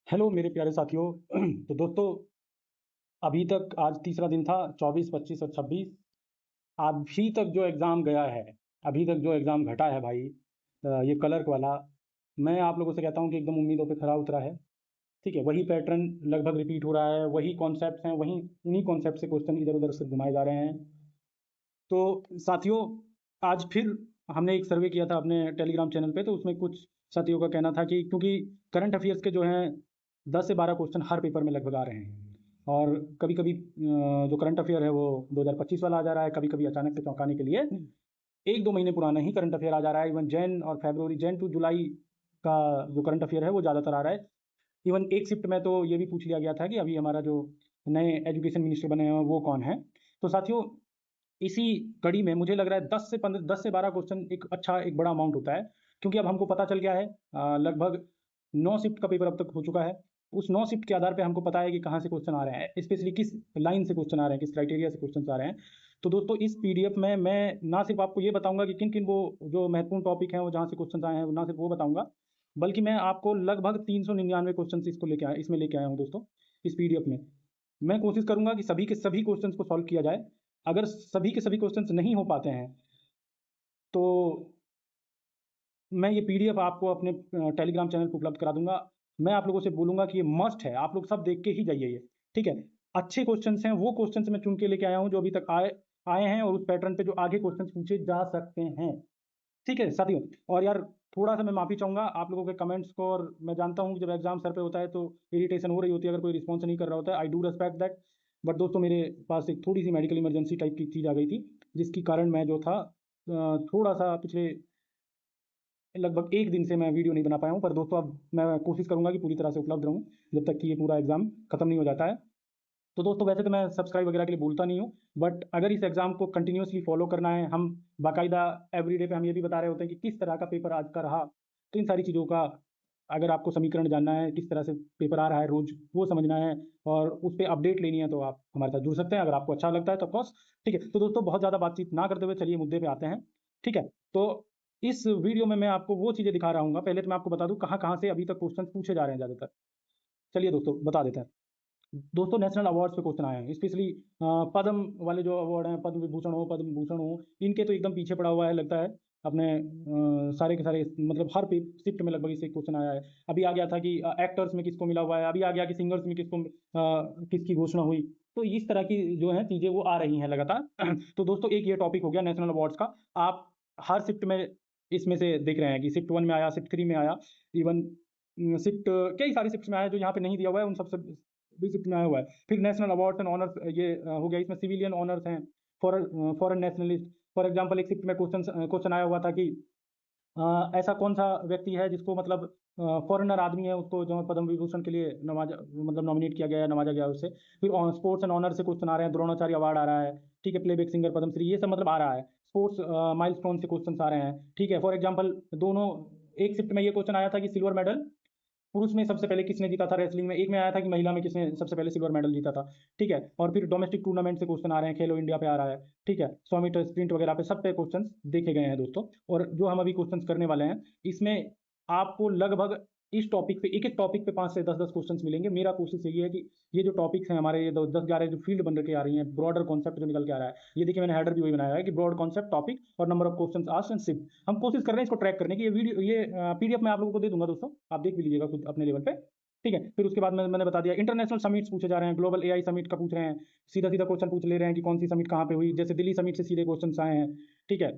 Hello मेरे प्यारे साथियों। तो दोस्तों, अभी तक आज तीसरा दिन था, 24, 25 और 26। अभी तक जो एग्ज़ाम गया है, अभी तक जो एग्ज़ाम घटा है भाई, ये क्लर्क वाला, मैं आप लोगों से कहता हूँ कि एकदम उम्मीदों पे खरा उतरा है। ठीक है, वही पैटर्न लगभग रिपीट हो रहा है, वही कॉन्सेप्ट्स हैं, वही उन्हीं कॉन्सेप्ट से क्वेश्चन इधर उधर से घुमाए जा रहे हैं। तो साथियों, आज फिर हमने एक सर्वे किया था अपने टेलीग्राम चैनल पे, तो उसमें कुछ साथियों का कहना था कि क्योंकि करंट अफेयर्स के जो हैं 10 से 12 क्वेश्चन हर पेपर में लगभग आ रहे हैं, और कभी कभी जो करंट अफेयर है वो 2025 वाला आ जा रहा है, कभी कभी अचानक से चौंकाने के लिए 1-2 महीने पुराना ही करंट अफेयर आ जा रहा है। इवन जैन और फरवरी, जैन टू जुलाई का जो करंट अफेयर है वो ज़्यादातर आ रहा है। इवन एक शिफ्ट में तो ये भी पूछ लिया गया था कि अभी हमारा जो नए एजुकेशन मिनिस्टर बने हैं वो कौन है। तो साथियों, इसी कड़ी में मुझे लग रहा है 10 से 12 क्वेश्चन एक बड़ा अमाउंट होता है, क्योंकि अब हमको पता चल गया है लगभग 9 शिफ्ट का पेपर अब तक हो चुका है। उस 9 शिफ्ट के आधार पे हमको पता है कि कहाँ से क्वेश्चन आ रहे हैं, स्पेशली किस लाइन से क्वेश्चन आ रहे हैं, किस क्राइटेरिया से क्वेश्चन आ रहे हैं। तो दोस्तों, इस पीडीएफ में मैं ना सिर्फ आपको ये बताऊंगा कि किन किन वो जो महत्वपूर्ण टॉपिक हैं वो जहाँ से क्वेश्चन आए हैं, ना सिर्फ वो बताऊंगा, बल्कि मैं आपको लगभग 399 क्वेश्चन इसमें लेके आया हूँ दोस्तों। इस पीडीएफ में मैं कोशिश करूंगा कि सभी के सभी क्वेश्चंस को सॉल्व किया जाए। अगर सभी के सभी क्वेश्चंस नहीं हो पाते हैं तो मैं ये पीडीएफ आपको अपने टेलीग्राम चैनल पर उपलब्ध करा दूंगा। मैं आप लोगों से बोलूंगा कि ये मस्ट है, आप लोग सब देख के ही जाइए ये। ठीक है, अच्छे क्वेश्चंस हैं, वो क्वेश्चंस मैं चुन के लेके आया हूँ जो अभी तक आए आए हैं, और उस पैटर्न पे जो आगे क्वेश्चंस पूछे जा सकते हैं। ठीक है साथियों, और यार थोड़ा सा मैं माफ़ी चाहूँगा आप लोगों के कमेंट्स को, और मैं जानता हूँ कि जब एग्जाम सर पे होता है तो इरिटेशन हो रही होती है अगर कोई रिस्पॉन्स नहीं कर रहा होता है। I do respect that. But दोस्तों, मेरे पास एक थोड़ी सी मेडिकल इमरजेंसी टाइप की चीज़ आ गई थी, जिसके कारण मैं जो था थोड़ा सा पिछले लगभग एक दिन से मैं वीडियो नहीं बना पाया हूँ। पर दोस्तों, अब मैं कोशिश करूंगा कि पूरी तरह से उपलब्ध रहूँ जब तक कि ये पूरा एग्जाम खत्म नहीं हो जाता है। तो दोस्तों, वैसे तो मैं सब्सक्राइब वगैरह के लिए बोलता नहीं हूँ, बट अगर इस एग्जाम को कंटिन्यूसली फॉलो करना है, हम बाकायदा एवरीडे पे हम ये भी बता रहे होते हैं कि किस तरह का पेपर आज का रहा। तो इन सारी चीज़ों का, अगर आपको समीकरण जानना है किस तरह से पेपर आ रहा है रोज, वो समझना है और उस पर अपडेट लेनी है, तो आप हमारे साथ जुड़ सकते हैं अगर आपको अच्छा लगता है तो ऑफकोर्स। ठीक है, तो दोस्तों बहुत ज़्यादा बातचीत ना करते हुए चलिए मुद्दे पे आते हैं। ठीक है, तो इस वीडियो में मैं आपको वो चीज़ें दिखा रहा हूँ। पहले तो मैं आपको बता दूँ कहाँ कहाँ से अभी तक क्वेश्चन पूछे जा रहे हैं ज़्यादातर। चलिए दोस्तों बता देते हैं। दोस्तों, नेशनल अवार्ड्स पे क्वेश्चन आए हैं, स्पेशली पद्म वाले जो अवार्ड हैं, पद्म भूषण हो, इनके तो एकदम पीछे पड़ा हुआ है लगता है अपने सारे के सारे, मतलब हर शिफ्ट में लगभग इससे क्वेश्चन आया है। अभी आ गया था कि एक्टर्स में किसको मिला हुआ है, अभी आ गया कि सिंगर्स में किसकी घोषणा हुई। तो इस तरह की जो है चीज़ें वो आ रही हैं लगातार। तो दोस्तों, एक ये टॉपिक हो गया नेशनल अवार्ड्स का। आप हर शिफ्ट में इसमें से देख रहे हैं कि शिफ्ट 1 में आया, शिफ्ट 3 में आया, इवन शिफ्ट कई सारे शिफ्ट में आया, जो यहाँ पे नहीं दिया हुआ है उन सबसे भी शिफ्ट में आया हुआ है। फिर नेशनल अवार्ड्स एंड ऑनर्स ये हो गया, इसमें सिविलियन ऑनर्स हैं, फॉरेन नेशनलिस्ट। फॉर एग्जांपल एक शिफ्ट में क्वेश्चन आया हुआ था कि ऐसा कौन सा व्यक्ति है जिसको मतलब फॉरेनर आदमी है, उसको जो है पद्म विभूषण के लिए नवाजा, मतलब नॉमिनेट किया गया है, नवाजा गया है उससे। फिर स्पोर्ट्स एंड ऑनर से क्वेश्चन आ रहे हैं, द्रोणाचार्य अवार्ड आ रहा है। ठीक है, प्लेबैक सिंगर पद्मश्री, ये सब मतलब आ रहा है। स्पोर्ट्स माइलस्टोन से क्वेश्चन आ रहे हैं। ठीक है, फॉर एग्जाम्पल दोनों, एक शिफ्ट में ये क्वेश्चन आया था कि सिल्वर मेडल पुरुष में सबसे पहले किसने जीता था रेसलिंग में, एक में आया था कि महिला में किसने सबसे पहले सिल्वर मेडल जीता था। ठीक है, और फिर डोमेस्टिक टूर्नामेंट से क्वेश्चन आ रहे हैं, खेलो इंडिया पे आ रहा है। ठीक है, 100 मीटर स्प्रिंट वगैरह पे सब पे क्वेश्चन देखे गए हैं दोस्तों। और जो हम अभी क्वेश्चन करने वाले हैं, इसमें आपको लगभग इस टॉपिक पे, एक एक टॉपिक पे 5 से 10 क्वेश्चंस मिलेंगे। मेरा कोशिश यही है कि ये जो टॉपिक्स हैं हमारे, ये 10-11 जो फील्ड बन के आ रही हैं, ब्रॉडर कॉन्सेप्ट जो निकल के आ रहा है, ये देखिए मैंने हेडर भी वही बनाया है कि ब्रॉड कॉन्सेप्ट, टॉपिक और number of questions asked and shift. हम कोशिश कर रहे हैं इसको ट्रैक करने की। ये वीडियो, ये पीडीएफ मैं आप लोगों को दे दूंगा दोस्तों, आप देख भी लीजिएगा खुद अपने लेवल पे। ठीक है, फिर उसके बाद मैंने बता दिया इंटरनेशनल समिट्स पूछे जा रहे हैं, ग्लोबल एआई समिट का पूछ रहे हैं, सीधा सीधा क्वेश्चन पूछ ले रहे हैं कि कौन सी समिट कहाँ पे हुई, जैसे दिल्ली समिट से सीधे क्वेश्चन आए हैं। ठीक है,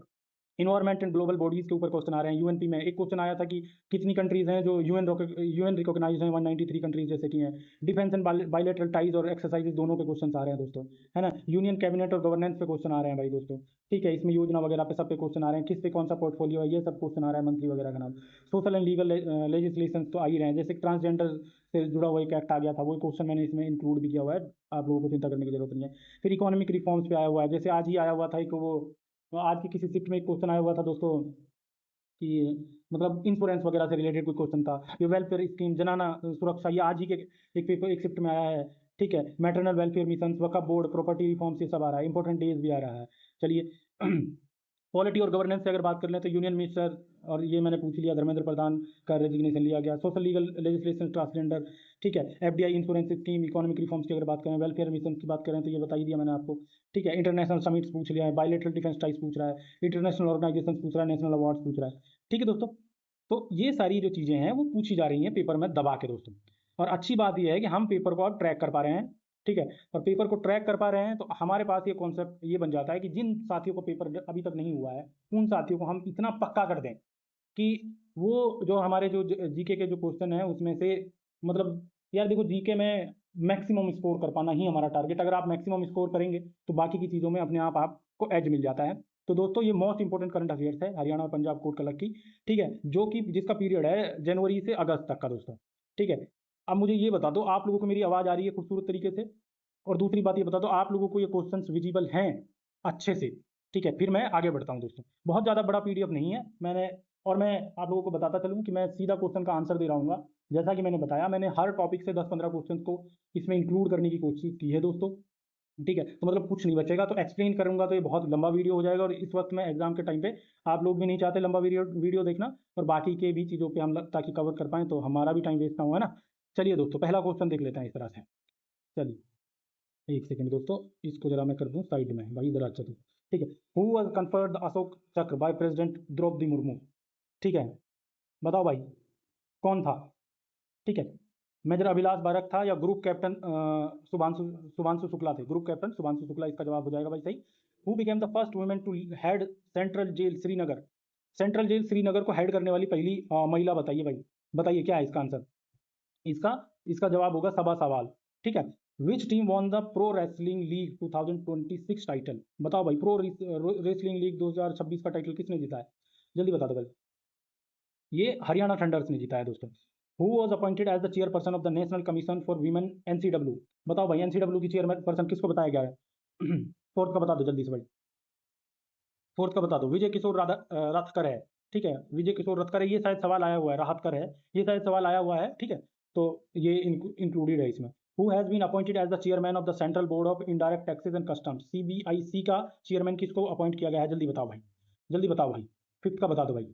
इन्वायरमेंट एंड ग्लोबल बॉडीज के ऊपर क्वेश्चन आ रहे हैं। यूएनपी में एक क्वेश्चन आया था कि कितनी कंट्रीज हैं जो यूएन रिकॉग्नाइज हैं, 193 कंट्रीज जैसे कि हैं। डिफेंस एंड बायलैटरल टाइज और एक्सरसाइजेज दोनों पे क्वेश्चन आ रहे हैं दोस्तों, है ना। यूनियन कैबिनेट और गवर्नेंस पे क्वेश्चन आ रहे हैं भाई दोस्तों। ठीक है, इसमें योजना वगैरह पे सब पे क्वेश्चन आ रहे हैं, किस पे कौन सा पोर्टफोलियो है, ये सब क्वेश्चन आ रहा है, मंत्री वगैरह का नाम। सोशल एंड लीगल लेजिस्लेशन तो आ ही रहे हैं, जैसे ट्रांसजेंडर से जुड़ा हुआ एक एक्ट आ गया था, वो क्वेश्चन मैंने इसमें इंक्लूड भी किया हुआ है, आप लोगों को चिंता करने की जरूरत नहीं है। फिर इकोनॉमिक रिफॉर्म्स पे आया हुआ है, जैसे आज ही आया हुआ था एक वो, तो आज की किसी शिफ्ट में एक क्वेश्चन आया हुआ था दोस्तों कि मतलब इंश्योरेंस वगैरह से रिलेटेड कोई क्वेश्चन था। ये वेलफेयर स्कीम, जनाना सुरक्षा, ये आज ही के एक पेपर, एक शिफ्ट में आया है। ठीक है, मैटरनल वेलफेयर मिशन, वक्फ बोर्ड, प्रॉपर्टी रिफॉर्म्स, ये सब आ रहा है। इंपॉर्टेंट डेज भी आ रहा है। चलिए पॉलिटी और गवर्नेंस से अगर बात कर लें तो यूनियन मिनिस्टर, और ये मैंने पूछ लिया, धर्मेंद्र प्रधान का रेजिग्नेशन लिया गया। सोशल लीगल लेजिस्लेशन ट्रांसजेंडर, ठीक है। FDI insurance scheme, economic reforms की अगर बात करें, वेलफेयर मिशन की बात करें तो ये बता ही दिया मैंने आपको, ठीक है। इंटरनेशनल समिट्स पूछ लिया है, बायलेटरल डिफेंस टाइज पूछ रहा है, इंटरनेशनल ऑर्गेनाइजेशन पूछ रहा है, नेशनल अवार्ड्स पूछ रहा है, ठीक है दोस्तों। तो ये सारी जो चीज़ें हैं वो पूछी जा रही हैं पेपर में दबा के दोस्तों। और अच्छी बात यह है कि हम पेपर को अब ट्रैक कर पा रहे हैं, ठीक है। और पेपर को ट्रैक कर पा रहे हैं तो हमारे पास ये कॉन्सेप्ट ये बन जाता है कि जिन साथियों को पेपर अभी तक नहीं हुआ है, उन साथियों को हम इतना पक्का कर दें कि वो जो हमारे जो जीके के जो क्वेश्चन है उसमें से, मतलब यार देखो, जीके में मैक्सिमम स्कोर कर पाना ही हमारा टारगेट। अगर आप मैक्सिमम स्कोर करेंगे तो बाकी की चीज़ों में अपने आप आपको एज मिल जाता है। तो दोस्तों ये मोस्ट इंपॉर्टेंट करंट अफेयर्स है हरियाणा और पंजाब कोर्ट कलर की, ठीक है, जो कि जिसका पीरियड है जनवरी से अगस्त तक का दोस्तों, ठीक है। अब मुझे ये बता दो, आप लोगों को मेरी आवाज़ आ रही है खूबसूरत तरीके से? और दूसरी बात ये बता दो, आप लोगों को ये क्वेश्चंस विजिबल हैं अच्छे से? ठीक है, फिर मैं आगे बढ़ता हूँ दोस्तों। बहुत ज़्यादा बड़ा पीडीएफ नहीं है, मैं आप लोगों को बताता चलूँ कि मैं सीधा क्वेश्चन का आंसर दे रहा हूँ। जैसा कि मैंने बताया, मैंने हर टॉपिक से 10-15 क्वेश्चन को इसमें इंक्लूड करने की कोशिश की है दोस्तों, ठीक है। तो मतलब कुछ नहीं बचेगा, तो एक्सप्लेन करूंगा तो ये बहुत लंबा वीडियो हो जाएगा, और इस वक्त मैं एग्जाम के टाइम पे आप लोग भी नहीं चाहते लंबा वीडियो देखना, और बाकी के भी चीज़ों पे हम ताकि कवर कर पाएँ, तो हमारा भी टाइम वेस्ट ना हुआ ना। चलिए दोस्तों, पहला क्वेश्चन देख लेते हैं इस तरह से। चलिए एक सेकंड दोस्तों, इसको जरा मैं कर दूं साइड में भाई, इधर अच्छा तो, ठीक है। Who was conferred the Ashok चक्र बाय प्रेसिडेंट द्रौपदी मुर्मू? ठीक है, बताओ भाई कौन था? ठीक है, मेजर अभिलाष बारक था, या ग्रुप कैप्टन शुभांशु शुभांशु शुक्ला थे? ग्रुप कैप्टन शुभांशु शुक्ला इसका जवाब हो जाएगा भाई सही। Who became the first women to head central jail Srinagar? Central jail Srinagar को हेड करने वाली पहली महिला बताइए भाई, बताइए क्या है इसका आंसर? इसका इसका जवाब होगा सबा सवाल, ठीक है। Which team won the pro wrestling league 2026 title? बताओ भाई, प्रो रेसलिंग लीग 2026 का टाइटल किसने जीता है? जल्दी बता दो भाई। ये हरियाणा थंडर्स ने जीता है दोस्तों। Who was appointed as the chairperson of the national commission for Women NCW? बताओ भाई, एनसीडब्ल्यू की चेयरपर्सन किसको बताया गया है? फोर्थ का बता दो जल्दी से भाई, फोर्थ का बता दो। विजय किशोर रथकर है, ठीक है। विजय किशोर रथकर है, ये शायद सवाल आया हुआ है, राहतकर है, ये शायद सवाल आया हुआ है, ठीक है। तो ये इंक्लूडेड है इसमें। Who has been appointed as the chairman of the Central Board of Indirect Taxes and Customs? CBIC का चेयरमैन किसको अपॉइंट किया गया है? जल्दी बताओ भाई, जल्दी बताओ भाई। फिफ्थ का बता दो भाई,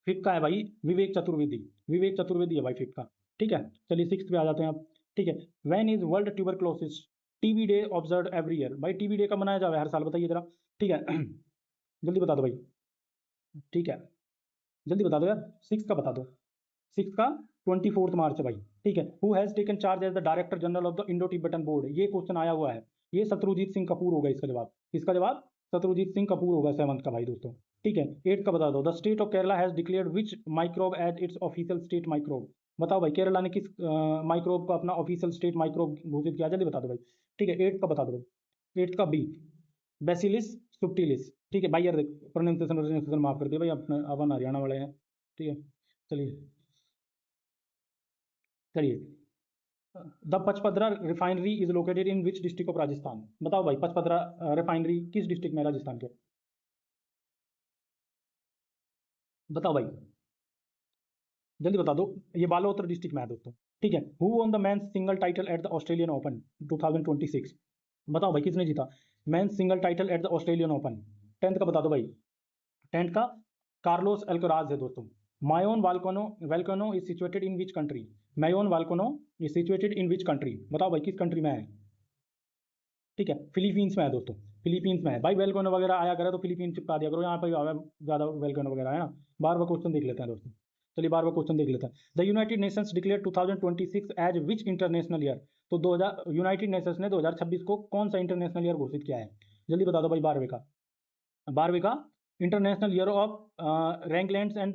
फिफ्थ का है भाई विवेक चतुर्वेदी। विवेक चतुर्वेदी है भाई फिफ्थ का, ठीक है। चलिए सिक्स पे आ जाते हैं आप, ठीक है। When is world tuberculosis TB day observe every year? भाई टीबी डे कब मनाया जाए हर साल, बताइए जरा, ठीक है। जल्दी बता दो भाई, ठीक है, जल्दी बता दो यार, सिक्स का बता दो। सिक्स का 24 मार्च है भाई, ठीक है। Who has taken charge as the director general of the Indo Tibetan board? ये क्वेश्चन आया हुआ है, ये शत्रुजीत सिंह कपूर होगा इसका जवाब। इसका जवाब शत्रुजीत सिंह कपूर होगा, सेवंथ का भाई दोस्तों, ठीक है। एट का बता दो। The state of Kerala has declared which microbe as its official state microbe? बताओ भाई, केरला ने किस माइक्रोब को अपना ऑफिशियल स्टेट माइक्रोब घोषित किया? जल्दी बता दो भाई, ठीक है। एट का बता दो भाई, एट का बी, बेसिलिस सुप्टिलिस, ठीक है भाई। यार प्रोनाउंसिएशन माफ कर दिया भाई, अपने अपन हरियाणा वाले हैं, ठीक है। चलिए चलिए, the Pachpadra refinery is located in which district of Rajasthan? बताओ भाई, पचपदरा रिफाइनरी किस डिस्ट्रिक्ट में है राजस्थान के? बताओ भाई, जल्दी बता दो। ये बालोतर डिस्ट्रिक्ट में है दोस्तों, ठीक है। Who won the men's single title at the Australian open 2026? बताओ भाई किसने जीता men's single title at the Australian open? Tenth का बता दो भाई, टेंथ का कार्लोस अल्कराज है दोस्तों। Mayon volcano volcano is situated in which country? Mayon volcano is situated in which country? बताओ भाई किस कंट्री में है? ठीक है, फिलीपींस में है दोस्तों, फिलीपींस में है भाई। वेलकोनो वगैरह आया करे तो फिलीपींस चिपका दिया करो, यहाँ पर ज़्यादा वेलकोनो वगैरह है ना। बार बार क्वेश्चन देख लेते हैं दोस्तों, चलिए बार बार क्वेश्चन देख लेते हैं। The United Nations declare 2026 as which international year? तो 2000 यूनाइटेड नेशंस ने 2026 को कौन सा इंटरनेशनल ईयर घोषित किया है? जल्दी बता दो भाई, 12वें का, 12वें का इंटरनेशनल ईयर ऑफ रैंकलैंड्स एंड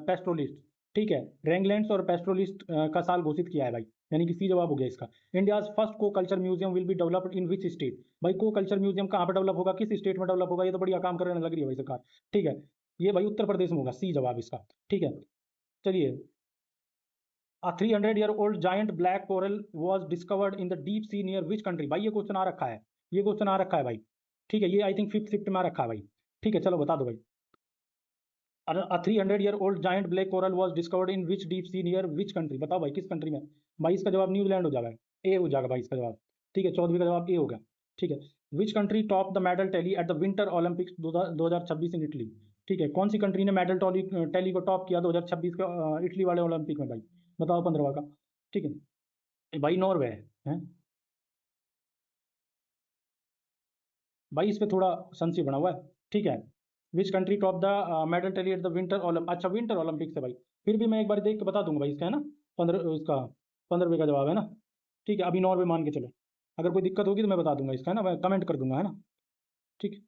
पेस्ट्रोलिस्ट, ठीक है। रैंकलैंड्स और पेस्ट्रोलिस्ट का साल घोषित किया है भाई, यानी कि सी जवाब हो गया इसका। इंडियाज फर्स्ट को culture museum will be developed in which state? भाई को कल्चर म्यूजियम कहाँ पर डेवलप होगा, किस स्टेट में डेवलप होगा? ये तो बढ़िया काम करने लग रही है भाई सरकार, ठीक है। ये भाई उत्तर प्रदेश में होगा, सी जवाब इसका, ठीक है। चलिए, A 300-year-old giant black coral was discovered in the deep sea near which country? भाई ये क्वेश्चन आ रखा है, ये क्वेश्चन आ रखा है भाई, ठीक है। ये आई थिंक फिफ्थ शिफ्ट में आ रखा है भाई, ठीक है। चलो बता दो भाई। A 300-year-old giant black coral was discovered in which deep sea near which country? बताओ भाई किस कंट्री में? भाई इसका जवाब न्यूजीलैंड हो जाएगा, ए हो जाएगा भाई इसका जवाब, ठीक है। 14वीं का जवाब ए होगा, ठीक है। Which country top the medal tally at the winter Olympics 2026 in Italy. ठीक है, कौन सी कंट्री ने मेडल टैली को टॉप किया 2026 के इटली वाले ओलंपिक में भाई, बताओ 15वां का। ठीक है भाई, नॉर्वे है भाई, इस पे थोड़ा संशय बना हुआ है। ठीक है, which country top the medal tally at the winter Olympic, अच्छा विंटर ओलंपिक्स है भाई, फिर भी मैं एक बार देख के बता दूंगा भाई, इसका है ना 15, उसका 15 का जवाब है ना। ठीक है, अभी नॉर्वे मान के चलो, अगर कोई दिक्कत होगी तो मैं बता दूंगा इसका, है ना, मैं कमेंट कर दूंगा, है ना। ठीक।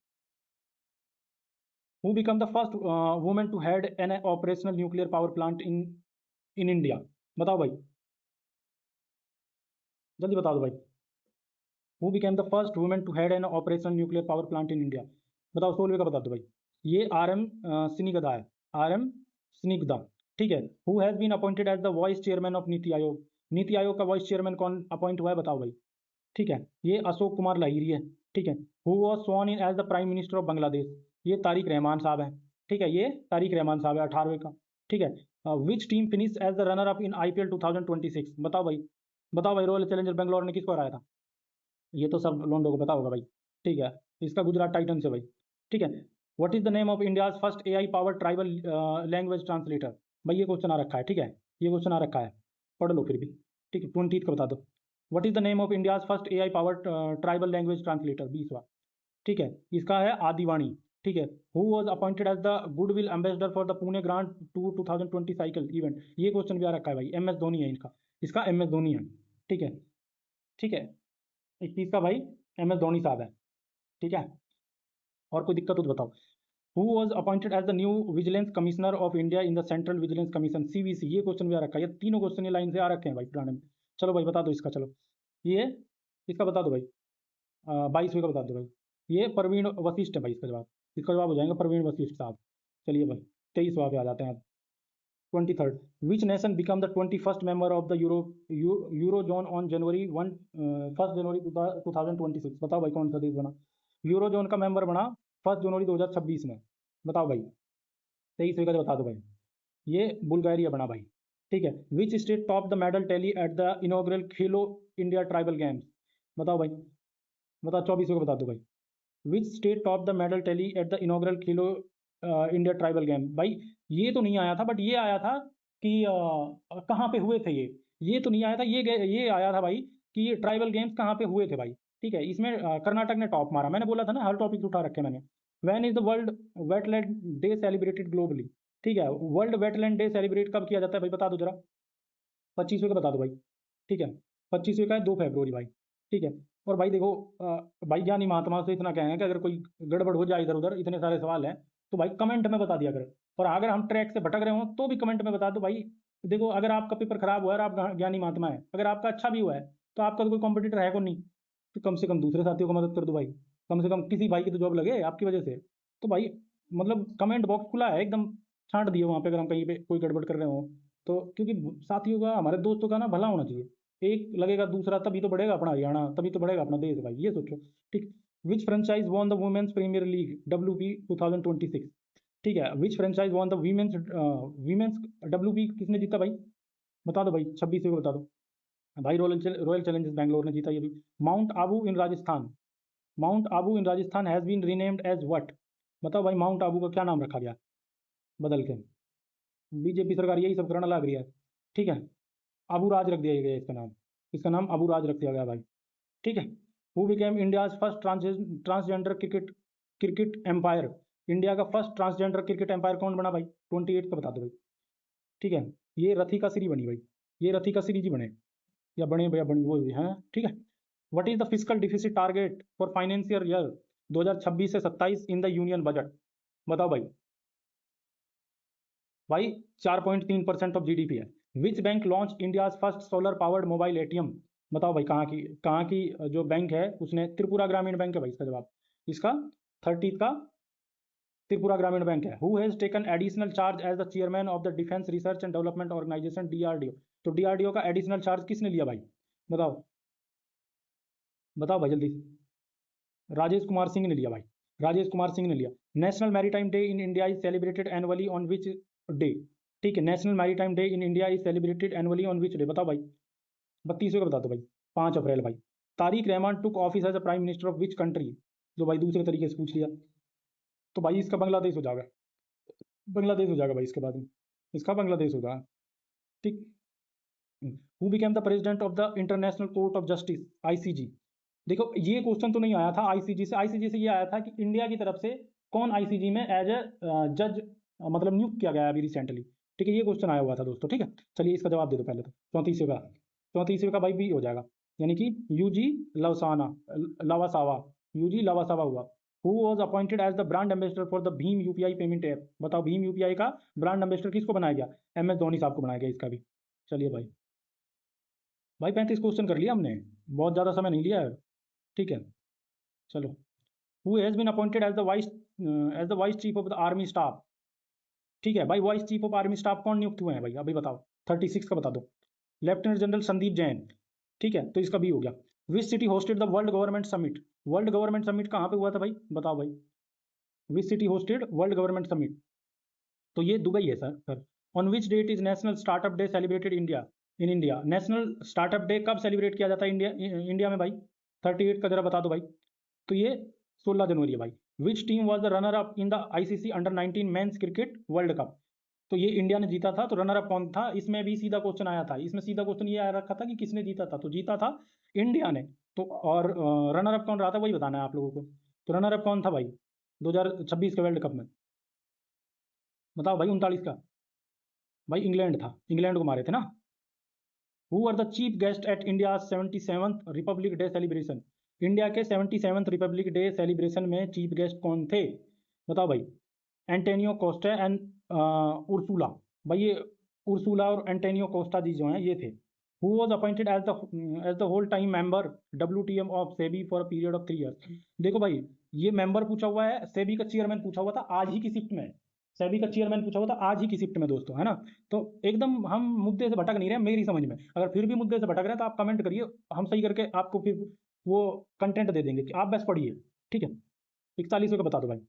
Who become the first women to head an operational nuclear power plant in in India, बताओ भाई, जल्दी बता दो भाई। Who became the first women to head an operational nuclear power plant in India, बताओ 16 का बता दो भाई। ये आर एम सिनिगदा है, आर एम सिनिगदा। ठीक है, who has been appointed as the vice chairman of NITI Aayog, NITI Aayog का वाइस चेयरमैन कौन अपॉइंट हुआ है, बताओ भाई। ठीक है, ये अशोक कुमार लाहिरी है। ठीक है, who was sworn in as the prime minister of Bangladesh, ये तारिक रहमान साहब है। ठीक है, ये तारिक रहमान साहब है 18वें का। ठीक है, which team finish as the runner up in IPL 2026, बताओ भाई, बताओ भाई, रॉयल चैलेंजर बेंगलोर ने किसको हराया था, ये तो सब लोगों को पता होगा भाई। ठीक है, इसका गुजरात टाइटन से भाई। ठीक है, what is the name of India's first AI power tribal language translator, भाई ये क्वेश्चन आ रखा है। ठीक है, ये क्वेश्चन आ रखा है, पढ़ लो फिर भी। ठीक है, 20 का बता दो, what is the name of India's first AI power tribal language translator, 20वां। ठीक है, इसका है आदिवाणी। ठीक है, who was appointed as the goodwill ambassador for the Pune grand tour 2020 cycle event, ये क्वेश्चन भी आ रखा है भाई, MS धोनी है इनका, इसका MS धोनी है। ठीक है। ठीक है, 21 का भाई MS धोनी साहब है। ठीक है, और कोई दिक्कत हो तो बताओ। Who was appointed as the new vigilance commissioner of India in the central vigilance commission, CVC, ये क्वेश्चन भी आ रखा है, ये तीनों क्वेश्चन ये लाइन से आ रखे हैं भाई पुराने में। चलो भाई बता दो इसका, चलो ये इसका बता दो भाई, 22वें का बता दो भाई, ये प्रवीण वशिष्ठ है भाई, इसका जवाब हो जाएगा प्रवीण वशिष्ठ साहब। चलिए भाई 23वां पे आ जाते हैं आप। 23rd, which nation become the 21st member of the euro zone on January 2026, बताओ भाई कौन सा देश बना यूरो जोन का मेंबर बना 1 जनवरी 2026 में, बताओ भाई। 23वें का बता दो भाई, ये बुल्गारिया बना भाई। ठीक है, which state top the medal tally at the inaugural Khelo India tribal games, बताओ भाई, बताओ 24वें को बता दो भाई, which state top the medal tally at the inaugural Khelo India tribal game, भाई ये तो नहीं आया था, बट ये आया था कि कहाँ पे हुए थे ये तो नहीं आया था, ये आया था भाई कि ये ट्राइबल गेम्स कहाँ पे हुए थे भाई। ठीक है, इसमें कर्नाटक ने टॉप मारा, मैंने बोला था ना हर टॉपिक उठा रखे मैंने। When is the World Wetland Day celebrated globally, ठीक है, वर्ल्ड वेटलैंड डे सेलिब्रेट कब किया जाता है भाई, बता दो जरा। 25वें का बता दो भाई। ठीक है, 25वें का है 2 फरवरी भाई। ठीक है, और भाई देखो भाई ज्ञानी महात्मा से इतना कहना है कि अगर कोई गड़बड़ हो जाए इधर उधर, इतने सारे सवाल हैं, तो भाई कमेंट में बता दिया करो, और अगर हम ट्रैक से भटक रहे हो तो भी कमेंट में बता दो भाई। देखो अगर आपका पेपर खराब हुआ है और आप ज्ञानी महात्मा है, अगर आपका अच्छा भी हुआ है तो आपका तो कोई कॉम्पिटिटर है को नहीं, तो कम से कम दूसरे साथियों को मदद कर दो भाई, कम से कम किसी भाई की तो जॉब लगे आपकी वजह से। तो भाई मतलब कमेंट बॉक्स खुला है एकदम, छांट दिए वहाँ पे अगर हम कहीं पे कोई गड़बड़ कर रहे हो तो, क्योंकि साथियों का हमारे दोस्तों का ना भला होना चाहिए, एक लगेगा दूसरा तभी तो बढ़ेगा अपना हरियाणा, तभी तो बढ़ेगा अपना देश भाई, ये सोचो। ठीक, which franchise won the Women's Premier League WP 2026, ठीक है, which franchise won the Women's Women's WP किसने जीता भाई, बता दो भाई, 26 को बता दो भाई। रॉयल चैलेंजर्स बैंगलोर ने जीता ये भी। Mount Abu in Rajasthan, Mount Abu in Rajasthan has been renamed as what, बताओ भाई माउंट आबू का क्या नाम रखा गया बदल के, BJP सरकार यही सब करना लग रही है। ठीक है, अबू राज रख दिया गया इसका नाम, इसका नाम अबू राज रख दिया गया भाई। ठीक है, who became India's first transgender cricket cricket umpire, India का फर्स्ट ट्रांसजेंडर क्रिकेट एम्पायर कौन बना भाई, 28 का बता दो भाई। ठीक है, ये रथिका श्री बनी भाई, ये रथिका श्री जी बने, या बने भैया बनी वो भी है। ठीक है, what is the physical deficit target for financial year 2026 से 27 इन द यूनियन बजट, बताओ भाई। भाई 4.3% ऑफ GDP है। Which bank launch India's first solar powered mobile ATM, बताओ भाई कहाँ की जो बैंक है उसने, त्रिपुरा ग्रामीण बैंक है भाई इसका जवाब, इसका 30 का त्रिपुरा ग्रामीण बैंक है। Who has taken additional charge as the chairman of the Defence Research and Development Organisation DRDO, तो DRDO का एडिशनल चार्ज किसने लिया भाई, बताओ, बताओ भाई जल्दी। राजेश कुमार सिंह ने लिया भाई, राजेश कुमार सिंह ने लिया। National maritime day in India is celebrated annually on which day, ठीक है, national maritime day in India is celebrated annually on which day, बताओ भाई। 32वें का बता दो भाई, 5 अप्रैल भाई, Tariq Rahman took office as a prime minister of which country, जो भाई दूसरे तरीके से पूछ लिया, तो भाई इसका बांग्लादेश हो जाएगा, बांग्लादेश हो जाएगा भाई, इसके बाद में इसका बांग्लादेश होगा। ठीक। Who became the president of the international court of justice, ICG. देखो ये क्वेश्चन तो नहीं आया था आईसीजी से, आईसीजी से ये आया था कि इंडिया की तरफ से कौन आईसीजी में एज ए जज मतलब नियुक्त किया गया है अभी रिसेंटली। ठीक है, ये क्वेश्चन आया हुआ था दोस्तों। ठीक है, चलिए इसका जवाब दे दो पहले तो। 34वें का भाई बी हो जाएगा, यानी कि यूजी लवसाना लवासावा, यूजी लवासावा हुआ। Who was appointed as the brand ambassador for the भीम यूपीआई पेमेंट ऐप। बताओ भीम यूपीआई का ब्रांड एम्बेसडर किसको बनाया गया? एम एस धोनी साहब को बनाया गया इसका भी। चलिए भाई, 35 क्वेश्चन कर लिया हमने, बहुत ज़्यादा समय नहीं लिया है। ठीक है, चलो। Who has been appointed as the vice chief of the army staff. ठीक है भाई, vice chief of army staff कौन नियुक्त हुए हैं भाई, अभी बताओ। 36 का बता दो। Lieutenant general Sandeep Jain. ठीक है, तो इसका भी हो गया। Which city hosted the World Government Summit. World Government Summit कहाँ पे हुआ था भाई, बताओ भाई। Which city hosted World Government Summit, तो ये दुबई है sir. On which date is national startup day celebrated India in India. National startup Day कब सेलिब्रेट किया जाता है इंडिया में भाई? 38 का जरा बता दो भाई। तो ये 16 जनवरी है भाई। Which team was the runner up in the ICC under 19 men's cricket world cup. तो ये इंडिया ने जीता था, तो रनर अप कौन था? इसमें भी सीधा क्वेश्चन आया था, इसमें सीधा क्वेश्चन ये आ रखा था कि किसने जीता था, तो जीता था इंडिया ने। तो और रनर अप कौन रहा था वही बताना है आप लोगों को। तो रनर अप कौन था भाई 2026 के वर्ल्ड कप में? बताओ भाई 39 का। भाई इंग्लैंड था, इंग्लैंड को मारे थे ना। Who are the chief guest at India 77th Republic Day celebration. India के 77th रिपब्लिक डे सेलिब्रेशन में चीफ गेस्ट कौन थे? बताओ भाई। Antonio Costa and Ursula. भाई ये उर्सुला और एंटोनियो कोस्टा जी जो हैं ये थे। Who was appointed as the whole time member WTM of SEBI for a period of 3 years। देखो भाई, ये मेंबर पूछा हुआ है, सेबी का चेयरमैन पूछा हुआ था आज ही की शिफ्ट में, सेबी का चेयरमैन पूछा हुआ था आज ही की शिफ्ट में दोस्तों, है ना। तो एकदम हम मुद्दे से भटक नहीं रहे मेरी समझ में। अगर फिर भी मुद्दे से भटक रहे हैं तो आप कमेंट करिए, हम सही करके आपको फिर वो कंटेंट दे देंगे कि आप बस पढ़िए। ठीक है, 41 का बता दो भाई।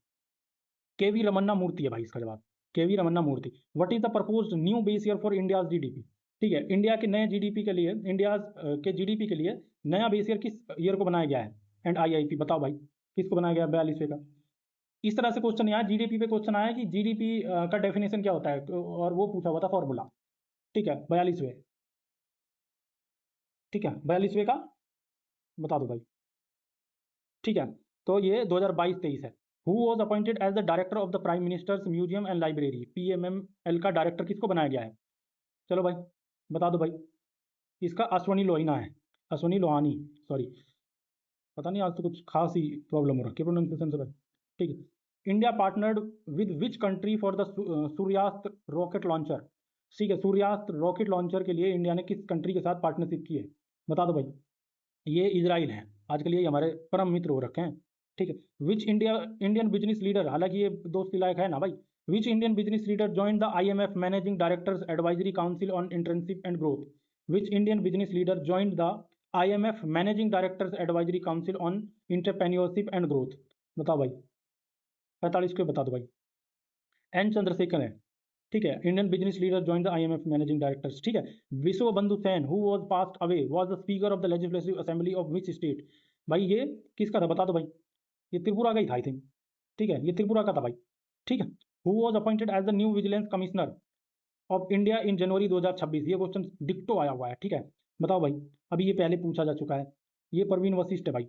केवी रमन्ना मूर्ति है भाई इसका जवाब, K V Ramanna Murthy. What is the proposed new base year for India's GDP. ठीक है, इंडिया के नए जीडीपी के लिए, इंडिया के जीडीपी के लिए नया बेस ईयर किस ईयर को बनाया गया है? एंड आईआईपी बताओ भाई किसको बनाया गया 42वें का? इस तरह से क्वेश्चन आया, जीडीपी पे क्वेश्चन आया कि जीडीपी का डेफिनेशन क्या होता है, और वो पूछा हुआ था फॉर्मूला। ठीक है, 42वें। ठीक है, 42वें का बता दो भाई। ठीक है, तो ये 2022-23 है। Who was appointed as the director of the prime Minister's Museum and Library, PMML का डायरेक्टर किसको बनाया गया है? चलो भाई बता दो भाई। इसका अश्वनी लोहाना है, अश्वनी लोहानी, सॉरी। पता नहीं आज तो कुछ खास ही प्रॉब्लम हो रखी है प्रोनाउंसिएशन से भाई। ठीक है, India partnered with which country for the सूर्यास्त रॉकेट लॉन्चर। ठीक है, सूर्यास्त रॉकेट लॉन्चर के लिए इंडिया ने किस कंट्री के साथ पार्टनरशिप की है? बता दो भाई। ये इजराइल है, आजकल ये हमारे परम मित्र हो रखे हैं। ठीक है, विच इंडियन बिजनेस लीडर, हालांकि ये दोस्ती लायक है ना भाई। Which Indian business leader join the IMF managing directors advisory council on internship and growth. Which Indian business leader join the IMF managing directors advisory council on entrepreneurship and growth. बताओ भाई, 45 को बता दो भाई। एन चंद्रशेखर है। ठीक है, Indian business leader join the IMF managing directors. ठीक है, विश्व बंधु Sen who was passed away was the speaker of the legislative assembly of which state. भाई ये किसका था बता दो भाई। ये त्रिपुरा का ही था आई थिंक। ठीक है, ये त्रिपुरा का था भाई। ठीक है, who was appointed as the new vigilance commissioner of India in January 2026। ये क्वेश्चन डिक्टो आया हुआ है। ठीक है, बताओ भाई। अभी ये पहले पूछा जा चुका है, ये परवीन वशिष्ठ है भाई।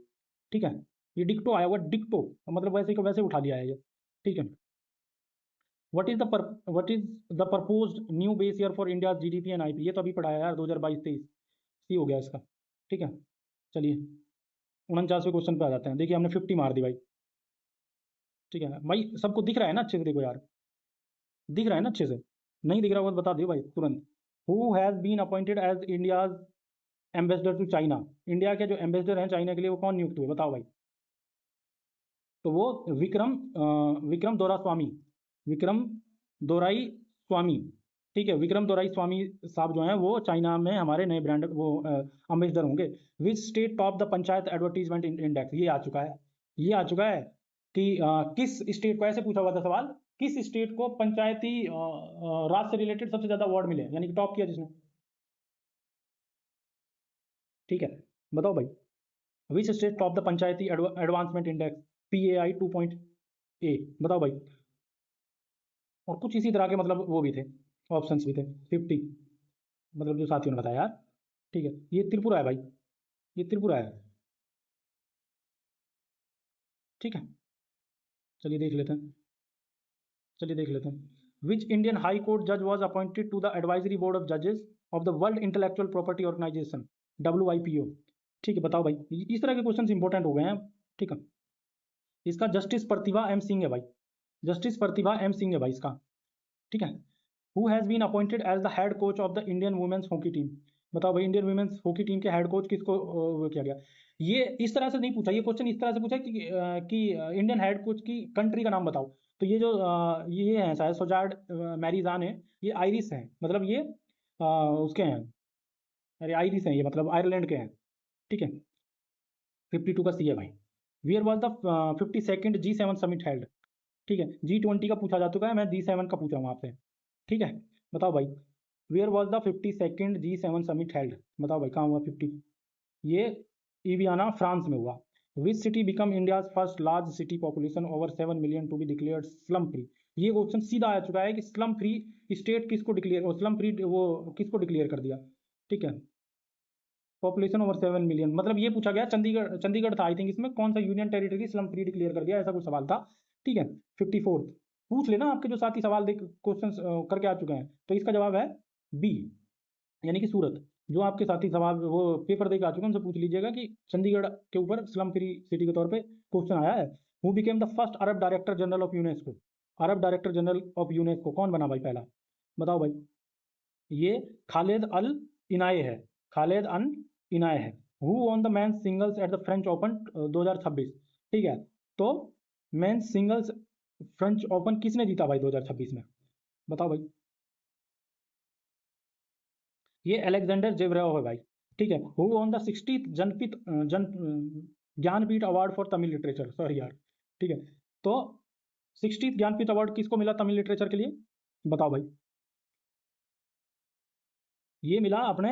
ठीक है, ये डिक्टो आया हुआ, डिक्टो मतलब वैसे को वैसे उठा लिया है ये। ठीक है, what is the proposed new base year for India GDP and IP। ये तो अभी पढ़ाया यार 2022-23 सी हो गया इसका। ठीक है, चलिए 49वें क्वेश्चन पे आ जाते हैं। देखिए हमने 50 मार दी भाई। ठीक है भाई, सबको दिख रहा है ना अच्छे से? देखो यार, दिख रहा है ना अच्छे से? नहीं दिख रहा वो बता दियो भाई तुरंत। Who has been appointed as India's ambassador to China. India के जो एम्बेसडर हैं चाइना के लिए वो कौन नियुक्त हुए बताओ भाई। तो वो विक्रम दोरास्वामी, विक्रम दोराई स्वामी। ठीक है, विक्रम दोराई स्वामी साहब जो हैं वो चाइना में हमारे नए ब्रांड वो अम्बेसडर होंगे। Which state top the panchayat advertisement index. ये आ चुका है, ये आ चुका है कि किस स्टेट को, ऐसे पूछा हुआ था सवाल, किस स्टेट को पंचायती राज से रिलेटेड सबसे ज्यादा अवार्ड मिले, यानी कि टॉप किया जिसने। ठीक है, बताओ भाई। Which state top the Panchayati advancement index PAI 2.A, बताओ भाई। और कुछ इसी तरह के मतलब वो भी थे, ऑप्शंस भी थे 50, मतलब जो साथियों ने बताया यार। ठीक है, ये त्रिपुरा है भाई, ये त्रिपुरा है। ठीक है, चलिए देख लेते हैं, चलिए देख लेते हैं। विच इंडियन हाई कोर्ट जज was appointed to the advisory board of जजेस of the world intellectual property organisation WIPO। ठीक है, बताओ भाई, इस तरह के क्वेश्चन इंपॉर्टेंट हो गए हैं। ठीक है, इसका जस्टिस प्रतिभा M सिंह है भाई, जस्टिस प्रतिभा M सिंह है भाई इसका। ठीक है, who has been appointed as the head coach of the Indian women's hockey team. बताओ भाई, इंडियन वुमेन्स हॉकी टीम के हेड कोच किसको वो किया गया। ये इस तरह से नहीं पूछा, ये क्वेश्चन इस तरह से पूछा कि इंडियन हेड कोच की कंट्री का नाम बताओ। तो ये जो ये है शायद सोजार्ड मैरिजान है, ये आयरिश है, मतलब ये उसके हैं, अरे आयरिश हैं ये, मतलब आयरलैंड के हैं। ठीक है, 52 का सी है भाई। Wear was the 52nd G7 summit held. ठीक है, G20 का पूछा जा चुका है, मैं G7 का पूछ रहा हूँ आपसे। ठीक है, बताओ भाई, where was the 52nd G7 summit held. बताओ भाई कहाँ हुआ 50, ये इवियाना फ्रांस में हुआ। Which city become India's first large city population over 7 million to be declared slum free. ये क्वेश्चन सीधा आ चुका है कि स्लम फ्री स्टेट किसको डिक्लेयर, स्लम फ्री वो किसको डिक्लेयर कर दिया। ठीक है, पॉपुलेशन ओवर 7 मिलियन, मतलब ये पूछा गया, चंडीगढ़, चंडीगढ़ था आई थिंक इसमें, कौन सा union territory slum free declare कर दिया, ऐसा कुछ सवाल था। ठीक है, 54th पूछ लेना, आपके जो साथी सवाल देख क्वेश्चन करके आ चुके हैं, तो इसका जवाब है बी, यानी कि सूरत। जो आपके साथी सवाल वो पेपर देकर आ चुके हैं उनसे पूछ लीजिएगा कि चंडीगढ़ के ऊपर स्लम फ्री सिटी के तौर पे क्वेश्चन आया है। Who became the first Arab director general of UNESCO. Arab director general of UNESCO कौन बना भाई पहला, बताओ भाई। ये खालिद अल इनाये है, खालिद अन इनाये है। Who won the man singles at the French open 2026। ठीक है, तो मैन सिंगल्स फ्रेंच ओपन किसने जीता भाई 2026 में, बताओ भाई। ये अलेक्जेंडर जेवरेव है भाई। ठीक है, who won the 60th Jnanpith जन Jnanpith award for Tamil literature, sorry यार। ठीक है, तो 60th ज्ञानपीठ अवार्ड किसको मिला तमिल लिटरेचर के लिए, बताओ भाई। ये मिला अपने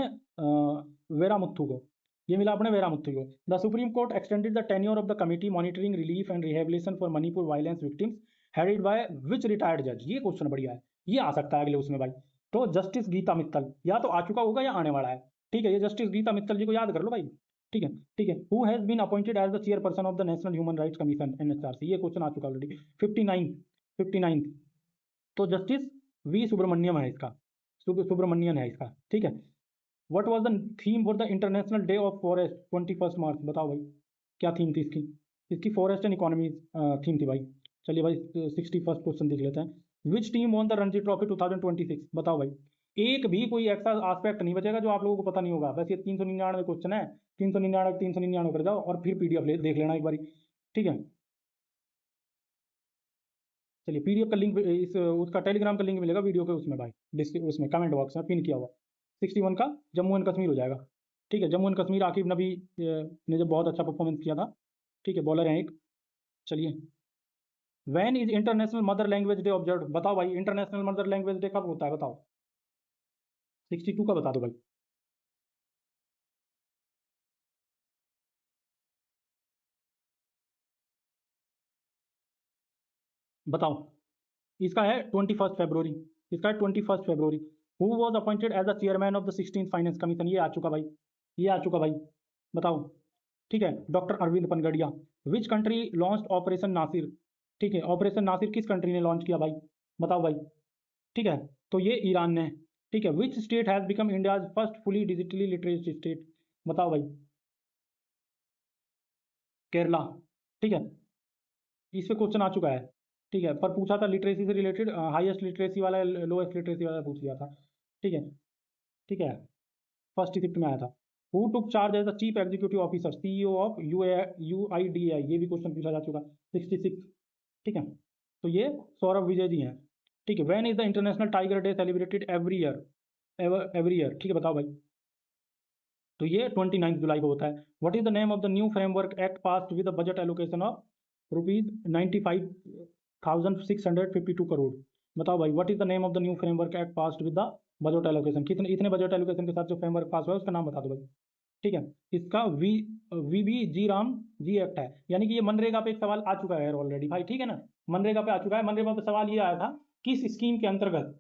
वेरामुथु को, ये मिला अपने वेरामुथु को। The supreme court extended the tenure of the committee monitoring relief and rehabilitation for Manipur violence victims headed by which retired जज। ये क्वेश्चन बढ़िया है, ये आ सकता है अगले उसमें भाई। तो जस्टिस गीता मित्तल, या तो आ चुका होगा या आने वाला है। ठीक है, ये जस्टिस गीता मित्तल जी को याद कर लो भाई। ठीक है, ठीक है, who has been appointed as the chairperson of the National Human Rights Commission NHRC। ये क्वेश्चन आ चुका ऑलरेडी 59। तो जस्टिस V सुब्रमण्यम है इसका, सुब्रमण्यन है इसका। ठीक है, what was the theme for the international day of forest 21 मार्च। बताओ भाई क्या थीम थी इसकी, इसकी फॉरेस्ट एंड इकोनॉमी थीम थी भाई। चलिए भाई 61st क्वेश्चन देख लेते हैं। विच team won the Ranji trophy 2026। बताओ भाई, एक भी कोई ऐसा आस्पेक्ट नहीं बचेगा जो आप लोगों को पता नहीं होगा, बस ये 399 क्वेश्चन है, 399 कर जाओ और फिर PDF देख लेना एक बारी। ठीक है, चलिए PDF का लिंक इस उसका टेलीग्राम का लिंक मिलेगा वीडियो के उसमें भाई, उसमें कमेंट बॉक्स में पिन किया हुआ। 61 का जम्मू एंड कश्मीर हो जाएगा। ठीक है, जम्मू एंड कश्मीर आकिब नबी ने जब बहुत अच्छा परफॉर्मेंस किया था। ठीक है, बॉलर हैं एक। चलिए, when is International Mother Language Day observe. बताओ भाई, इंटरनेशनल मदर लैंग्वेज डे कब होता है, बताओ। 62 का बता दो भाई। बताओ, इसका है 21 फरवरी, इसका है 21 फरवरी। Who was appointed as the chairman of the 16th finance Commission. ये आ चुका भाई, ये आ चुका भाई, बताओ। ठीक है, doctor Arvind Panagariya. Which country launch operation Nasir. ठीक है, ऑपरेशन नासिर किस कंट्री ने लॉन्च किया भाई, बताओ भाई। ठीक है, तो ये ईरान ने। ठीक है, which state has become India's first fully digitally literate state. बताओ भाई, केरला। ठीक है, इस पे क्वेश्चन आ चुका है। ठीक है, पर पूछा था लिटरेसी से रिलेटेड, हाईएस्ट लिटरेसी वाला, लोएस्ट लिटरेसी वाला पूछ लिया था। ठीक है, ठीक है, फर्स्ट शिफ्ट में आया था। Who took charge as the chief executive officer CEO of UIDAI। ये भी क्वेश्चन पूछा जा चुका, 66। ठीक है, तो ये सौरभ विजय जी हैं। ठीक है, when is the international tiger day celebrated every year, every year. ठीक है, बताओ भाई। तो ये 29 जुलाई को होता है। What is the name of the new framework act passed with budget allocation of ₹95,652 crore. बताओ भाई, what is the name of the new framework act passed with the budget allocation. कितने, इतने बजट एलोकेशन के साथ जो फ्रेमवर्क पास हुआ है उसका नाम बता दो भाई। ठीक है। इसका VBG राम जी एक्ट है, यानी कि ये मनरेगा पे एक सवाल आ चुका है ऑलरेडी भाई, ठीक है ना। मनरेगा पे आ चुका है। मनरेगा पे सवाल ये आया था किस स्कीम के अंतर्गत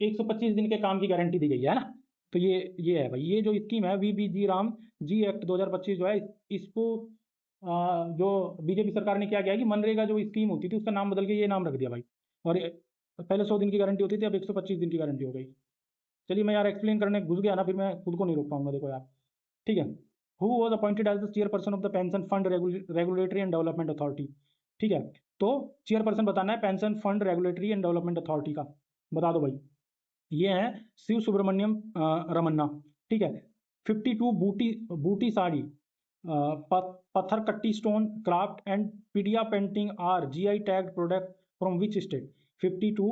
125 दिन के काम की गारंटी दी गई है ना। तो ये है भाई, ये जो स्कीम है VBG राम जी एक्ट 2025 जो है, इसको जो बीजेपी सरकार ने क्या किया कि मनरेगा जो स्कीम होती थी उसका नाम बदल के ये नाम रख दिया भाई। और पहले 100 दिन की गारंटी होती थी, अब 125 दिन की गारंटी हो गई। चलिए मैं यार एक्सप्लेन करने घुस गया ना, फिर मैं खुद को नहीं रोक पाऊंगा, देखो यार, ठीक है। Who was appointed as the chairperson of the Pension Fund Regulatory and Development Authority, ठीक है। तो चेयरपर्सन बताना है Pension Fund Regulatory and Development Authority का, बता दो भाई। ये है शिव सुब्रमण्यम रमन्ना, ठीक है। 52 बूटी बूटी sari Patthar Katti stone craft and Pidiya painting are GI tagged product from which state. 52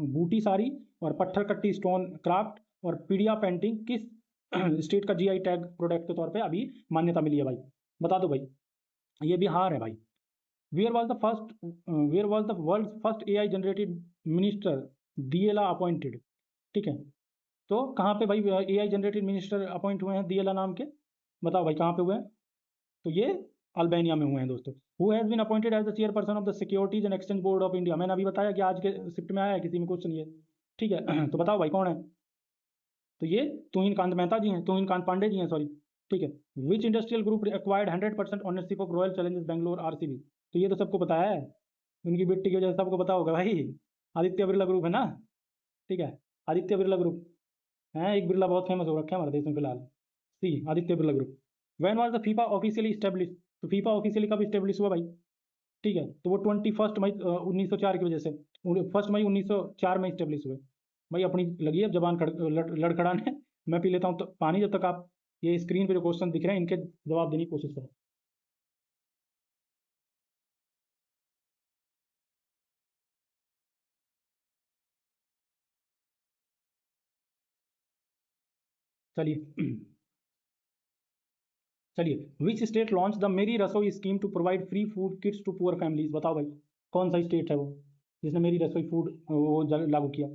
Buti sari और पत्थर कट्टी स्टोन क्राफ्ट और पीडिया पेंटिंग किस स्टेट का GI टैग प्रोडक्ट के तौर पे अभी मान्यता मिली है भाई, बता दो भाई। ये बिहार है भाई। Where was the world first AI generated minister Diella appointed, ठीक है। तो कहाँ पे भाई AI जनरेटेड मिनिस्टर अपॉइंट हुए हैं दिएला नाम के, बताओ भाई कहाँ पे हुए हैं। तो ये अल्बानिया में हुए हैं दोस्तों। Who has been appointed as the chairperson of the Securities and Exchange Board of India, मैंने अभी बताया कि आज के शिफ्ट में आया है किसी में क्वेश्चन ये, ठीक है। तो बताओ भाई कौन है। तो ये तुहिन कांत मेहता जी हैं, तुहिन कांत पांडे जी हैं, सॉरी, ठीक है। Which industrial group acquired 100% ownership of Royal Challengers Bangalore RCB, तो ये तो सबको पता है, उनकी बेटी की वजह से सबको पता होगा भाई। आदित्य बिरला ग्रुप है ना, ठीक है। आदित्य बिरला ग्रुप है, एक बिरला बहुत फेमस हो रखा है हमारे देश में फिलहाल, C Aditya Birla group. When was the FIFA officially establish, तो फीफा ऑफिशियली कब स्टेब्लिश हुआ भाई, ठीक है। तो वो 21 मई 1904 की वजह से 1 मई 1904 में स्टेब्लिश हुए। भाई अपनी लगी है जबान लड़खड़ाने। मैं पी लेता हूँ तो पानी, जब तक आप ये स्क्रीन पे जो क्वेश्चन दिख रहे हैं इनके जवाब देने की कोशिश करें। चलिए चलिए, विच state launch the Meri Rasoi scheme to provide free food kits to poor families, बताओ भाई कौन सा स्टेट है वो जिसने मेरी रसोई फूड वो लागू किया,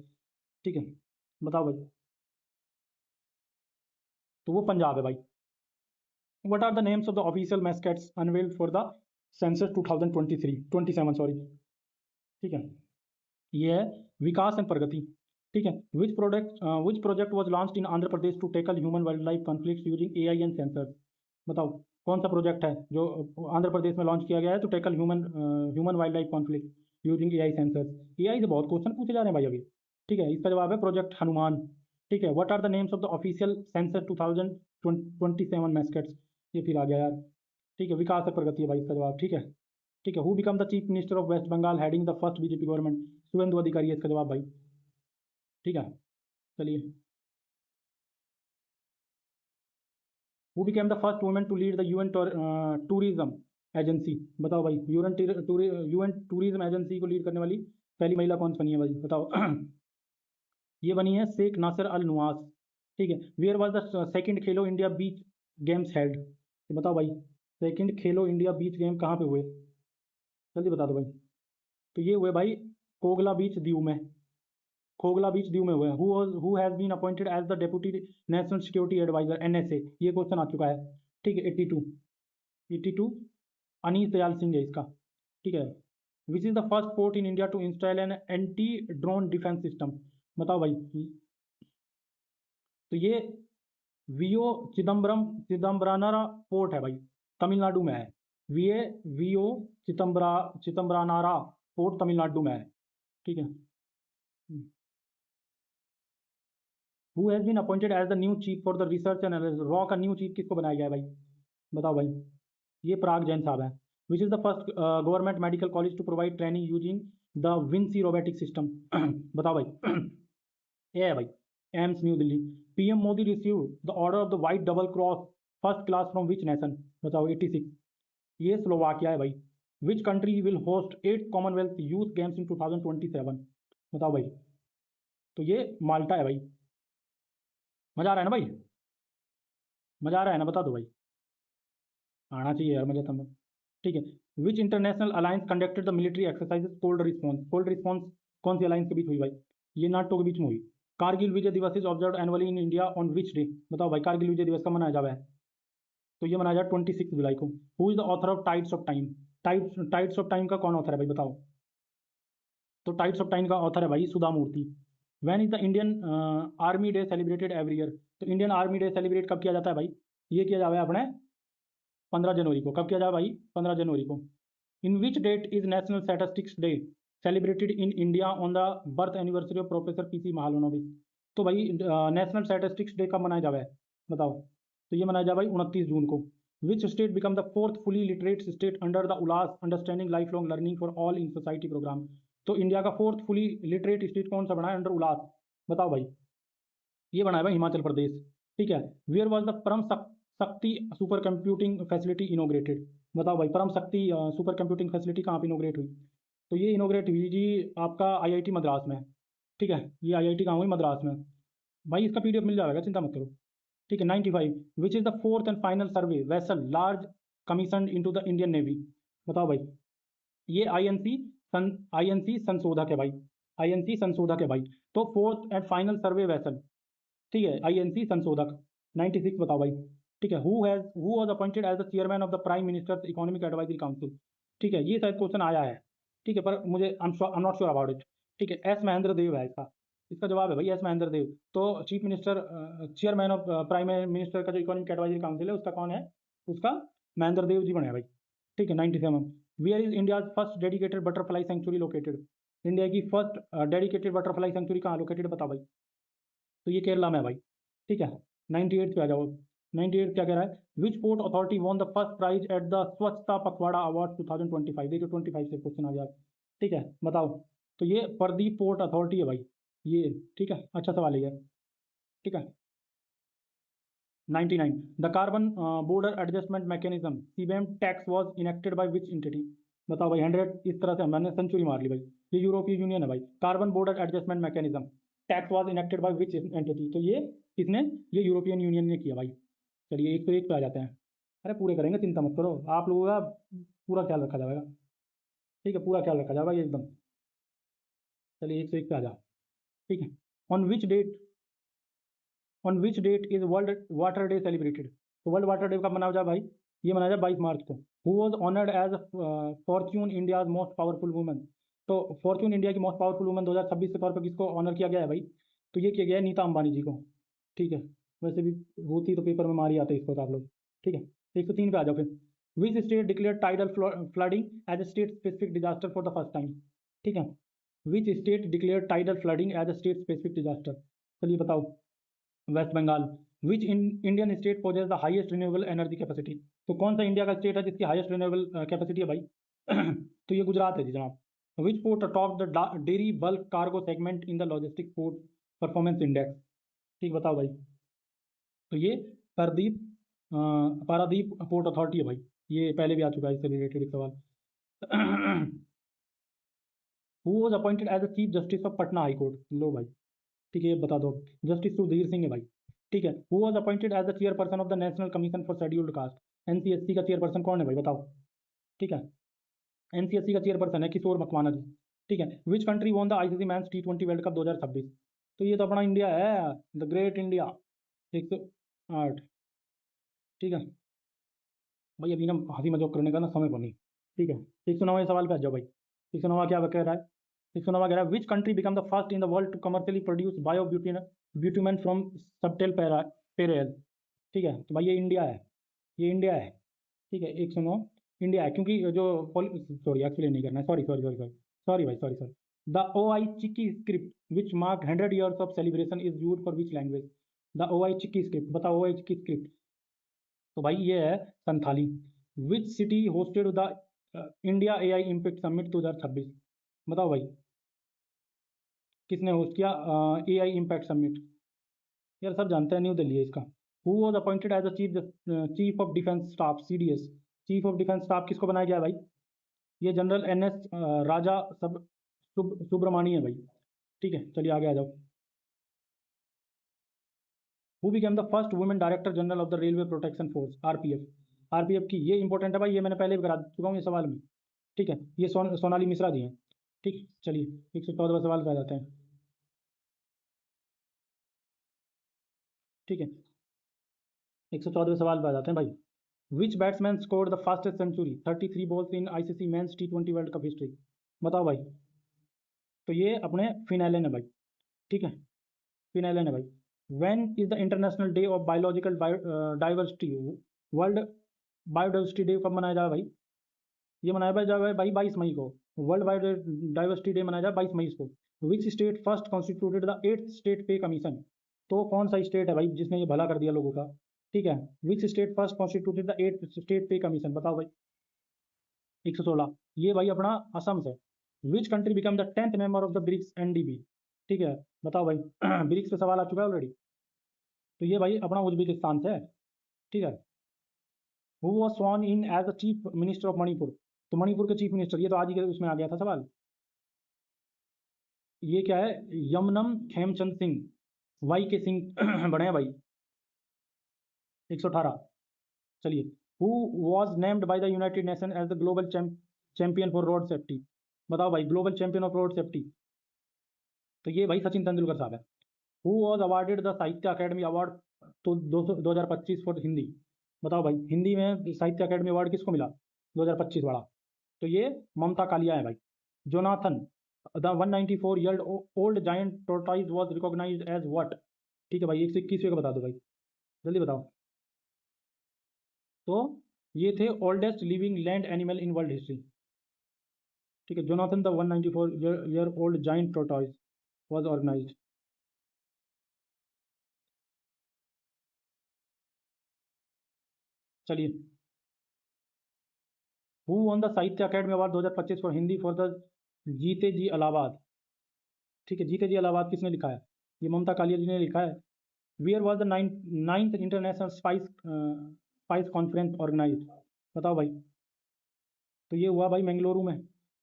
ठीक है। बताओ भाई। तो वो पंजाब है भाई। What are the names of the official mascots unveiled for the census 2023 27 sorry, ठीक है। ये है विकास एंड प्रगति, ठीक है। Which project was launched in Andhra Pradesh to tackle human wildlife conflict using AI and sensors, बताओ कौन सा प्रोजेक्ट है जो आंध्र प्रदेश में लॉन्च किया गया है to tackle human wildlife conflict using AI sensors. AI से बहुत क्वेश्चन पूछे जा रहे हैं भाई अभी, ठीक है। इसका जवाब है प्रोजेक्ट हनुमान, ठीक है। What are the names of the official census 2027 mascots, ये फिर आ गया यार, ठीक है। विकास और प्रगति है भाई इसका जवाब, ठीक है। ठीक है। Who become the chief minister of West Bengal heading the first BJP government, Suvendu Adhikari है इसका जवाब भाई, ठीक है। चलिए, who became the first women to lead the UN tourism agency, बताओ भाई। UN टूरिज्म एजेंसी को लीड करने वाली पहली महिला कौन सी बनी है भाई, बताओ। ये बनी है शेख नासिर अल नवास, ठीक है। Where was the second Khelo India beach games held, तो बताओ भाई सेकंड खेलो इंडिया बीच गेम कहाँ पे हुए, जल्दी बता दो भाई। तो ये हुए भाई कोगला बीच दीव में, खोगला बीच दीव में हुए हैं। Who has been appointed as the deputy national security advisor NSA, ये क्वेश्चन आ चुका है, ठीक है। 82 अनीस दयाल सिंह है इसका, ठीक है। Which is the first port in India to install an anti drone defence system, बताओ भाई। तो ये वीओ चिदम्बरानारा पोर्ट है भाई, तमिलनाडु में है। वीओ चिदम्बरानारा पोर्ट तमिलनाडु में है, ठीक है। Who has been appointed as the new chief for the research and रॉ का न्यू चीफ किसको बनाया गया है भाई, बताओ भाई। ये पराग जैन साहब है। Which is the first government medical college to provide training using da Vinci robotic system, बताओ भाई। ये है भाई AIIMS New Delhi. PM Modi receive the Order of the White Double Cross First Class from which nation, बताओ। 86 ये स्लोवाकिया है भाई। Which country will host 8 Commonwealth Youth Games in 2027, बताओ भाई। तो ये माल्टा है भाई। मजा आ रहा है ना भाई, मजा आ रहा है ना, बता दो भाई। आना चाहिए यार मजा तुम्हें, ठीक है। विच international alliance conducted the military exercises cold response, cold response कौन सी अलायंस के बीच हुई भाई, ये नाटो के बीच में हुई, कारगिल विजय दिवस is observe annually in India on which day? बताओ भाई, कारगिल विजय दिवस कब मनाया जाता है? तो ये मनाया जाए 26 जुलाई को। Who is the author of Tides of Time? Tides of Time का कौन ऑथर है भाई, बताओ? तो टाइड्स ऑफ टाइम का ऑथर है भाई Sudha Murty. When is the Indian Army Day celebrated every year? तो इंडियन आर्मी डे सेलिब्रेट कब किया जाता है भाई? ये किया जाता है अपने 15 जनवरी को। कब किया जाए भाई? 15 जनवरी को। In which date is National Statistics Day celebrated in India on the birth anniversary of professor P C Mahalanobis? तो भाई नेशनल स्टैटिस्टिक्स डे कब मनाया जाए, बताओ? तो ये मनाया जाए भाई 29 जून को। Which state become the fourth fully literate state under the ULLAS understanding lifelong learning for all in society programme? तो इंडिया का फोर्थ फुली लिटरेट स्टेट कौन सा बना है अंडर उलास? बताओ भाई। ये बना है भाई हिमाचल प्रदेश। ठीक है। वेयर वॉज द परम शक्ति सुपर कंप्यूटिंग फैसिलिटी इनोग्रेटेड? बताओ भाई, परम शक्ति सुपर कंप्यूटिंग फैसिलिटी कहाँ पे इनोग्रेट हुई? तो ये इनोग्रेट हुई जी आपका आईआईटी मद्रास में। ठीक है, ये आईआईटी कहाँ हुई? मद्रास में। भाई इसका पीडीएफ मिल जाएगा, चिंता मत करो। ठीक है। 95 विच is the fourth and final survey vessel large commission into the Indian navy? बताओ भाई। ये आईएनसी संशोधक है भाई। आईएनसी संशोधक है भाई। तो fourth and final survey vessel, ठीक है, आईएनसी संशोधक 96। बताओ भाई। ठीक है। Who was appointed as the chairman of the prime minister's economic advisory council? ठीक है, ये शायद क्वेश्चन आया है। ठीक है, पर मुझे आई am not sure about it. ठीक है, एस महेंद्र देव है इसका। इसका जवाब है भाई एस महेंद्र देव। तो chief minister chairman of prime minister का जो इकोनॉमिक एडवाइजरी काउंसिल है उसका कौन है? उसका महेंद्र देव जी बने हैं भाई। ठीक है। 97 where is India first dedicated butterfly century located? India की फर्स्ट डेडिकेटेड बटरफ्लाई सेंचुरी कहाँ लोकेटेड, बताओ भाई? तो ये केरला में है भाई। ठीक है। 98 पे आ जाओ। 98 क्या कह रहा है? Which port authority won the first prize at the Swachhta Pakhwada award 2025? देखिए 25 से क्वेश्चन आ जाए। ठीक है, बताओ। तो ये प्रदीप पोर्ट अथॉरिटी है भाई ये। ठीक है, अच्छा सवाल है ये। ठीक है। 99 the carbon border adjustment mechanism CBAM tax was enacted by which entity? बताओ भाई। 100 इस तरह से मैंने सेंचुरी मार ली भाई। ये यूरोपीय यूनियन है भाई। Carbon border adjustment mechanism tax was enacted by which entity? तो ये किसने? ये यूरोपियन यूनियन ने किया भाई। चलिए 101 पे आ जाते हैं। अरे पूरे करेंगे, चिंता मत करो, आप लोगों का पूरा ख्याल रखा जाएगा। ठीक है, पूरा ख्याल रखा जाएगा ये एकदम। चलिए 101 पे आ जाओ। ठीक है। On which date on which date is world water day celebrated? तो वर्ल्ड वाटर डे कब मनाया जाए भाई? ये मनाया जाए 22 मार्च को। Who was honoured as Fortune India most powerful woman? तो फॉर्च्यून इंडिया की मोस्ट पावरफुल वुमन 2026 के तौर पर किसको ऑनर किया गया है भाई? तो ये किया गया है नीता अंबानी जी को। ठीक है। वैसे भी होती तो पेपर में मार ही आते इसको तो आप लोग। ठीक है। 103 पे आ जाओ फिर। Which state declare tidal flooding as a state specific disaster for the first time? ठीक है। Which state declare tidal flooding as a state specific disaster? चलिए बताओ। West Bengal. Which Indian state possess the highest renewable energy capacity? तो कौन सा India का state है जिसकी हाईएस्ट रिन्यूएबल कैपेसिटी है भाई? तो ये गुजरात है जी जनाब। विच port top the dairy bulk cargo segment in the logistic port performance index? ठीक, बताओ भाई। तो ये पारादीप पारादीप पोर्ट अथॉरिटी है भाई। ये पहले भी आ चुका है इससे रिलेटेड एक सवाल। Who was appointed as a chief justice of Patna high court? लो भाई। ठीक है, ये बता दो। जस्टिस सुधीर सिंह है भाई। ठीक है। Who was appointed as the chairperson of the national commission for scheduled caste? NCSC का चेयरपर्सन कौन है भाई, बताओ? ठीक है। एनसीएससी का चेयरपर्सन है किशोर मकवाना जी। ठीक है। Which country won the ICC men's T20 world cup 2026? तो ये तो अपना इंडिया है, द ग्रेट इंडिया। 108। ठीक है भाई, अभी ना हंसी मजाक करने का ना समय को नहीं। ठीक है। 109वें सवाल पे आ जाओ भाई। 109वां क्या कह रहा है? 109वां कह रहा है which country become the first in the world to commercially produce bio bitumen from stubble parali? ठीक है, तो भाई ये इंडिया है। ये इंडिया है। ठीक है। 109 इंडिया है, क्योंकि जो सॉरी एक्चुअली नहीं करना है, sorry sorry sorry sorry sorry भाई, sorry sorry. The O I Chiki script which mark 100 years of celebration is use for which language? The O I Chiki script, बताओ। ओ आई चिक्की स्क्रिप्ट तो भाई ये है Santhali. Which city hosted the India AI Impact Summit 2026? बताओ भाई, किसने host किया AI Impact summit? यार सब जानते हैं, न्यू दिल्ली है इसका। Who was appointed as a chief of defence staff CDS? Chief of defence staff किसको बनाया गया है भाई? ये जनरल NS राजा सुब्रमणी है भाई। ठीक है, चलिए आगे आ जाओ। Who became the first women director general of the railway protection force RPF की? ये इंपॉर्टेंट है भाई, ये मैंने पहले भी करा चुका हूँ ये सवाल में। ठीक है, ये सोनाली मिश्रा जी हैं। ठीक, चलिए 114वां सवाल पे आ जाते हैं। ठीक है, 114वें सवाल पे आ जाते हैं भाई। Which batsman scored the fastest century 33 balls in ICC men's टी20 वर्ल्ड कप हिस्ट्री? बताओ भाई। तो ये अपने फिन एलन है भाई। ठीक है, फिन एलन है भाई। When is the international day of biological diversity? World biodiversity day कब मनाया जाएगा भाई? ये मनाया जाएगा भाई 22 मई को। वर्ल्ड बायोडाइवर्सिटी डे मनाया जाएगा 22 मई को। Which state first constituted the 8th state pay commission? तो कौन सा स्टेट है भाई जिसने ये भला कर दिया लोगों का? ठीक है, which state first constituted the 8th state pay commission? बताओ भाई। 116, ये भाई अपना असम से। Which country become the 10th member of the BRICS NDB? ठीक है, बताओ भाई। ब्रिक्स पे सवाल आ चुका है ऑलरेडी। तो ये भाई अपना उज्बेकिस्तान से है। ठीक है, who was sworn in as the chief minister of Manipur? तो मणिपुर के चीफ मिनिस्टर, ये तो आज ही के उसमें आ गया था सवाल। ये क्या है? यमनम खेमचंद सिंह, वाई के सिंह बने हैं भाई। 118, चलिए। Who was named by the united nation as the global champion for road safety? बताओ भाई, global champion of road safety. तो ये भाई सचिन तेंदुलकर साहब है। Who was awarded the Sahitya academy award तो 2025 फॉर हिंदी? बताओ भाई, हिंदी में साहित्य अकेडमी अवार्ड किसको मिला 2025 वाला? तो ये ममता कालिया है भाई। Jonathan the 194 year old giant tortoise was recognised as what? ठीक है भाई, 121वें का बता दो भाई, जल्दी बताओ। तो ये थे oldest living land animal in world history. ठीक है, Jonathan the 194 year old giant tortoise was organised. चलिए, who won the Sahitya academy Award 2025 for Hindi for the Jeete Ji Allahabad? ठीक है, जीते जी इलाहाबाद किसने लिखा है? ये ममता कालिया जी ने लिखा है। Where was the ninth international spice conference organize? बताओ भाई। तो ये हुआ भाई मैंगलोरू में।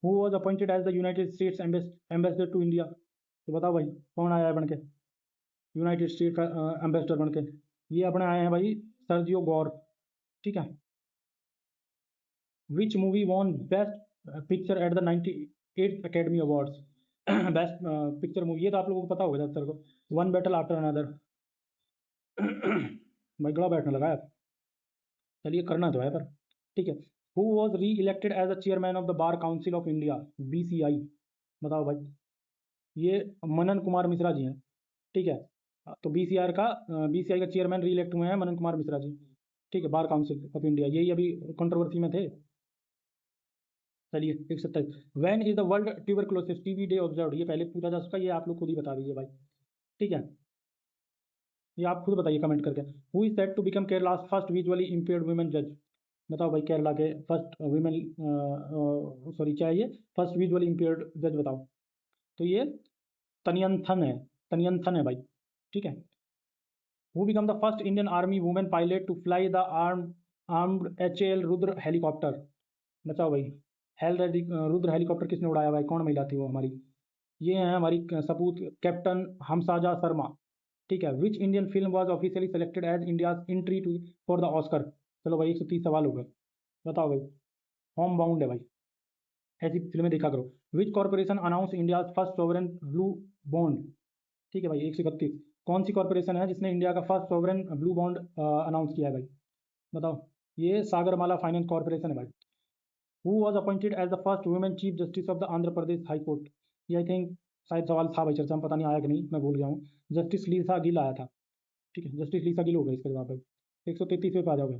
Who was appointed as the united states ambassador to India? तो बताओ भाई, कौन आया है बन के यूनाइटेड स्टेट का एम्बेसडर बन के? ये अपने आए हैं भाई सर्जियो गौर। ठीक है, which movie won best picture at the 98th academy awards? Best picture movie, ये तो आप लोगों को पता होगा ज़्यादातर को। One battle after another. भाई गला बैठने लगा यार। चलिए, करना तो है पर। ठीक है, who was reelected as the chairman of the bar council of India BCI? बताओ भाई। ये मनन कुमार मिश्रा जी हैं। ठीक है, तो बीसीआई का चेयरमैन री इलेक्ट हुए हैं मनन कुमार मिश्रा जी। ठीक है, बार काउंसिल ऑफ इंडिया, यही अभी कंट्रोवर्सी में थे। चलिए, 127, when is the world tuberculosis TB day observe? ये पहले पूछा जा चुका, ये आप लोग खुद ही बता दीजिए भाई। ठीक है, ये आप खुद बताइए कमेंट करके। Who is said to become Kerala first visually impaired women जज? बताओ भाई, केरला के फर्स्ट वुमेन, सॉरी क्या है ये, फर्स्ट विजुअली इम्पेयर्ड जज बताओ। तो ये तनियंथन है, तनियंथन है भाई। ठीक है, who become the first Indian army women pilot to fly the armed HAL Rudra helicopter? बताओ भाई, रुद्र हेलीकॉप्टर किसने उड़ाया भाई, कौन महिला थी वो हमारी? ये है हमारी सपूत कैप्टन हमसाजा शर्मा। ठीक है, which Indian film was officially selected as India's entry to for the Oscar? चलो भाई, 130 सवाल हो गए। बताओ भाई, होम बाउंड है भाई, ऐसी फिल्में देखा करो। Which corporation announce India first sovereign blue bond? ठीक है भाई, 131, कौन सी कॉर्पोरेशन है जिसने इंडिया का first sovereign blue bond announce किया है भाई? बताओ। ये सागरमाला फाइनेंस कॉर्पोरेशन है भाई। Who was appointed as the first women chief justice of the Andhra Pradesh high court? ये आई थिंक शायद सवाल था भाई चर्चा में, पता नहीं आया कि नहीं, मैं भूल गया हूँ। जस्टिस लीसा गिल आया था। ठीक है, जस्टिस लीसा गिल हो गई इसके जवाब भाई। 133वें पे आ जाओगे।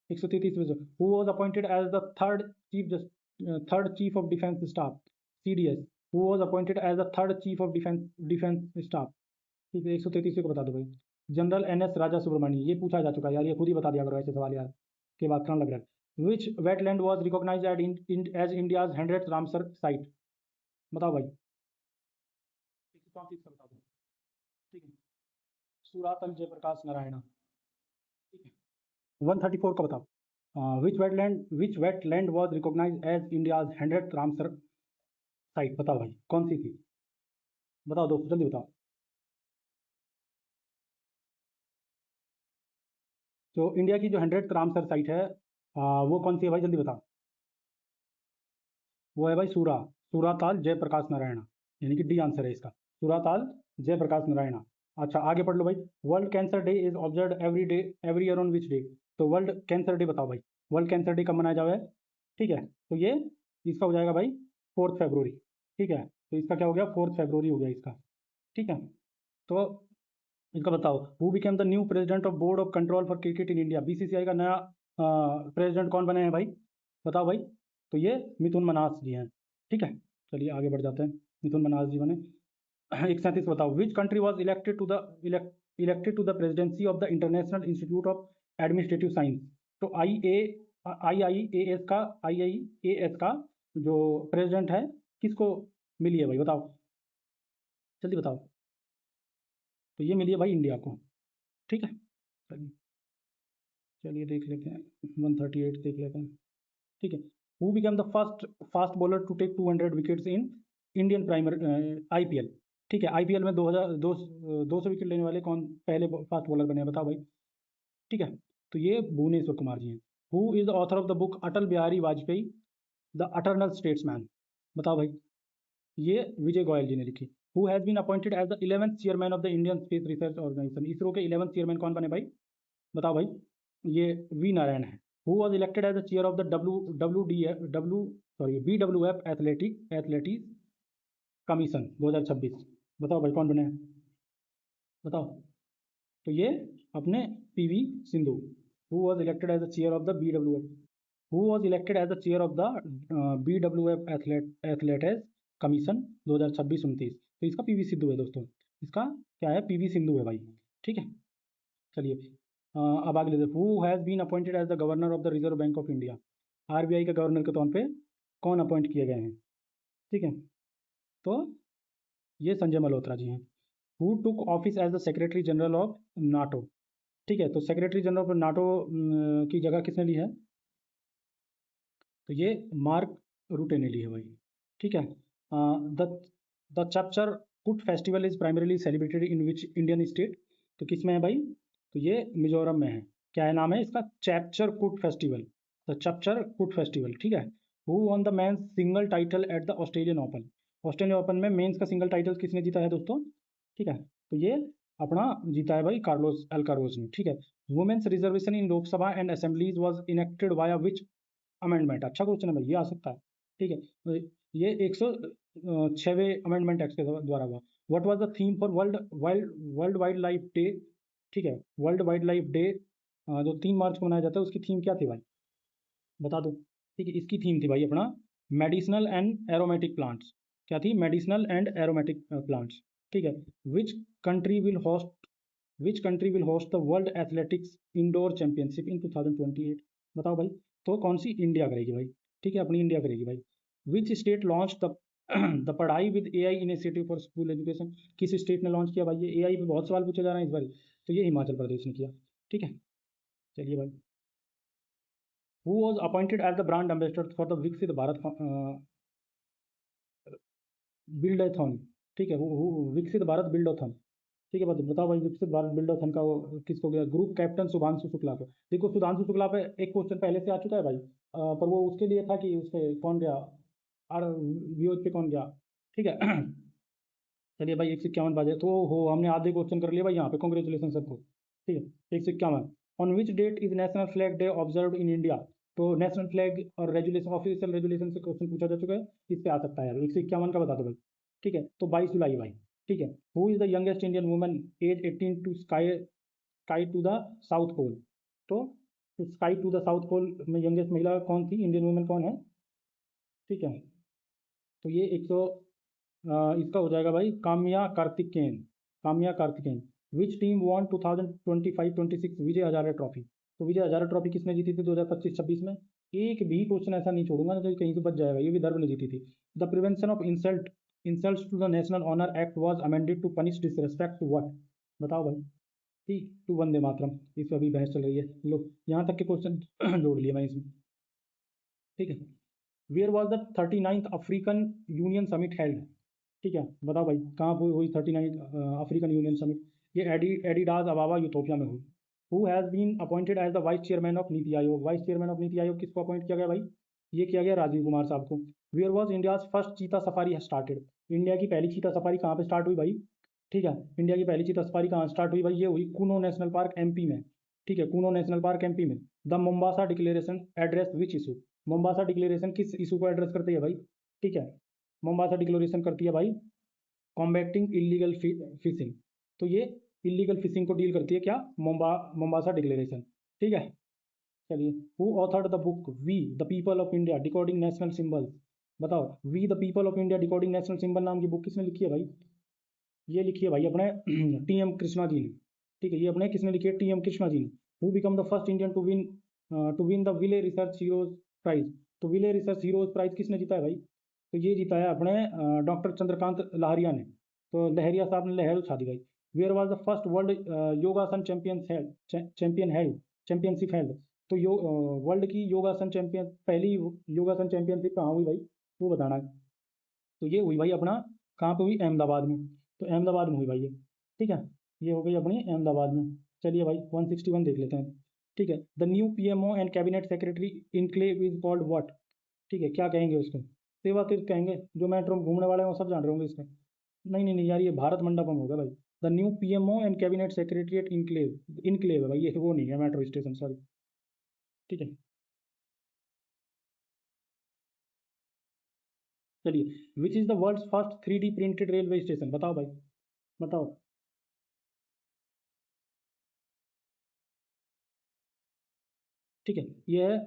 133वें, who was appointed as the third chief of defence staff CDS? Who was appointed as the third chief of defence staff? ठीक है, 133वें को बता दो भाई। General N S Raja Subramani. ये पूछा जा चुका है यार, ये खुद ही बता दिया करो ऐसे सवाल यार, के बात करना लग रहा है। Which wetland was recognise as India's 100th Ramsar site? बताओ भाई। 134 का बता दो। ठीक है, सुरातल जयप्रकाश नारायणा। ठीक है, 134 का बताओ। Which wetland was recognise as India's 100th Ramsar site? बताओ भाई, कौन सी थी? बताओ दोस्तों, जल्दी बताओ। तो इंडिया की जो 100th रामसर साइट है, वो कौन सी है भाई, जल्दी बताओ। वो है भाई सूराताल जयप्रकाश नारायणा, यानी कि डी आंसर है इसका, सूराताल जयप्रकाश नारायणा। अच्छा आगे पढ़ लो भाई। World cancer day is observe every year on which day? तो वर्ल्ड कैंसर डे बताओ भाई, वर्ल्ड कैंसर डे कब मनाया जावे? ठीक है, तो ये इसका हो जाएगा भाई 4 फरवरी। ठीक है, तो इसका क्या हो गया, 4 फरवरी हो गया इसका। ठीक है, तो इसका बताओ, who became the new president of board of control for cricket in India? BCCI का नया प्रेसिडेंट कौन बने हैं भाई, बताओ भाई। तो ये मिथुन मन्हास जी हैं। ठीक है, चलिए आगे बढ़ जाते हैं। मिथुन मन्हास जी बने। 137 बताओ, which country was elected to the presidency of the international institute of administrative science? तो आई आई ए एस का जो प्रेसिडेंट है किसको मिली है भाई, बताओ जल्दी बताओ। तो ये मिली है भाई इंडिया को। ठीक है, चलिए चलिए देख लेते हैं, 138 देख लेते हैं। ठीक है, who become the first fast bowler to take 200 wickets in Indian premier IPL? ठीक है, आईपीएल में 200 विकेट लेने वाले कौन पहले फास्ट बॉलर बने हैं, बताओ भाई। ठीक है, तो ये भुवनेश्वर कुमार जी हैं। Who is the author of the book Atal Bihari Vajpayee the eternal statesman? बताओ भाई, ये विजय गोयल जी ने लिखी। Who has been appointed as the 11th chairman of the Indian space research organisation? ISRO के 11th चेयरमैन कौन बने भाई, बताओ भाई। ये वी नारायण है। Who was elected as the chair of the BWF athletics commission 2026? बताओ भाई कौन बने हैं, बताओ। तो ये अपने PV Sindhu. Who was elected as the chair of the BWF, who was elected as the chair of the BWF athletics commission 2026-29? तो इसका पीवी सिंधु है दोस्तों, इसका क्या है, पीवी सिंधु है भाई। ठीक है, चलिए अब आगे लेते हैं। Who has been appointed as the governor of the reserve bank of India? RBI के गवर्नर के तौर पे कौन अपॉइंट किए गए हैं? ठीक है, तो ये संजय मल्होत्रा जी हैं। Who took office as the secretary general of NATO? ठीक है, तो सेक्रेटरी जनरल ऑफ नाटो की जगह किसने ली है? तो ये मार्क रूटे ने ली है भाई। ठीक है, द द चैप्चर कुट festival is primarily celebrated in which Indian state? तो किस में है भाई, तो ये मिजोरम में है। क्या है नाम है इसका, चैप्चर कुट फेस्टिवल, द चैप्चर कुट फेस्टिवल। ठीक है, who won the men's single title at the Australian open? Australian open में मेंस का सिंगल टाइटल किसने जीता है दोस्तों? ठीक है, तो ये अपना जीता है भाई कार्लोस अल्कारोज ने। ठीक है, women's reservation in Lok Sabha and assemblies was enacted via which amendment? अच्छा क्वेश्चन है भाई, ये आ सकता है। ठीक है, तो ये 106वें अमेंडमेंट एक्ट के द्वारा हुआ। What was the theme for world wild life day? ठीक है, वर्ल्ड वाइल्ड लाइफ डे जो 3 मार्च को मनाया जाता है, उसकी थीम क्या थी भाई, बता दो। ठीक है, इसकी थीम थी भाई अपना मेडिसिनल एंड एरोमेटिक प्लांट्स। क्या थी, मेडिसिनल एंड एरोमेटिक प्लांट्स। ठीक है, which country will host which country will host the world athletics indoor championship इन 2028? बताओ भाई, तो कौन सी, इंडिया करेगी भाई। ठीक है, अपनी इंडिया करेगी भाई। Which state launch the the Padhai with AI initiative for school education? किस स्टेट ने लॉन्च किया भाई ये एआई पे बहुत सवाल पूछे जा रहे हैं इस बार। तो ये हिमाचल प्रदेश ने किया। ठीक है, चलिए भाई। Who was appointed as the brand ambassador for the Viksit Bharat बिल्डथॉन? ठीक है, विकसित भारत बिल्डोथन। ठीक है, बताओ भाई, विकसित भारत बिल्डोथन का वो किसको गया, ग्रुप कैप्टन सुधांशु शुक्ला को। देखो सुधांशु शुक्ला पे एक क्वेश्चन पहले से आ चुका है भाई, पर वो उसके लिए था कि उसके कौन गया, आर वीओ पे कौन गया। ठीक है, चलिए भाई 151 बाजे तो हो, हमने आधे क्वेश्चन कर लिए भाई यहाँ पे, कॉन्ग्रेचुलेसन सबको। ठीक है, 151। On which date is national flag day observe in India? तो नेशनल फ्लैग और रेजुलेशन, ऑफिशियल रेजुलेशन से क्वेश्चन पूछा जा चुका है, इस पे आ सकता है यार। 151 का बता दो भाई। ठीक है, तो 22 जुलाई भाई। ठीक है, who is the youngest Indian woman age 18 to ski to the South Pole? तो ski to the South Pole में यंगेस्ट महिला कौन थी, इंडियन वुमन कौन है? ठीक है, तो ये 100 इसका हो जाएगा भाई काम्या कार्तिकेयन। काम्या कार्तिकेयन। विच team von 2025-26 Vijay Hazare trophy? तो विजय हजारे ट्रॉफी किसने जीती थी 2025-26 में? एक भी क्वेश्चन ऐसा नहीं छोड़ूंगा ना, तो कहीं से बच जाएगा। ये विदर्भ ने जीती थी। The prevention of insult to the national honour act was amended to punish disrespect to what? बताओ भाई। ठीक, टू वंदे मातरम। इस पर अभी बहस चल रही है, लो यहाँ तक के क्वेश्चन जोड़ लिए मैं इसमें। ठीक है, where was the 39th African union summit held? ठीक है, बताओ भाई कहाँ पर हुई 39 अफ्रीकन यूनियन समिट? ये एडिडास अबाबा यूथोपिया में हुई। Who has been appointed as the vice chairman of NITI Aayog? Vice chairman of NITI आयोग किसको अपॉइंट किया गया भाई? ये किया गया राजीव कुमार साहब को। वेयर वॉज इंडियाज फर्स्ट चीता सफारी स्टार्टेड? इंडिया की पहली चीता सफारी कहाँ पे स्टार्ट हुई भाई? ठीक है। इंडिया की पहली चीता सफारी कहाँ स्टार्ट हुई भाई? ये हुई कूनो नेशनल पार्क एमपी में। ठीक है, कूनो नेशनल पार्क एमपी में। The Mombasa declaration address which issue? Mombasa declaration किस इशू को एड्रेस करती है भाई? ठीक है, मोम्बासा डिक्लेरेशन करती है भाई कॉम्बैक्टिंग इलीगल फिशिंग। तो ये इलीगल फिशिंग को डील करती है क्या? Mombasa declaration. ठीक है, चलिए। Who authored the book We the People of India decoding national symbol? बताओ, We the People of India decoding national symbol नाम की बुक किसने लिखी है भाई? ये लिखी है भाई अपने टी.एम. कृष्णा जी ने। ठीक है, ये अपने किसने लिखी है? टी.एम. कृष्णा जी ने। Who become the first Indian to win the Wiley research heroes prize? तो विले रिसर्च हीरोज प्राइज किसने जीता है भाई? तो ये जीता है अपने डॉक्टर चंद्रकांत लहरिया ने। तो लहरिया साहब ने लहर उठा दी भाई। Where was the first world yogasana championship held? तो वर्ल्ड की योगासन चैंपियन, पहली योगासन चैंपियनशिप कहाँ हुई भाई? वो बताना है। तो ये हुई भाई अपना, कहाँ पे हुई? अहमदाबाद में। तो अहमदाबाद में हुई भाई ये। ठीक है, ये हो गई अपनी अहमदाबाद में। चलिए भाई 161 देख लेते हैं। ठीक है, the new PMO and cabinet secretary enclave is called what? ठीक है, क्या कहेंगे उसको? सेवा तीर्थ कहेंगे। जो मेट्रो में घूमने वाले हैं वो सब जान रहे होंगे इसका। नहीं नहीं नहीं यार, ये भारत मंडपम होगा भाई। The new PMO and cabinet secretariat enclave, enclave है भाई, ये वो नहीं है मेट्रो स्टेशन, सॉरी। ठीक है, चलिए। Which is the world's first 3D printed railway station? बताओ भाई, बताओ। ठीक है, ये है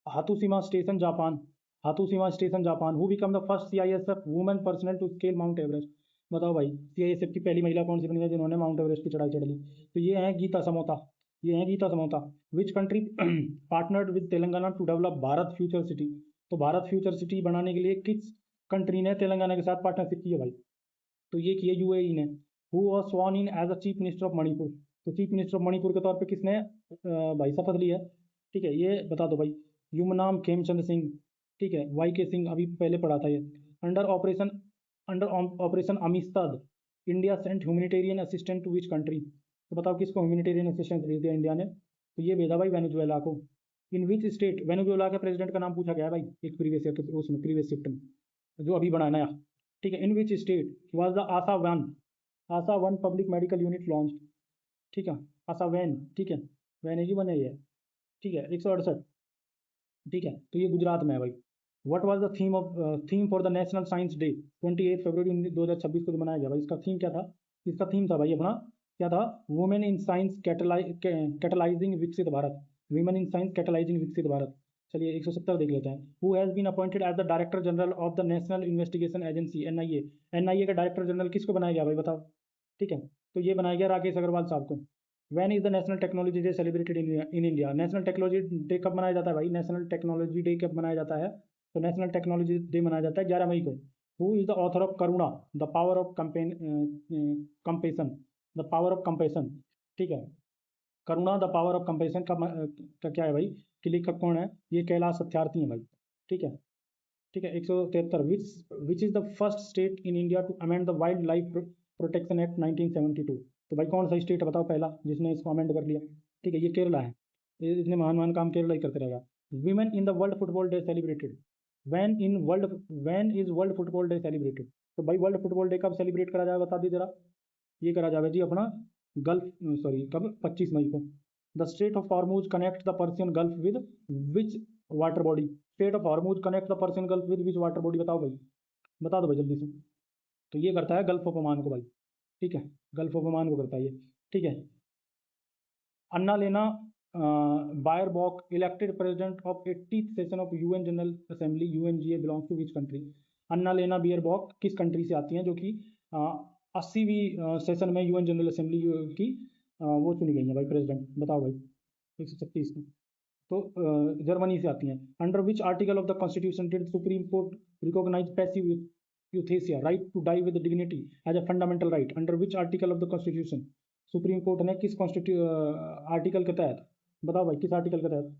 Hatsushima station Japan. Hatsushima station Japan. Who become the first CISF women personnel to scale Mount Everest? बताओ भाई, सीआईएसएफ की पहली महिला कौन सी बनी है जिन्होंने माउंट एवरेस्ट की चढ़ाई चढ़ ली? तो ये है गीता समोता। ये है Geeta Samota. Which country partnered with Telangana to develop Bharat Future City? तो भारत फ्यूचर सिटी बनाने के लिए किस कंट्री ने तेलंगाना के साथ पार्टनरशिप की है भाई? तो ये की है यूएई ने। Who was sworn in as a chief minister of Manipur? तो चीफ मिनिस्टर ऑफ मणिपुर के तौर पे किसने भाई शपथ ली है? ठीक है, ये बता दो भाई। युमनाम खेमचंद सिंह। ठीक है, वाई के सिंह, अभी पहले पढ़ा था ये। Under operation under operation Amistad India sent humanitarian assistant to which country? तो बताओ किसको ह्यूमैनिटेरियन असिस्टेंस दे दिया इंडिया ने? तो ये भेजा भाई वेनेजुएला को। In which state? वेनेजुएला के प्रेसिडेंट का नाम पूछा गया है भाई एक प्रीवियस ईयर, उसमें प्रीवियस शिफ्ट में, जो अभी बना है नया। ठीक है, in which state was the Asha one public medical unit launch? ठीक है, आशा वैन। ठीक है, वैन ही बना है। ठीक है, 168। ठीक है, तो ये गुजरात में है भाई। What was the theme for the national science day 28 फरवरी 2026 को जो मनाया गया भाई? इसका थीम क्या था? इसका थीम था भाई अपना, क्या था? Women in science catalysing Viksit Bharat. Women in science catalysing Viksit Bharat. चलिए 170 देख लेते हैं। Who has been appointed as the director general of the national investigation agency NIA? NIA का डायरेक्टर जनरल किसको बनाया गया भाई, बताओ? ठीक है, तो ये बनाया गया राकेश अग्रवाल साहब को। When is the national technology day celebrated in India? National technology day कब मनाया जाता है भाई? नेशनल टेक्नोलॉजी डे कब मनाया जाता है? तो नेशनल टेक्नोलॉजी डे मनाया जाता है 11 मई को। Who is the author of Karuna the power of compassion? The power of compassion. ठीक है, करुणा द पावर ऑफ कंपेशन का क्या है भाई? कि लेखक कौन है? ये कैलाश सत्यार्थी है भाई। ठीक है, ठीक है। 173। Which is the first state in India to amend the wildlife protection act 1972? तो भाई कौन सा स्टेट बताओ पहला जिसने इसको अमेंड कर लिया? ठीक है, ये केरला है। ये इतने महान महान काम केरला ही करते रहेगा। Women in the world football day celebrated? When is world football day celebrated? तो भाई वर्ल्ड फुटबॉल डे कब सेलिब्रेट करा जाए, बता दीजिए जरा। ये करा जाएगा जी अपना गल्फ, सॉरी कब? 25 मई को। The straight of Hormuz connect the Persian gulf with which water body? Straight of Hormuz connect the Persian gulf with which water body? बताओ भाई, बता दो भाई जल्दी से। तो ये करता है गल्फ ऑफ ओमान को भाई। ठीक है, गल्फ ऑफ ओमान को करता है ये। ठीक है, Annalena Baerbock elected president of 80th session of UN General Assembly UNGA belongs to which country? Annalena Baerbock किस कंट्री से आती हैं, जो कि 80वीं सेशन में यूएन जनरल असेंबली की वो चुनी गई हैं भाई प्रेसिडेंट? बताओ भाई 136 में। तो जर्मनी से आती हैं। Under which article of the constitution did Supreme Court recognise passive euthanasia right to die with dignity as a fundamental right? Under which article of the constitution? Supreme Court ने किस article के तहत? बताओ भाई किस आर्टिकल के तहत?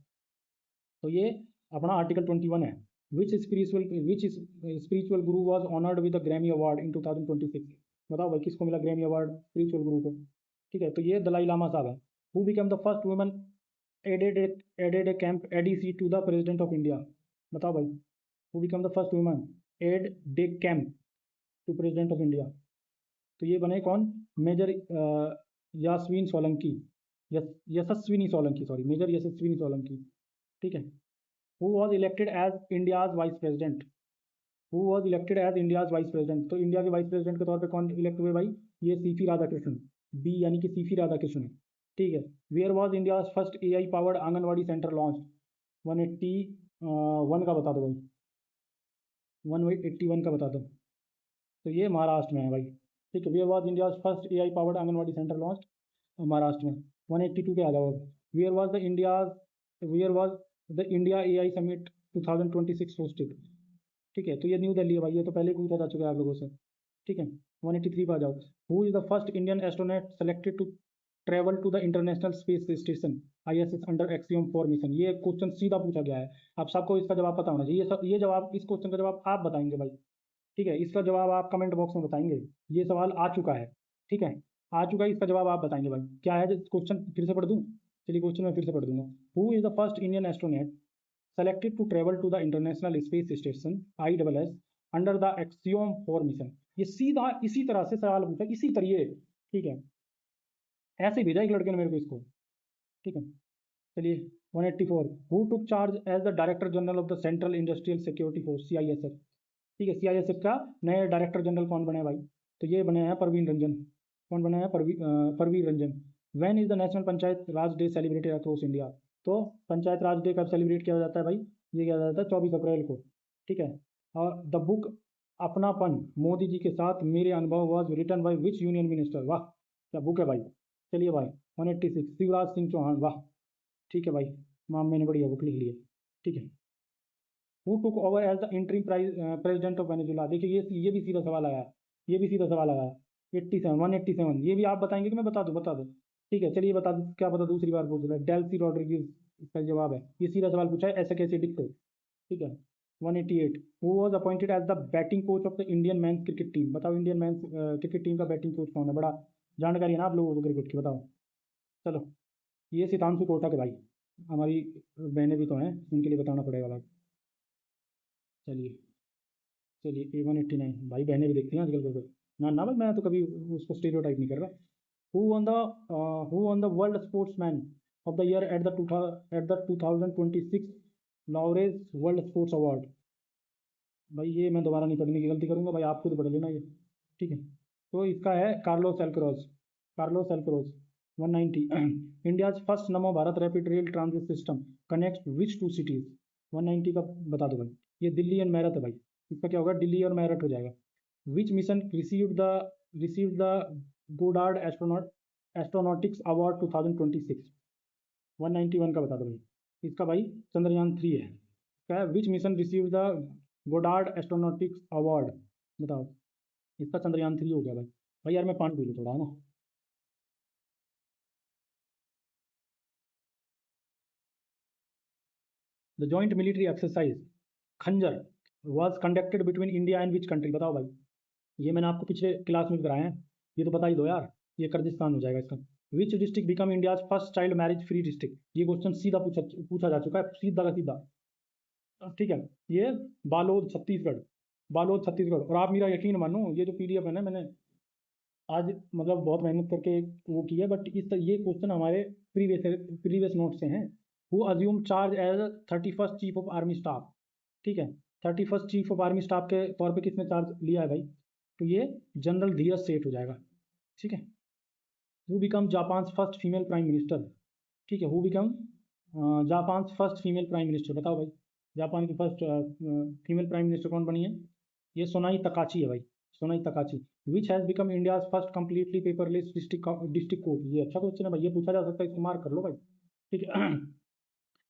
तो ये अपना आर्टिकल 21 है। विच spiritual Guru was honoured with the Grammy award in 2026? बताओ भाई किसको मिला ग्रैमी अवार्ड स्पिरिचुअल गुरु को? ठीक है, तो ये दलाई लामा साहब है। Who become the first woman added a, added a camp ADC to the president of India? बताओ भाई, who become the first woman add day camp to president of India? तो ये बने कौन, major Yasmeen Solanki, Yashaswini Solanki, sorry, major यशस्विनी सोलंकी, ठीक है। Who was elected as India's vice president, who was elected as India's vice president, तो India के वाइस प्रेसिडेंट के तौर पे कौन इलेक्ट हुए भाई, ये सीपी राधाकृष्णन, बी यानी कि सीपी राधाकृष्णन, ठीक है। Where was India's first AI powered anganwadi centre launch, 181 का बता दो भाई, 181 का बता दो, तो ये महाराष्ट्र में है भाई, ठीक है। Where was India's first AI powered anganwadi centre launch, Maharashtra में। 182 पे आ जाओ। Where was the India's, where was the India AI summit 2026 hosted, ठीक है। तो ये न्यू दिल्ली है भाई, ये तो पहले ही पूछा जा चुका है आप लोगों से, ठीक है। 183 पे आ जाओ। Who is the first Indian astronaut selected to travel to the international space station ISS under Axiom 4 mission, ये क्वेश्चन सीधा पूछा गया है, आप सबको इसका जवाब पता होना चाहिए। ये जवाब, इस क्वेश्चन का जवाब आप बताएंगे भाई, ठीक है। इसका जवाब आप कमेंट बॉक्स में बताएंगे, ये सवाल आ चुका है, ठीक है, आ चुका है, इसका जवाब आप बताएंगे भाई क्या है क्वेश्चन, फिर से पढ़ दूँ, चलिए क्वेश्चन मैं फिर से पढ़ दूंगा। Who is the first Indian astronaut selected to travel to the international space station ISS under the Axiom 4 mission, ये सीधा इसी तरह से सवाल पूछा, इसी तरीके, ठीक है, ऐसे भेजा एक लड़के ने मेरे को इसको, ठीक है। चलिए 184, who took charge as the director general of the central industrial security force CISF, ठीक है। CISF का नए डायरेक्टर जनरल कौन बने भाई, तो ये बने हैं परवीन रंजन, कौन बने हैं, Parveen Ranjan. When is the national panchayat Raj day celebrated across India, तो पंचायत राज डे कब सेलिब्रेट किया जाता है भाई, ये किया जाता है 24 अप्रैल को, ठीक है। और द बुक अपनापन मोदी जी के साथ मेरे अनुभव was written by which union minister, वाह क्या बुक है भाई। चलिए भाई 186, शिवराज सिंह चौहान, वाह, ठीक है भाई, माम मैंने बढ़िया बुक लिख ली है, ठीक है। Who took over as the interim president of Venezuela, देखिए ये भी सीधा सवाल आया, ये भी सीधा सवाल आया, 187, ये भी आप बताएंगे कि मैं बता दूं, बता दो, ठीक है। चलिए बता दूं, क्या पता दूसरी बार पूछ रहा है, डेल्सी रॉड्रिगेज इसका जवाब है, ये सीधा सवाल पूछा है, ऐसे कैसे डिक्टो, ठीक है। 188, who was appointed as the batting coach of the Indian men's cricket team, बताओ इंडियन मैंस क्रिकेट टीम का बैटिंग कोच कौन है, बड़ा जानकारी है ना आप लोगों को क्रिकेट की, बताओ। चलो, ये सितांशु कोटक है भाई, हमारी बहनें भी तो हैं, उनके लिए बताना पड़ेगा भाई। चलिए, चलिए 189, भाई बहनें भी देखती हैं आजकल क्रिकेट, ना ना भाई मैं तो कभी उसको स्टीरियोटाइप नहीं कर रहा। Who won the who won the world sportsman of the year at the 2026 Lawrence world sports award, भाई ये मैं दोबारा नहीं पढ़ने की गलती करूंगा भाई, आप खुद पढ़ लेना ये, ठीक है। तो इसका है Carlos Alcaraz, Carlos Alcaraz. 190, India's first Namo Bharat rapid rail transit system connect which two cities, 190 का बता दो भाई, ये दिल्ली एंड मेरठ है भाई, इसका क्या होगा, दिल्ली और मेरठ हो जाएगा। विच mission receive the Goddard astronautics award 2026, 191 का बता दो भाई, इसका भाई चंद्रयान 3 है, क्या है, विच mission receive the Goddard astronautics award, बताओ, इसका चंद्रयान 3 हो गया भाई। भाई यार मैं पानी पी लूँ थोड़ा, है ना। द जॉइंट मिलिट्री एक्सरसाइज खंजर was conducted between India and which country, बताओ भाई, ये मैंने आपको पिछले क्लास में कराया है, ये तो बता ही दो यार, ये कर्जिस्तान हो जाएगा इसका। Which district become India's first child marriage free district, ये क्वेश्चन सीधा पूछा जा चुका है, सीधा का सीधा, ठीक है। ये बालोद छत्तीसगढ़, बालोद छत्तीसगढ़। और आप मेरा यकीन मानो, ये जो PDF है ना, मैंने आज मतलब बहुत मेहनत करके वो की है, बट ये क्वेश्चन हमारे प्रीवियस नोट से हैं। Who assume charge as 31st chief of army staff, ठीक है, 31st chief of army staff के तौर पे किसने चार्ज लिया है भाई, तो ये जनरल धीरज सेठ हो जाएगा, ठीक है। Who become Japan first female prime minister, ठीक है, who become Japan first female prime minister, बताओ भाई, जापान की फर्स्ट फीमेल प्राइम मिनिस्टर कौन बनी है, ये सोनाई तकाची है भाई, सोनाई तकाची। Which has become India's first completely paperless district court, ये अच्छा क्वेश्चन है भाई, ये पूछा जा सकता है, इसको मार्क कर लो भाई, ठीक है।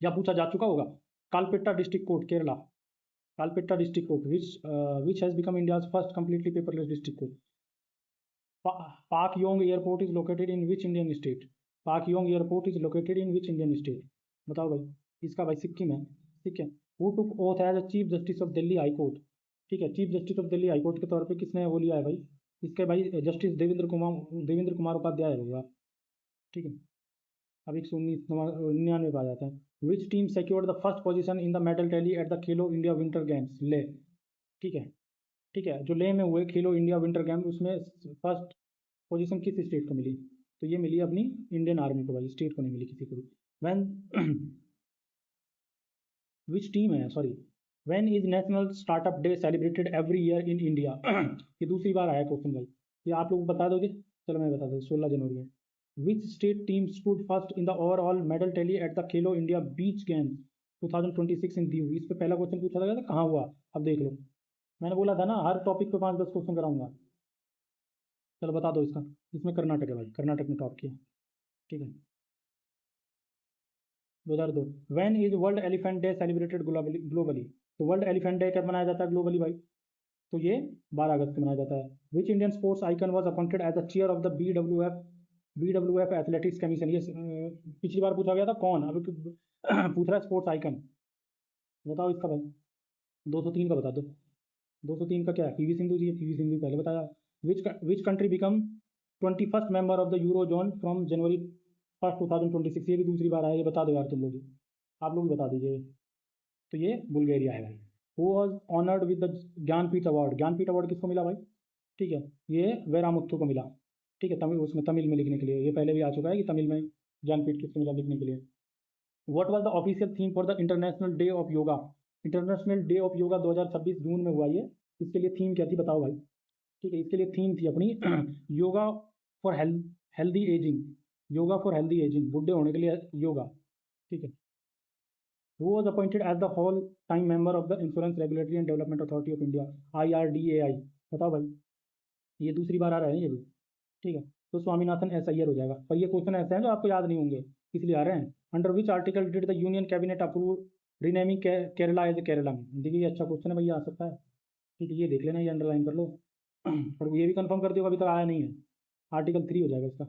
या पूछा जा चुका होगा, Kalpetta district court Kerala, Kalpetta district court, which has become India's first completely paperless district court. Pakyong airport is located in which Indian state, Pakyong airport is located in which Indian state, बताओ भाई, इसका भाई सिक्किम है, ठीक है। Who took oath as a chief justice of Delhi High Court, ठीक है, chief justice of Delhi High Court के तौर पे किसने वो लिया है भाई, इसके भाई जस्टिस देवेंद्र कुमार उपाध्याय होगा, ठीक है। अब 119 पे आ जाता है। Which team secured the first position in the medal tally at the Khelo India winter games, ले, ठीक है, ठीक है, जो लेह में हुए खेलो इंडिया विंटर गेम, उसमें फर्स्ट पोजीशन किस स्टेट को मिली? तो ये मिली अपनी इंडियन आर्मी को भाई, स्टेट को नहीं मिली किसी को भी। वैन विच टीम है, sorry, when is national startup day celebrated every year in India? ये दूसरी बार आया क्वेश्चन भाई, ये आप लोग बता दोगे? चलो मैं बता दूँ, 16 जनवरी है। Which state team stood first in the overall medal tally at the Khelo India beach games 2026 इन दीव? इस पे पहला क्वेश्चन पूछा गया था, कहाँ हुआ? अब देख लो, मैंने बोला था ना हर टॉपिक पे 5-10 क्वेश्चन कराऊंगा। चलो बता दो इसका, इसमें कर्नाटक है भाई, कर्नाटक ने टॉप किया। ठीक है, 2002। When is world elephant day celebrated globally? तो वर्ल्ड एलिफेंट डे कब मनाया जाता है ग्लोबली भाई? तो ये 12 अगस्त को मनाया जाता है। Which Indian sports icon was appointed as the chair of the BWF athletics commission? ये पिछली बार पूछा गया था कौन, अब पूछ रहा है स्पोर्ट्स आइकन। बताओ इसका भाई, 203 का बता दो। 203 का क्या है? पीवी सिंधु जी, पीवी सिंधु पहले बताया। विच country become 21st member of the euro zone from January 1 2026? ये भी दूसरी बार आया, ये बता दो यार तुम लोग, आप लोग बता दीजिए। तो ये बुल्गारिया है भाई। Who was honoured with the Jnanpith award? Jnanpith award किसको मिला भाई? ठीक है, ये वेरामुत्थु को मिला। ठीक है, तमिल, उसमें तमिल में लिखने के लिए, ये पहले भी आ चुका है कि तमिल में ज्ञानपीठ किसको मिला लिखने के लिए। What was the official theme for the international day of yoga? International day of Yoga 2026 जून में हुआ ये, इसके लिए थीम क्या थी बताओ भाई? ठीक है, इसके लिए थीम थी अपनी yoga for healthy ageing, yoga for healthy ageing, बुढ़े होने के लिए योगा। ठीक है, who was appointed as the whole time member of the Insurance Regulatory and Development Authority of India, IRDAI? बताओ भाई, ये दूसरी बार आ रहा है ये भी। ठीक है, तो स्वामीनाथन SIR हो जाएगा। पर ये क्वेश्चन ऐसे हैं जो आपको याद नहीं होंगे, इसलिए आ रहे हैं। Under which article did the union cabinet approve renaming Kerala as Keralam? देखिए ये अच्छा क्वेश्चन है भैया, आ सकता है। ठीक है, ये देख लेना, ये अंडरलाइन कर लो। और ये भी कंफर्म कर दियो, अभी तक आया नहीं है। आर्टिकल 3 हो जाएगा इसका।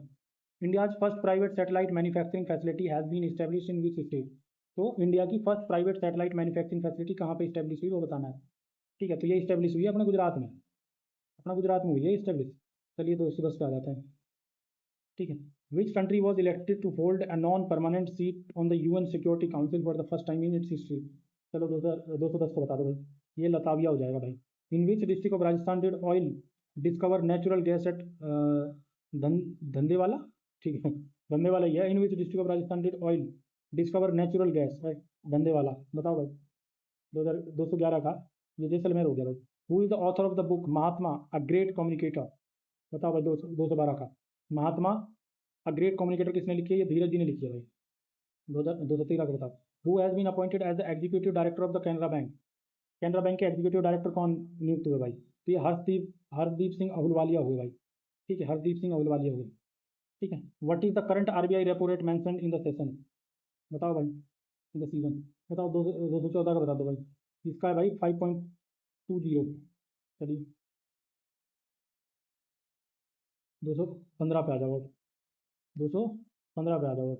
India's first private satellite manufacturing facility has been establish in which state? तो इंडिया की first private satellite manufacturing facility कहाँ पे इस्टेब्लिश हुई वो बताना है। ठीक है, तो ये इस्टेब्लिश हुई है अपने गुजरात में, अपना गुजरात में हुई है इस्टेब्लिश। चलिए तो 210 पे आ जाते हैं। ठीक है, which country was elected to hold a non permanent seat on the UN security council for the first time in its history? चलो 210 को बता दो भाई, ये लताविया हो जाएगा भाई। In which district of Rajasthan did oil discover natural gas at Dandewala? ठीक है, धंधेवाला ही है। In which district of Rajasthan did oil discover natural gas at Dandewala? बताओ भाई, 211 का, ये जैसलमेर हो गया भाई। Who is the author of the book Mahatma a great communicator? बताओ भाई, 212 का, महात्मा अ ग्रेट कम्युनिकेटर किसने लिखी है? ये धीरज जी ने लिखी है भाई। 213 का बताओ। Who has been appointed as the executive director of the Canara bank? Canara bank के एग्जीक्यूटिव डायरेक्टर कौन नियुक्त हुए भाई? तो ये हर्षदीप सिंह अहलूवालिया हुए भाई। ठीक है, हरदीप सिंह अहलूवालिया हुए। ठीक है, what is the current RBI repo rate mentioned in the session? बताओ भाई, इन द सीजन। बताओ, 214 का बता दो भाई। इसका है भाई 5.20। चलिए 215 पे आ जाओ, 215 पे आ जाओ।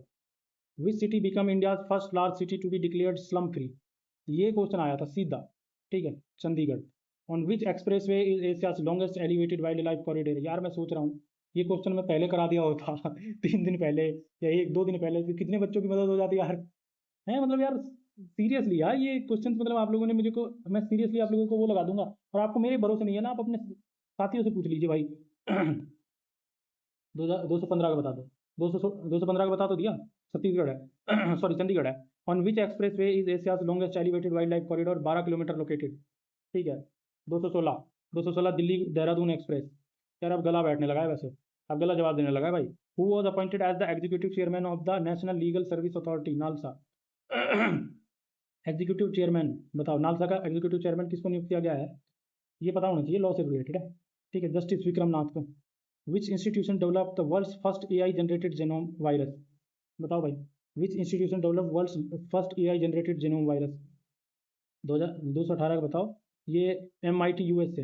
Which city become India's first large city to be declared slum free? ये क्वेश्चन आया था सीधा। ठीक है, Chandigarh. On which express way is Asia's longest elevated wild life corridor? यार मैं सोच रहा हूँ ये क्वेश्चन मैं पहले करा दिया होता 3 दिन पहले या 1-2 दिन पहले, तो कितने बच्चों की मदद हो जाती यार। है मतलब यार, सीरियसली यार ये क्वेश्चन मतलब आप लोगों ने मुझे को, मैं सीरियसली आप लोगों को वो लगा दूंगा। और आपको मेरे भरोसे नहीं है ना, आप अपने साथियों से पूछ लीजिए भाई। 215 का बता दो। 215 का बता तो दिया। छत्तीसगढ़ है सॉरी चंडीगढ़ है। On which express way is Asia's longest elevated wild life corridor? 12 kilometre located. ठीक है, 216 दिल्ली देहरादून एक्सप्रेस। यार अब गला बैठने लगा है वैसे, अब गला जवाब देने लगा है भाई। Who was appointed as the executive chairman of the national legal service authority NALSA? Executive chairman बताओ, नालसा का एग्जीक्यूटिव चेयरमैन किसको नियुक्त किया गया है? ये पता होना चाहिए, लॉ से रिलेटेड है। ठीक है, जस्टिस विक्रम नाथ को। Which institution develop the world's first AI generated genome virus? बताओ भाई, which institution develop world's first AI generated genome virus? 218 का बताओ। ये MIT US से,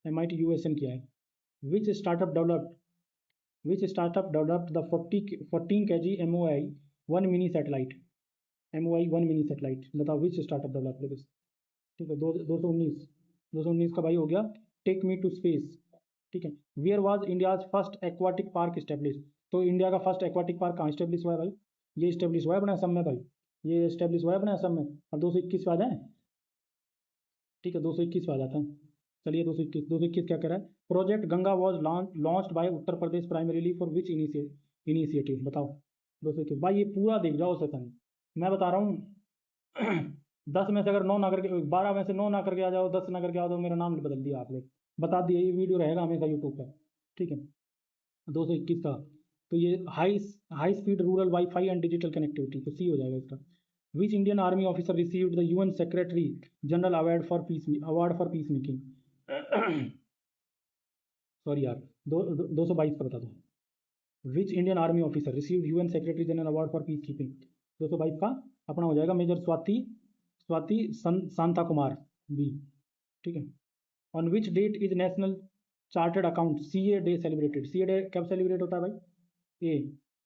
MIT US ने किया है। Which startup developed the 14 kg MOI 1 mini satellite? MOI 1 mini satellite बताओ, विच स्टार्टअप डेवलप्ड दिस? ठीक है, 219 का भाई हो गया, टेक मी टू स्पेस। ठीक है, where was India's first aquatic park establish? तो इंडिया का फर्स्ट एक्वाटिक पार्क कहाँ स्टेब्लिश हुआ है भाई? ये स्टेब्लिश हुआ है अपने असम में भाई, ये स्टेब्लिश हुआ है अपने असम में। अब 221 पे आ जाए। ठीक है, 221 पे आ जाता है। चलिए 221 क्या कह रहा है? Project Ganga was launched bye Uttar Pradesh primarily for which initiative? बताओ 221 भाई, ये पूरा देख जाओ सेशन। मैं बता रहा हूँ 10 में से अगर 9 ना करके 12 में से 9 ना करके आ जाओ, 10 ना करके आ जाओ, मेरा नाम बदल दिया आप लोग, बता दिया। ये वीडियो रहेगा हमेशा यूट्यूब पर, ठीक है। 221 का तो ये high speed rural wifi and digital connectivity, तो सी हो जाएगा इसका। Which Indian army officer received the UN secretary general award for peace making? Sorry यार, 222 पर बता दो। Which Indian army officer received UN secretary general award for peace keeping? 222 का अपना हो जाएगा मेजर स्वाति शांता कुमार बी, ठीक है। On which date is national chartered account CA day celebrated? CA day कब सेलिब्रेट होता है भाई? ए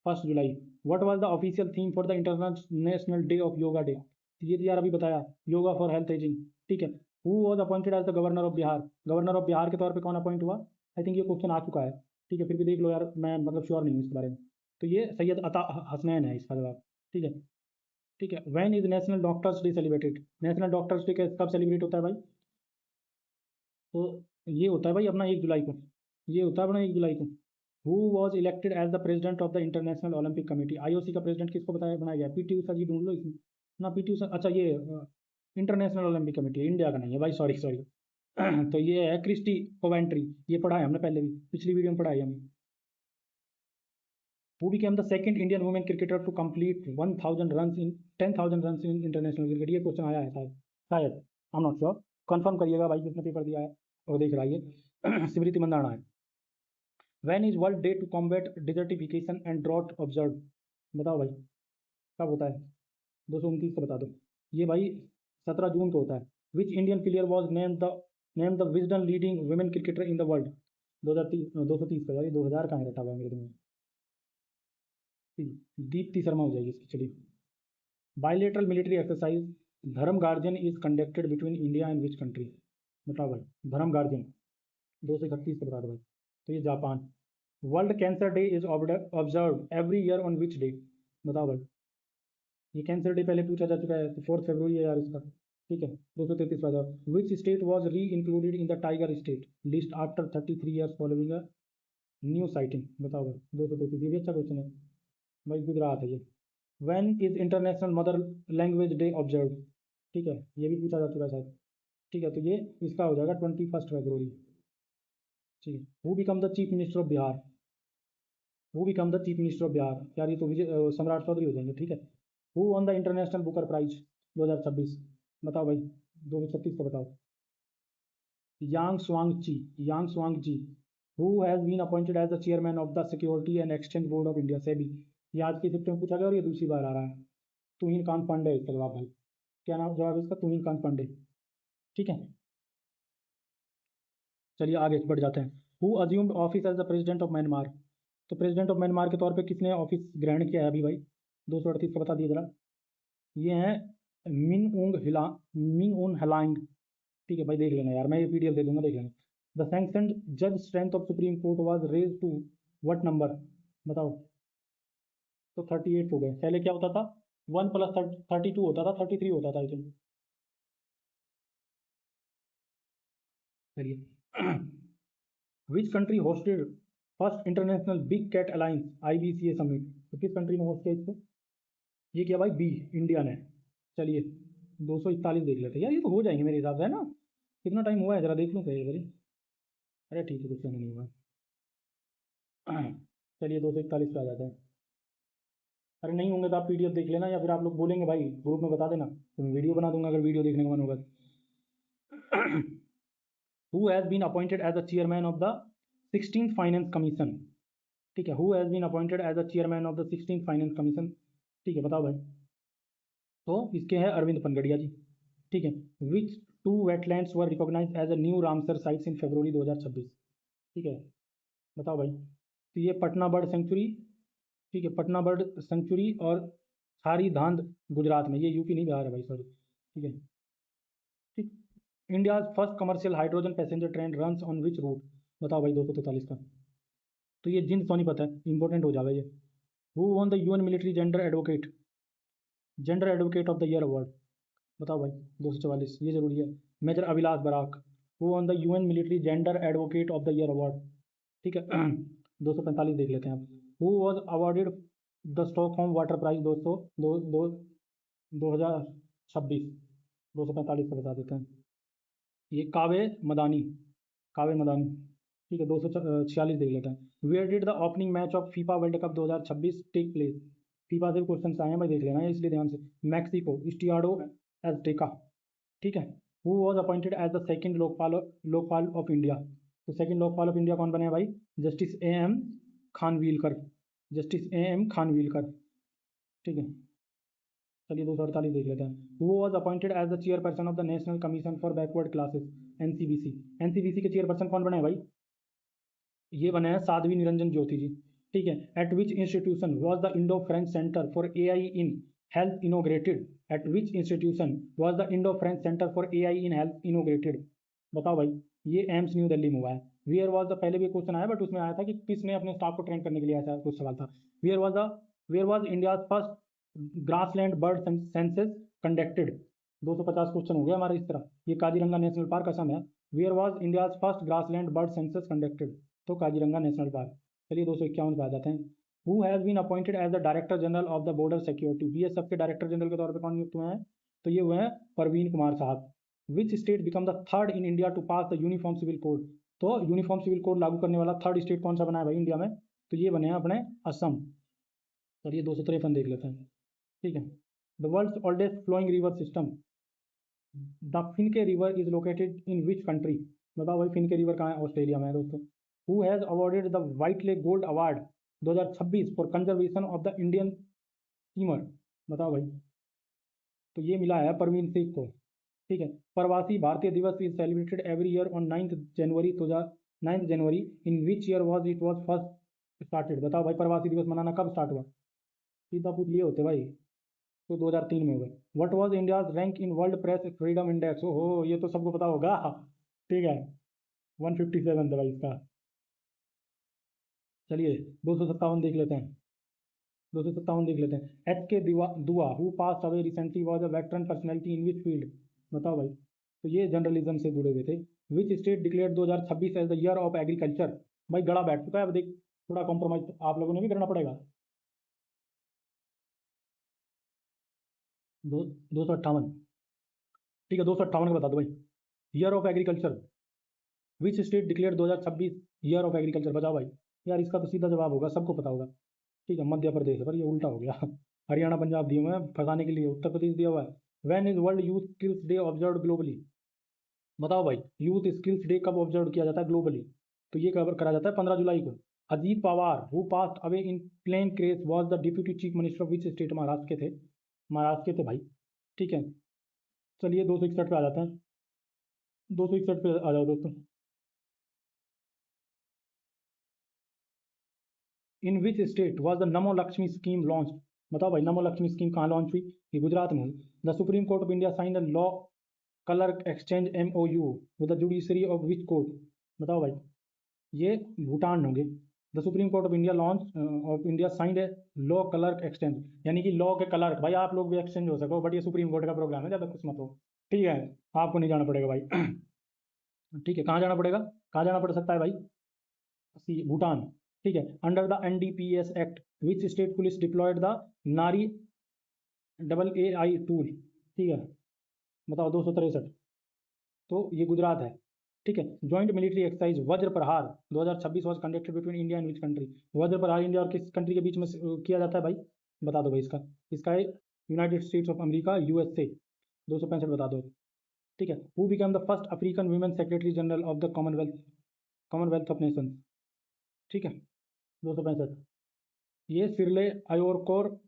1 जुलाई। What was the official theme for the international day of yoga day? ये तो यार अभी बताया, योगा फॉर हेल्थ एजिंग, ठीक है। Who was appointed as the governor of Bihar? Governor of Bihar के तौर पे कौन अपॉइंट हुआ? आई थिंक ये क्वेश्चन आ चुका है, ठीक है, फिर भी देख लो यार, मैं मतलब श्योर नहीं हूँ इसके बारे में। तो ये सैयद अता हसनैन है इसका जवाब, ठीक है। ठीक है, when is national doctors day celebrated? National doctors day कब सेलिब्रेट होता है भाई? तो ये होता है भाई अपना 1 जुलाई को, ये होता है अपना 1 जुलाई को। Who was elected as the president of the international olympic committee? IOC का प्रेसिडेंट किसको बनाया गया? PT ऊषा जी, ढूंढ लो इसमें ना। PT ऊषा, अच्छा ये इंटरनेशनल ओलंपिक कमेटी इंडिया का नहीं है भाई, सॉरी सॉरी। तो ये है क्रिस्टी कोवेंट्री, ये पढ़ा है हमने पहले भी, पिछली वीडियो में पढ़ा है हमने। Who became the second Indian women cricketer to complete 10,000 run in international cricket? ये क्वेश्चन आया है शायद, शायद, I am not sure, confirm करिएगा भाई जिसने पेपर दिया है और देख रहा है ये। स्मृति मंदाना है। When is world day to combat desertification and drought observe? बताओ भाई कब होता है? 229 का बता दो। ये भाई 17 जून को होता है। Which Indian player was name the Wisden leading women cricketer in the world? 230 का यार, ये 2000 का रटा हुआ है मेरे दिमाग में। दीप्ति शर्मा हो जाएगी इसकी। चलिए, बायलेटरल मिलिट्री एक्सरसाइज धर्म guardian is conducted between India and which country? बताओ भाई, धर्म गार्जियन 231 का बता दो भाई। तो ये Japan. World cancer day is observe every year on which day? बताओ भाई, ये कैंसर डे पहले पूछा जा चुका है, तो 4 फरवरी है यार इसका, ठीक है। 233 का जवाब। Which state was re included in the tiger state list after 33 years following a new sighting? बताओ भाई 233, ये भी अच्छा क्वेश्चन है भाई, गुजरात है ये। When is International Mother Language Day observe? ठीक है, ये भी पूछा जा चुका है शायद, ठीक है। तो ये इसका हो जाएगा 21 फरवरी, ठीक है। Who become the chief minister of Bihar? Who become the chief minister of Bihar? यार ये तो सम्राट चौधरी हो जाएंगे, ठीक है। Who won the International Booker Prize 2026? बताओ भाई 236 का बताओ। यांग स्वांग जी who has been appointed as the chairman of the Securities and Exchange Board of India SEBI? ये आज की शिफ्ट में पूछा गया और ये दूसरी बार आ रहा है। तुहिन कांत पांडे इसका जवाब भाई, क्या नाम जवाब इसका? तुहिन कांत पांडे, ठीक है। चलिए आगे बढ़ जाते हैं। Who assumed office as the president of Myanmar? तो प्रेसिडेंट ऑफ म्यांमार के तौर पे किसने ऑफिस ग्रहण किया है अभी भाई? 238 का बता दिए जरा। ये हैं मिंग उन हलांग, ठीक है भाई, देख लेना यार, मैं ये PDF दे दूंगा, देख लेना। द सैंक्शनड जज strength of supreme court was raise to what number? बताओ। तो 38 हो गए, पहले क्या होता था? 1 + 32 होता था, 33 होता था आई थिंक। चलिए which country hosted first international big cat alliance IBCA summit? तो किस कंट्री ने होस्ट किया इसको? ये क्या भाई? बी, इंडिया ने। चलिए 241 देख लेते हैं यार, ये तो हो जाएंगे मेरे हिसाब से, है ना? कितना टाइम हुआ है जरा देख लूँ कहीं करी। अरे ठीक है, कुछ नहीं हुआ। चलिए 241 पे आ जाते हैं। अरे नहीं होंगे तो आप PDF देख लेना, या फिर आप लोग बोलेंगे भाई ग्रुप में बता देना, तो मैं वीडियो बना दूंगा अगर वीडियो देखने का मन होगा। Who has been appointed as the chairman of the 16th finance commission? ठीक है, who has been appointed as the chairman of the 16th finance commission? ठीक है, बताओ भाई। तो इसके हैं अरविंद पनगड़िया जी, ठीक है। Which 2 wetlands were recognise as a new Ramsar sites in February 2026? ठीक है, बताओ भाई। तो ये पटना बर्ड सेंचुरी, ठीक है, पटना बर्ड सेंचुरी और खारी धांध गुजरात में, ये UP नहीं बिहार है भाई, सॉरी, ठीक है। ठीक, India first commercial hydrogen passenger train runs on which route? बताओ भाई 243 का। तो ये जिन सोनी पता है, इंपॉर्टेंट हो जाएगा ये। Who won the UN military gender advocate of the year award? बताओ भाई 244, ये जरूरी है। Major Abhilash Barak. Who won the UN military gender advocate of the year award, ठीक है। 245 देख लेते हैं आप। Who was awarded the Stockholm water prize दोस्तों 2026। 245 का बता देते हैं, ये कावे मदानी, ठीक है। 246 देख लेते हैं। Where did the opening match of FIFA world cup 2026 take place? FIFA से क्वेश्चन आए हैं भाई, देख लेना है इसलिए ध्यान से। मैक्सिको, स्टियाडो एज़टेका, ठीक है। Who was appointed as the second Lokpal of India? तो सेकंड लोकपाल ऑफ इंडिया कौन बने हैं भाई? Justice A M Khanwilkar, justice A M Khanwilkar, ठीक है। चलिए 248 देख लेते हैं। Who was appointed as the chairperson of the national commission for backward classes, NCBC? NCBC के चेयरपर्सन कौन बने हैं भाई? ये बने हैं साध्वी निरंजन ज्योति जी, ठीक है। Eight which institution was the Indo French centre for AI in health inaugurated? Eight which institution was the Indo French centre for AI in health inaugurated? बताओ भाई, ये एम्स न्यू दिल्ली में हुआ है। वियर वॉज द, पहले भी question आया but उसमें आया था कि किसने अपने स्टाफ को ट्रेन करने के लिए, ऐसा कुछ सवाल था। Where was India first grassland bird census conducted? 250 question हो गया हमारा इस तरह। ये काजीरंगा नेशनल पार्क असम है। Where was India's first grassland bird census conducted? तो काजीरंगा नेशनल पार्क। चलिए 251 पे आ जाते हैं। Who has been appointed as the director general of the border security? BSF के डायरेक्टर जनरल के तौर पर कौन नियुक्त हुए हैं? तो ये हुए हैं परवीन कुमार साहब। Which state become the third in India to pass the uniform civil code? तो यूनिफॉर्म सिविल कोड लागू करने वाला थर्ड स्टेट कौन सा बना है भाई इंडिया में? तो ये बने हैं अपने असम। चलिए 253 देख लेते हैं, ठीक है। The world's oldest flowing river system, the Finke river is located in which country? बताओ भाई, फिनके रिवर कहाँ है? ऑस्ट्रेलिया में है दोस्तों। Who has awarded the Whitley Gold Award 2026 for conservation of the Indian skimmer? बताओ भाई, तो ये मिला है परवीन सिंह को, ठीक है। प्रवासी भारतीय दिवस is celebrated every year on 9th January 9th January in which year was it was first started? बताओ भाई, प्रवासी दिवस मनाना कब स्टार्ट हुआ? सीधा पूछ लिए होते भाई, तो 2003 में हुए। What was India's rank in world press freedom index? ओहो, ये तो सबको पता होगा, ठीक है। 157 था भाई इसका। चलिए 257 देख लेते हैं, 257 देख लेते हैं। H K Dua who pass away recently was a veteran personality in which field? बताओ भाई, तो ये जर्नलिज्म से जुड़े हुए थे। Which state declare 2026 as the year of agriculture? भाई गड़ा बैठ चुका है, अब देख थोड़ा कॉम्प्रोमाइज आप लोगों ने भी करना पड़ेगा। 258, ठीक है। 258 का बता दो भाई, year of agriculture. Which state declare 2026 year of agriculture? बताओ भाई। यार इसका तो सीधा जवाब होगा, सबको पता होगा, ठीक है, मध्य प्रदेश है, पर ये उल्टा हो गया। हरियाणा पंजाब दिए हुए हैं फंसाने के लिए, उत्तर प्रदेश दिया हुआ है। When is world youth skills day observe globally? बताओ भाई, यूथ स्किल्स डे कब ऑब्जर्व किया जाता है ग्लोबली? तो ये कब करा जाता है? 15 जुलाई को। Ajit Pawar who passed away in plane crash was the deputy chief minister of which state? Maharashtra के थे, महाराष्ट्र के थे भाई, ठीक है। चलिए 261 पे आ जाते हैं, 261 पे आ जाओ दोस्तों। इन which state was the NaMo Lakshmi scheme launch? बताओ भाई, नमो लक्ष्मी स्कीम कहाँ लॉन्च हुई? ये गुजरात में हुई। The supreme court of India sign the law clerk exchange MOU with the judiciary of which court? बताओ भाई, ये भूटान होंगे। The supreme court of India signed a law clerk exchange, यानी कि लॉ के क्लर्क, भाई आप लोग भी एक्सचेंज हो सको, बट ये सुप्रीम कोर्ट का प्रोग्राम है, ज़्यादा कुछ मत हो, ठीक है। आपको नहीं जाना पड़ेगा भाई। ठीक है, कहाँ जाना पड़ेगा? कहाँ जाना पड़ सकता है भाई? भूटान, ठीक है। Under the NDPS act which state police deployed the Nari AI tool? ठीक है, बताओ 263, तो ये गुजरात है, ठीक है। ज्वाइंट मिलिट्री एक्सरसाइज वज्र प्रहार 2026 was conducted between India and which country? वज्र प्रहार इंडिया और किस कंट्री के बीच में किया जाता है भाई? बता दो भाई इसका। इसका है United States of America, USA। 265 बता दो, ठीक है। Who become the first African women secretary general of the Commonwealth of Nations? ठीक है, 265, ये Shirley Ayorkor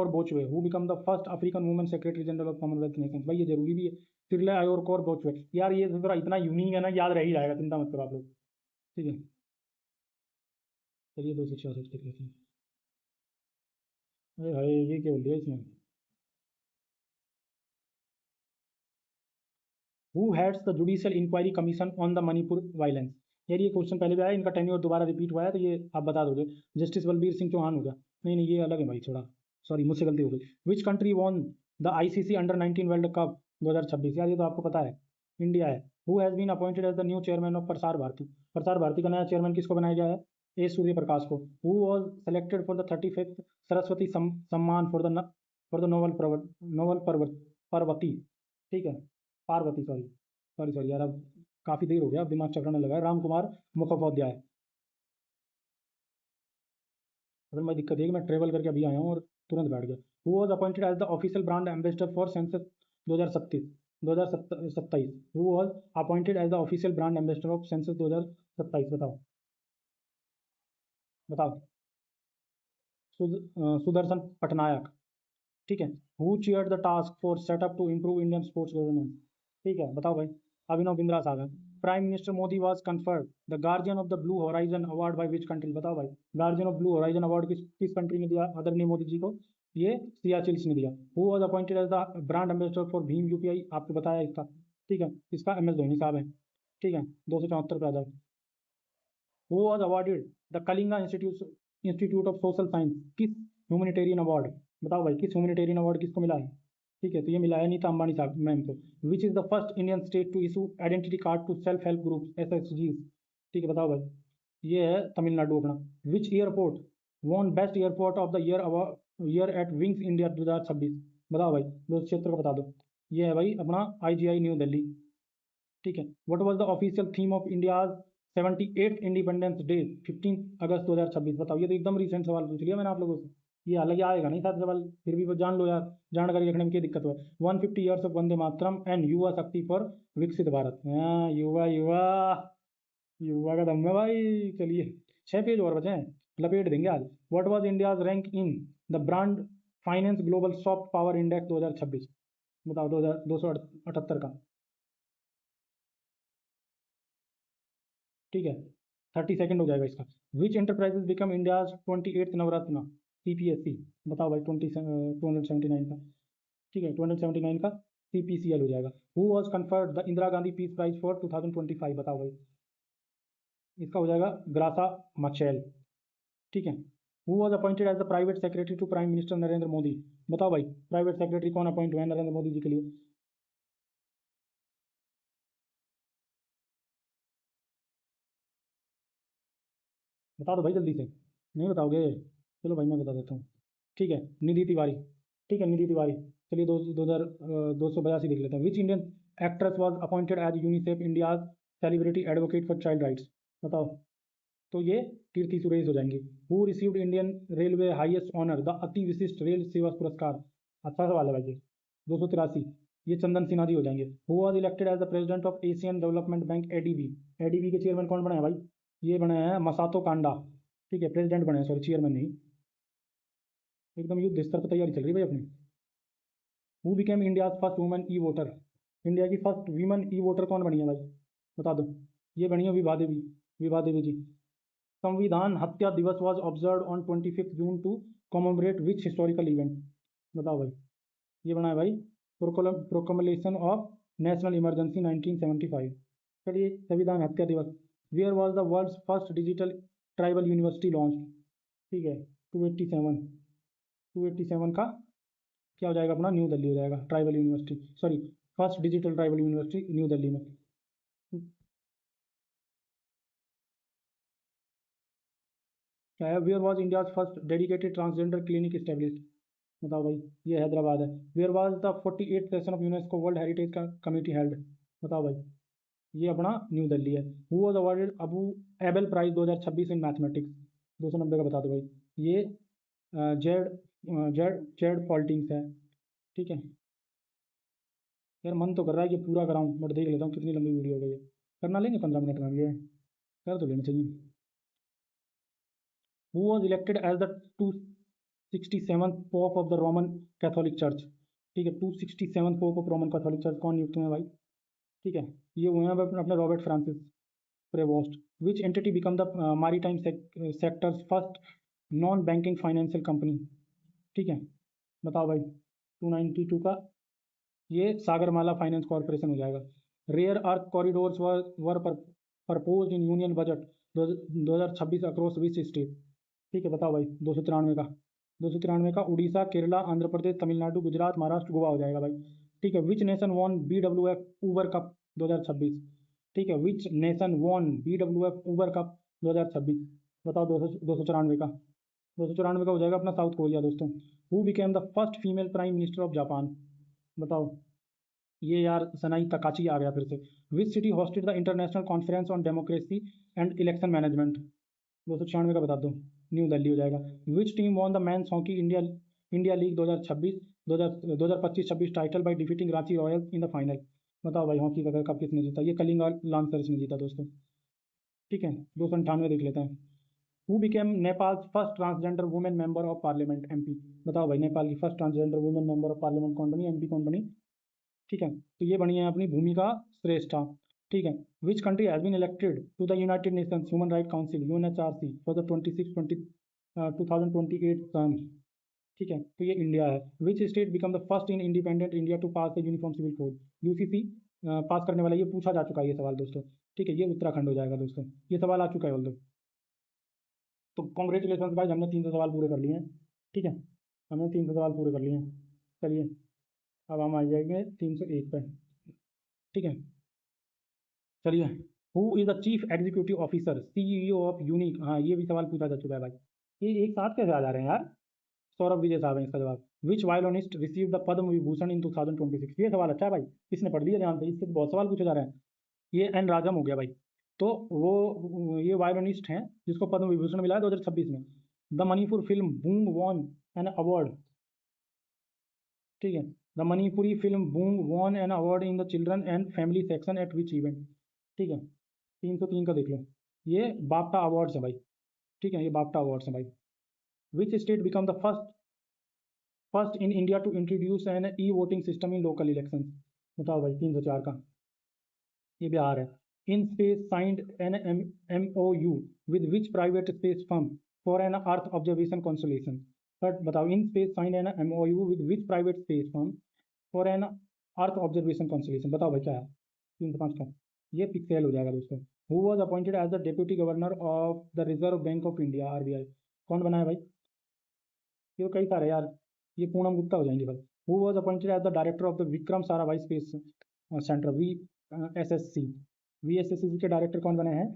Botchwey who become the first African women secretary general of Commonwealth Nations? भाई ये जरूरी भी है, सिरले आयोरकोर बोचवे। यार ये थोड़ा इतना यूनिक है ना, याद रह ही जाएगा, चिंता मत करो आप लोग, ठीक है। चलिए 266 देख लेते हैं। अरे हाय, ये क्या बोल दिया इसमें? Who heads the judicial inquiry commission on the Manipur violence? यार ये क्वेश्चन पहले भी आया, इनका टेन्योर दोबारा रिपीट हुआ है, तो ये आप बता दोगे। जस्टिस बलबीर सिंह चौहान होगा? नहीं नहीं, ये अलग है भाई, थोड़ा सॉरी, मुझसे गलती हो गई। Which country won the ICC under 19 world cup 2026? यार ये तो आपको पता है, इंडिया है। Who has been appointed as the new chairman of Prasar Bharati, Prasar Bharati का नया चेयरमैन किसको बनाया गया है? ए सूर्य प्रकाश को। Who was selected for the 35th Saraswati सम्मान फॉर द नोबल पार्वती, ठीक है, पार्वती, सॉरी सॉरी सॉरी यार, अब काफ़ी देर हो गया, अब दिमाग चकराने लगा है। राम कुमार मुखोपाध्याय। अगर मैं दिक्कत है कि मैं ट्रेवल करके अभी आया हूँ और तुरंत बैठ गया। Who was appointed as the official brand ambassador for census 2027 who was appointed as the official brand ambassador of census 2027, बताओ बताओ। सुदर्शन पटनायक, ठीक है। Who chaired the task force set up to improve Indian sports governance, ठीक है, बताओ भाई। अभिनव बिंद्रा साहब। Prime minister Modi was conferred the guardian of the blue horizon award by which country, बताओ भाई। Guardian of blue horizon award किस कंट्री ने दिया आदरणीय मोदी जी को? ये सियाचिल्स ने दिया। Who was appointed as the brand ambassador for भीम यूपीआई, आपको बताया इसका, ठीक है, इसका एम एस धोनी साहब है, ठीक है, 274 पे आ जाओ। Who was awarded the Kalinga institute of social science, किस ह्यूमैनिटेरियन अवार्ड, बताओ भाई, किस ह्यूमैनिटेरियन अवार्ड किसको मिला है? ठीक है, तो ये मिला है नीता अंबानी साहब मैम को। Which is the first Indian state to issue identity card to self help group एसएचजीज, ठीक है, बताओ भाई। ये है तमिलनाडु अपना। Which airport won best airport of the year at Wings India 2026, बताओ भाई, दो क्षेत्र को बता दो। ये है भाई अपना आईजीआई न्यू दिल्ली, ठीक है। What was the official theme of India's 78th independence day 15 अगस्त 2026, बताओ। ये तो एकदम रिसेंट सवाल पूछ लिया मैंने आप लोगों से, ये हालांकि आएगा नहीं साथ सवाल, फिर भी वो जान लो यार, जानकारी रखने में क्या दिक्कत हुआ। 150 years of Vande Mataram and युवा शक्ति फॉर विकसित भारत। हाँ, युवा युवा युवा का दम है भाई। चलिए 6 पेज और बचे हैं, लपेट देंगे आज। What was India's rank in the brand finance global soft power index 2026, बताओ, 2278 का, ठीक है। 30 सेकंड हो जाएगा इसका। विच एंटरप्राइजेज बिकम इंडियाज 28th नवरत्न सीपीएससी, बताओ भाई, 279 का, ठीक है, 279 का सीपीसीएल हो जाएगा। Who was conferred the Indira Gandhi peace prize for 2025, बताओ भाई, इसका हो जाएगा ग्रासा मचेल, ठीक है। Who was appointed as the private secretary to prime minister Narendra Modi, बताओ भाई, प्राइवेट सेक्रेटरी कौन अपॉइंट हुए हैं नरेंद्र मोदी जी के लिए? बता दो भाई जल्दी से, नहीं बताओगे? चलो भाई मैं बता देता हूँ, ठीक है, निधि तिवारी, ठीक है, निधि तिवारी। चलिए 282 देख लेते हैं। Which Indian actress was appointed as UNICEF India's celebrity advocate for child rights, बताओ। तो ये कीर्ति सुरेश हो जाएंगी। Who received Indian railway highest honour the Ati Vishisht rail सेवा पुरस्कार, अच्छा सवाल है भाई ये, 283, ये चंदन सिन्हा जी हो जाएंगे। Who was elected as the president of Asian development bank ADB, ADB के चेयरमैन कौन बने हैं भाई? ये बने हैं मसातो कांडा, ठीक है, प्रेसिडेंट बने हैं, सॉरी चेयरमैन नहीं। एकदम युद्ध स्तर पर तैयारी चल रही है भाई अपनी। Who became India first woman E voter, India की फर्स्ट वीमन ई वोटर कौन बनी है भाई, बता दो। ये बनी है विभा देवी, विभा देवी जी। Samvidhan Hatya Diwas was observe on 25 June to commemorate which historical event, बताओ भाई। ये बना है भाई प्रोक्लेमेशन ऑफ नेशनल इमरजेंसी 1975। चलिए Samvidhan Hatya Diwas. Where was the world's first digital tribal university launch, ठीक है, 287, 287 का क्या हो जाएगा अपना? न्यू दिल्ली हो जाएगा, tribal university, sorry, first digital tribal university new Delhi में। क्या है? Where was India's first dedicated transgender clinic established, बताओ भाई, ये हैदराबाद है। Where was the 48th session of UNESCO world heritage का कमेटी हेल्ड, बताओ भाई, ये अपना न्यू दिल्ली है। हु वाज अवार्डेड अबू एबल प्राइज 2026 इन मैथमेटिक्स, 290 का बता दो भाई। ये जेड जेड जेड फॉल्टिंग्स है, ठीक है। यार मन तो कर रहा है कि पूरा कराऊं, बट देख लेता हूँ कितनी लंबी वीडियो हो गई है। करना लेंगे 15 मिनट में, ये कर तो लेना चाहिए। Who was elected as the 267th pope of the Roman Catholic church, ठीक है, 267th pope of Roman Catholic church कौन नियुक्त हुए हैं भाई? ठीक है, ये हुए हैं अपने Robert Francis Prevost. Which entity become the maritime sector's first non banking financial company, ठीक है, बताओ भाई। 292 का ये सागरमाला फाइनेंस कॉर्पोरेशन हो जाएगा। Rare earth corridors were propose in union budget 2026 across which state, ठीक है, बताओ भाई। 293 का उड़ीसा, केरला, आंध्र प्रदेश, तमिलनाडु, गुजरात, महाराष्ट्र, गोवा हो जाएगा भाई, ठीक है। Which nation won BWF Uber cup 2026, ठीक है। Which nation won BWF Uber cup 2026, बताओ। 294 का 294 का हो जाएगा अपना साउथ कोरिया दोस्तों। Who became the first female prime minister of Japan, बताओ। ये यार सनाई तकाची आ गया फिर से। Which city hosted the international conference on democracy and election management, 296 का बता दो। न्यू दिल्ली हो जाएगा। Which team won the men's hockey India league 2026 2025-26 title by defeating Ranchi royals in the final, बताओ भाई हॉकी का कप किसने जीता। ये कलिंगा लांसर्स ने जीता दोस्तों, ठीक है। 298 देख लेते हैं। Who became Nepal first transgender women member of parliament MP, बताओ भाई नेपाल की first transgender women member of parliament कौन बनी, MP कौन बनी, ठीक है। तो ये बनी है अपनी भूमिका श्रेष्ठा, ठीक है। Which country has been elected to the United Nations human right council UNHRC for the 2028 term, ठीक है। तो ये इंडिया है। Which state become the first in independent India to pass the uniform civil code, UCC pass करने वाला, ये पूछा जा चुका है ये सवाल दोस्तों, ठीक है। ये उत्तराखंड हो जाएगा दोस्तों, ये सवाल आ चुका है ऑल्दो। तो कॉन्ग्रेचुलेसन भाई, हमने 300 सवाल पूरे कर लिए हैं, ठीक है। हमने 300 सवाल पूरे कर लिए हैं। चलिए अब हम आ जाएंगे 301 पे, ठीक है। चलिए, who is the chief executive officer CEO of unique, हाँ ये भी सवाल पूछा जा चुका है भाई। ये एक साथ कैसे आ जा रहे हैं यार। सौरभ विजय साहब हैं इसका जवाब। विच वायलोनिस्ट रिसीव द पद्म विभूषण इन 2026, ये सवाल अच्छा है भाई, किसने पढ़ लिया ध्यान से, इससे बहुत सवाल पूछे जा रहे हैं। ये N राजम हो गया भाई। तो वो ये वायलोनिस्ट हैं जिसको पद्म विभूषण मिला है 2026 में। The Manipur film boom von an award, ठीक है। The Manipuri film boom von an award in the children and family section eight which event, ठीक है। 303 का देख लो, ये बाफ्टा अवार्ड्स है भाई, ठीक है। ये बाफ्टा अवार्ड्स हैं भाई। Which state become the first in India to introduce an e voting system in local election, बताओ भाई। 304 का, ये बिहार है। In space signed an MOU with which private space firm for an earth observation constellation, but बताओ। In space signed an MOU with which private space firm for an earth observation constellation, बताओ भाई क्या है। 305 का, ये pixel हो जाएगा दोस्तों। Who was appointed as the deputy governor of the reserve bank of India RBI, कौन बना है भाई। ये तो कई सारे यार, ये पूनम गुप्ता हो जाएंगे भाई। Who was appointed as the director of the Vikram Sarabhai space centre VSSC, VSSC के डायरेक्टर कौन बने हैं,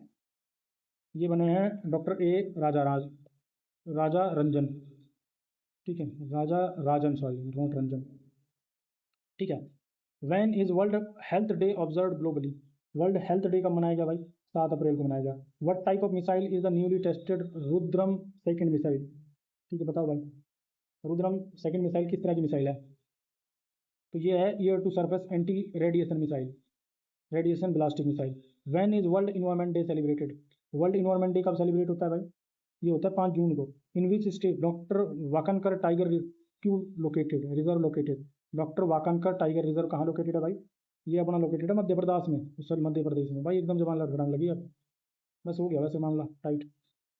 ये बने हैं डॉक्टर राजा रंजन, ठीक है। राजा राजन, सॉरी नॉट रंजन, ठीक है। When is world health day observe globally, world health day कब मनाया गया भाई, 7 अप्रैल को मनाया गया। What type of missile is the newly tested Rudram second missile, ठीक है। बताओ भाई रुद्रम सेकेंड मिसाइल किस तरह की मिसाइल है, तो ये है air to surface anti radiation missile, radiation ballistic missile. When is World Environment Day celebrated, World Environment Day कब सेलिब्रेट होता है भाई, ये होता है 5 जून को। In which state doctor Wakankar tiger reserve located, doctor Wakankar tiger reserve कहाँ लोकेटेड है भाई, ये अपना लोकेटेड है मध्य प्रदेश में, सॉरी मध्य प्रदेश में भाई। एकदम जबान लड़खड़ाने लगी अब, बस हो गया वैसे मामला tight.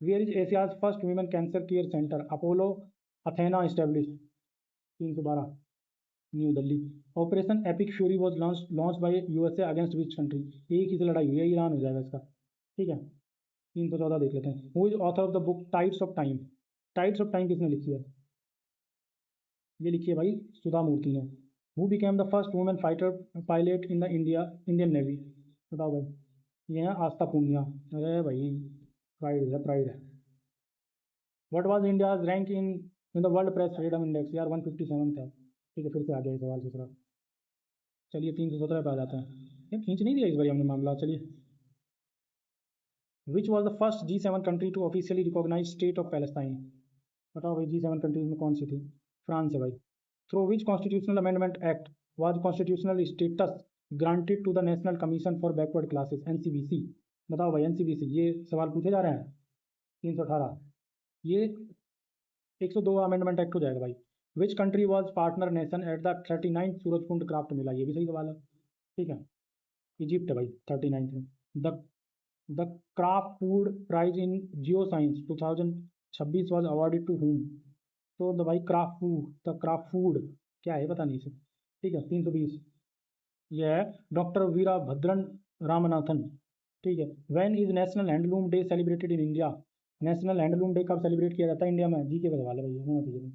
Where is Asia's first women cancer care centre Apollo Athena establish, 312 new Delhi. Operation epic fury was launch by USA against which country, एक ही से लड़ाई हुई है, ईरान हो जाएगा इसका, ठीक है। 314 देख लेते हैं। Who is author of the book tides of Time, Tides of time किसने लिखी है, ये लिखी है भाई सुधा मूर्ति ने। Who became the first women fighter pilot in the Indian navy, बताओ भाई। ये है आस्था पूनिया, अरे भाई प्राइड है, प्राइड है। What was India rank in the world press freedom index, यार 157 था, ठीक है। फिर से आ गया सवाल दूसरा। चलिए 317 पे आ जाते हैं, ये खींच नहीं दिया इस बार हमने मामला। चलिए, which was the first G7 country to officially recognise state of Palestine, बताओ भाई। G7 कंट्रीज में कौन सी थी, फ्रांस है भाई। Through which constitutional amendment act was constitutional status granted to the national commission for backward classes NCBC, बताओ भाई NCBC, ये सवाल पूछे जा रहे हैं। 318, ये 102 अमेंडमेंट एक्ट हो जाएगा भाई। Which country was partner nation at the 39 Surajkund craft mela, ये भी सही सवाल है, ठीक है। इजिप्ट है भाई 39 में। The the Crafoord prize in geoscience 2026 was awarded to whom, तो द भाई क्राफ्ट फूड क्या है पता नहीं इसे, ठीक है। 320, यह है डॉक्टर वीरभद्रन रामनाथन, ठीक है। When is national handloom day celebrated in India, national handloom day कब सेलिब्रेट किया जाता है इंडिया में, जी के सवाल है भाई, होना चाहिए।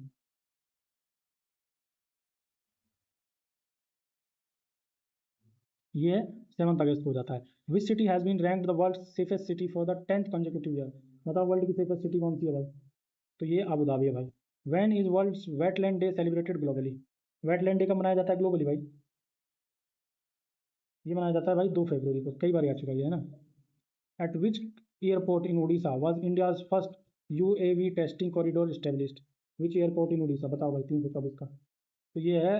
ये 7 अगस्त को हो जाता है। Which city has been ranked the world safest city for the 10th consecutive year. बताओ वर्ल्ड की सेफेस्ट सिटी कौन सी है भाई? तो ये अबू धाबी है भाई। When is world Wetland Day celebrated globally? Wetland day कब मनाया जाता है ग्लोबली भाई? ये मनाया जाता है भाई 2 फरवरी को, कई बार आ चुका है ना। Eight which airport in Orissa was India's first UAV testing corridor established? Which airport इन उड़ीसा? बताओ भाई 324 का। तो ये है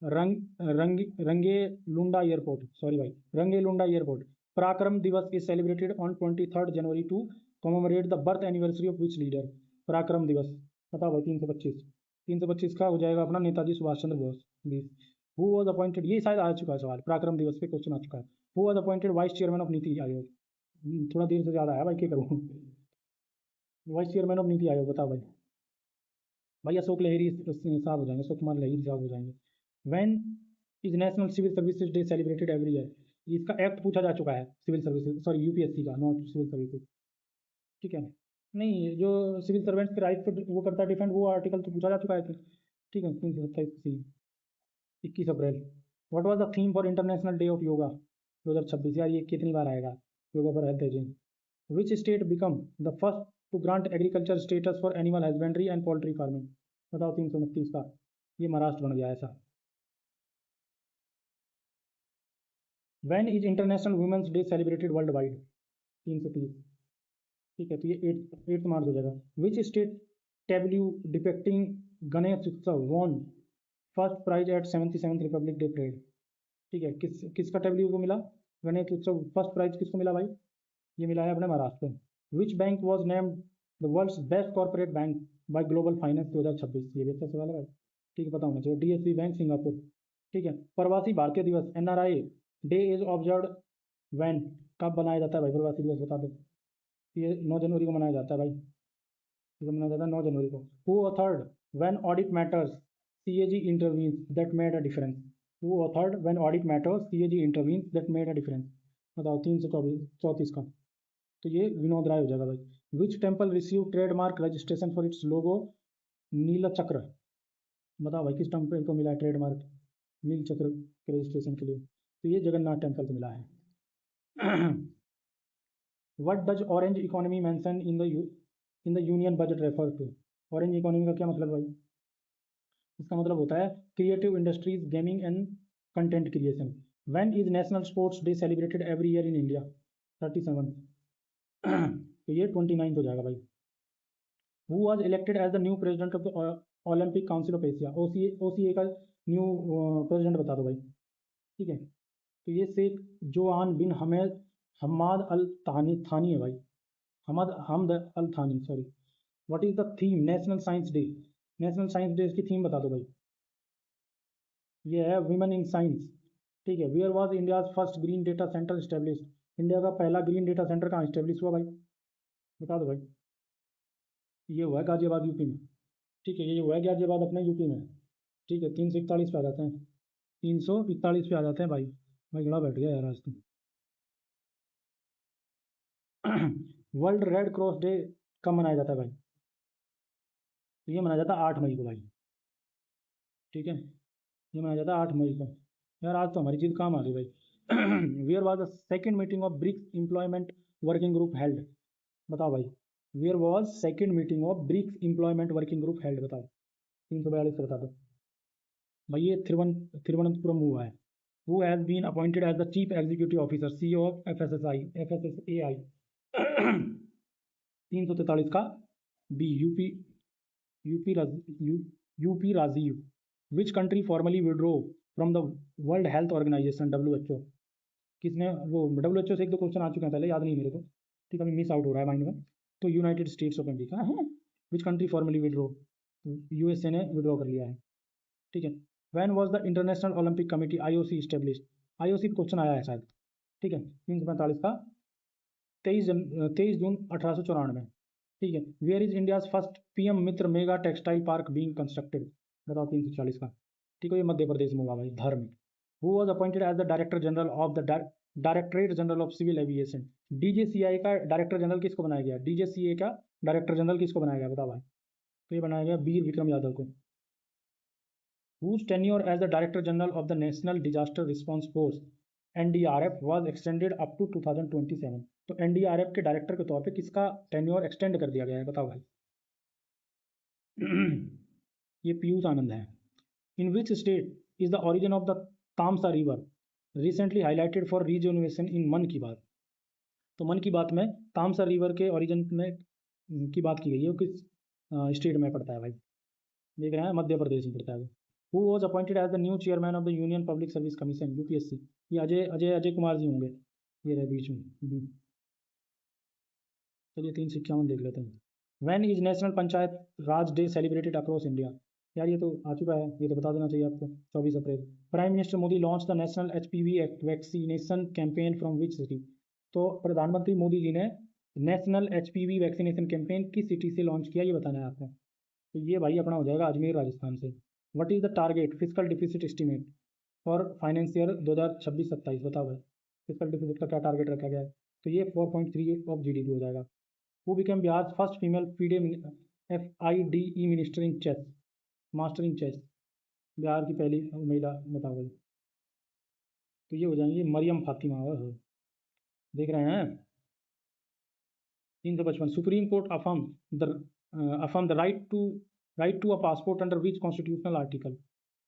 रंगे लुंडा एयरपोर्ट, सॉरी भाई, रंगे लुंडा airport. Parakram Diwas is celebrated on 23 January to commemorate the birth anniversary of which leader? Parakram Diwas बताओ भाई 325 का हो जाएगा अपना Netaji Subhash Chandra Bose. 20 who was appointed, ये शायद आ चुका है सवाल, पराक्रम दिवस पे क्वेश्चन आ चुका है। Who was appointed vice chairman of NITI आयोग? थोड़ा देर से ज़्यादा आया भाई, क्या करूँ। वाइस चेयरमैन ऑफ नीति आयोग बताओ भाई। भाई अशोक लहिरी साहब हो जाएंगे, अशोक कुमार लहिरी साहब हो जाएंगे। When is national civil services day celebrated every year? इसका एक्ट पूछा जा चुका है, सिविल सर्विसेज, सॉरी यूपीएससी का, नॉट सिविल सर्विसेज, ठीक है। नहीं, जो सिविल सर्वेंट्स के राइट पे वो करता है डिफेंड, वो आर्टिकल तो पूछा जा चुका है, ठीक है। 327 21 अप्रैल। What was the theme for International day of Yoga 2026? यार ये कितनी बार आएगा, yoga for health ageing. Which state become the first to grant agriculture status for animal husbandry and poultry farming? बताओ 329 का। ये महाराष्ट्र बन गया ऐसा। When is International Women's Day celebrated worldwide? 330, ठीक है। तो ये 8 मार्च हो जाएगा। Which state tableau depicting Ganesh उत्सव von first prize at 77th Republic day parade? ठीक है, किसका टेब्ल्यू को मिला गणेश उत्सव फर्स्ट प्राइज, किसको मिला भाई? ये मिला है अपने महाराष्ट्र को। Which bank was named the world's best corporate bank by global finance 2026? ये भी अच्छा सवाल है भाई, ठीक है, पता होना चाहिए। डीएसबी बैंक सिंगापुर, ठीक है। प्रवासी भारतीय दिवस NRI day is observe when? कब बनाया जाता है भाई प्रवासी दिवस, बता दो। ये 9 जनवरी को मनाया जाता है भाई, ये मनाया जाता है 9 जनवरी को। Who authored when audit matters CAG intervenes that made a difference? Who authored when audit matters CAG intervenes that made a difference? बताओ 334 का। तो ये विनोद राय हो जाएगा भाई। Which temple receive trademark registration for its logo Neel Chakra? बताओ भाई किस टेम्पल को मिला है ट्रेडमार्क नील चक्र के रजिस्ट्रेशन के लिए? तो ये जगन्नाथ टेम्पल को मिला है। What does orange economy mention in the Union Budget refer to? Orange economy का क्या मतलब भाई? इसका मतलब होता है creative industries, gaming and content creation. When is National Sports Day celebrated every year in India? 37। तो ये 29 हो जाएगा भाई। Who was elected as the new president of the Olympic Council of Asia? OCA का न्यू प्रेसिडेंट बता दो भाई, ठीक है। तो ये शेख जोआन बिन हमेद हम्माद अल थानी है भाई, हमद अल थानी, sorry. What is the theme national science day? National science day की थीम बता दो भाई। ये है विमेन इन साइंस, ठीक है। Where was India's first green data centre established? India का पहला ग्रीन डेटा सेंटर कहाँ स्टैब्लिश हुआ भाई, बता दो भाई। ये हुआ है गाजियाबाद यूपी में, ठीक है। ये हुआ है गाजियाबाद अपने यूपी में, ठीक है। 341 पे आ जाते हैं, 341 पे आ जाते हैं भाई। भाई गड़ा बैठ गया यार आज तो। वर्ल्ड रेड क्रॉस डे कब मनाया जाता है भाई? तो ये मनाया जाता है 8 मई को भाई, ठीक है। ये मनाया जाता है 8 मई को। यार आज तो हमारी चीज़ काम आ गई भाई। Where was the second meeting of BRICS employment working group held? बताओ भाई, where was second meeting of BRICS employment working group held? बताओ 342 से बता दो भाई। ये तिरुवनंतपुरम हुआ है। Who has been appointed as the chief executive officer CEO of FSSAI? 343 का B, UP UP Rajiv. Which country formally withdrew from the world health organisation W H O? किसने वो डब्ल्यू एच ओ से एक दो क्वेश्चन आ चुके हैं पहले, याद नहीं मेरे को, ठीक है, अभी मिस आउट हो रहा है माइंड में। तो यूनाइटेड स्टेट्स ऑफ अमेरिका है। Which country formally withdraw? USA ने विड्रॉ कर लिया है, ठीक है। When was the international olympic committee IOC establish? IOC question आया है शायद, ठीक है। 345 का 23 जून 1894, ठीक है। Where is India's first PM Mitra mega textile park being constructed? बताओ 340 का, ठीक है। ये मध्य प्रदेश में हुआ भाई, धर में। Who was appointed as the director general of the directorate general of civil aviation? DGCI का डायरेक्टर जनरल किसको बनाया गया? डीजीसीए का डायरेक्टर जनरल किसको बनाया गया, बताओ भाई। तो ये बनाया गया वीर विक्रम यादव को। Whose tenure as the Director General of the National Disaster Response Force NDRF was extended up to 2027। तो NDRF के डायरेक्टर के तौर पे किसका टेन्योर एक्सटेंड कर दिया गया है, बताओ भाई। ये पीयूष आनंद है। In which state is the origin of the Tamsa river recently highlighted for regeneration in Mann Ki बात। तो मन की बात में तामसा रिवर के ओरिजिन में की बात की गई है, वो किस स्टेट में पड़ता है भाई, देख रहे हैं, मध्य प्रदेश में पड़ता है। Who was appointed as the new chairman of the union public service commission UPSC। ये अजय कुमार जी होंगे, ये रहे बीच में। चलिए 351 देख लेते हैं। When is national panchayat Raj day celebrated across India. यार ये तो आ चुका है, ये तो बता देना चाहिए आपको, 24 अप्रैल। Prime minister Modi launch the national HPV vaccination campaign from which city. तो प्रधानमंत्री मोदी जी ने नेशनल HPV वैक्सीनेशन कैंपेन किस सिटी से लॉन्च किया, ये बताना है आपको। तो ये भाई अपना हो जाएगा अजमेर राजस्थान से। What is the target physical deficit estimate for financial 2026-27, बताओ भाई फिजिकल डिफिसिट का क्या टारगेट रखा गया है। तो ये 4.3 ऑफ GDP हो जाएगा। Who became Bihar first female FIDE minister in chess, master in chess, Bihar की पहली महिला, बताओ भाई। तो ये हो जाएंगी मरियम फातिमा। देख रहे हैं 355। Supreme court affirm the right to a passport under which constitutional article,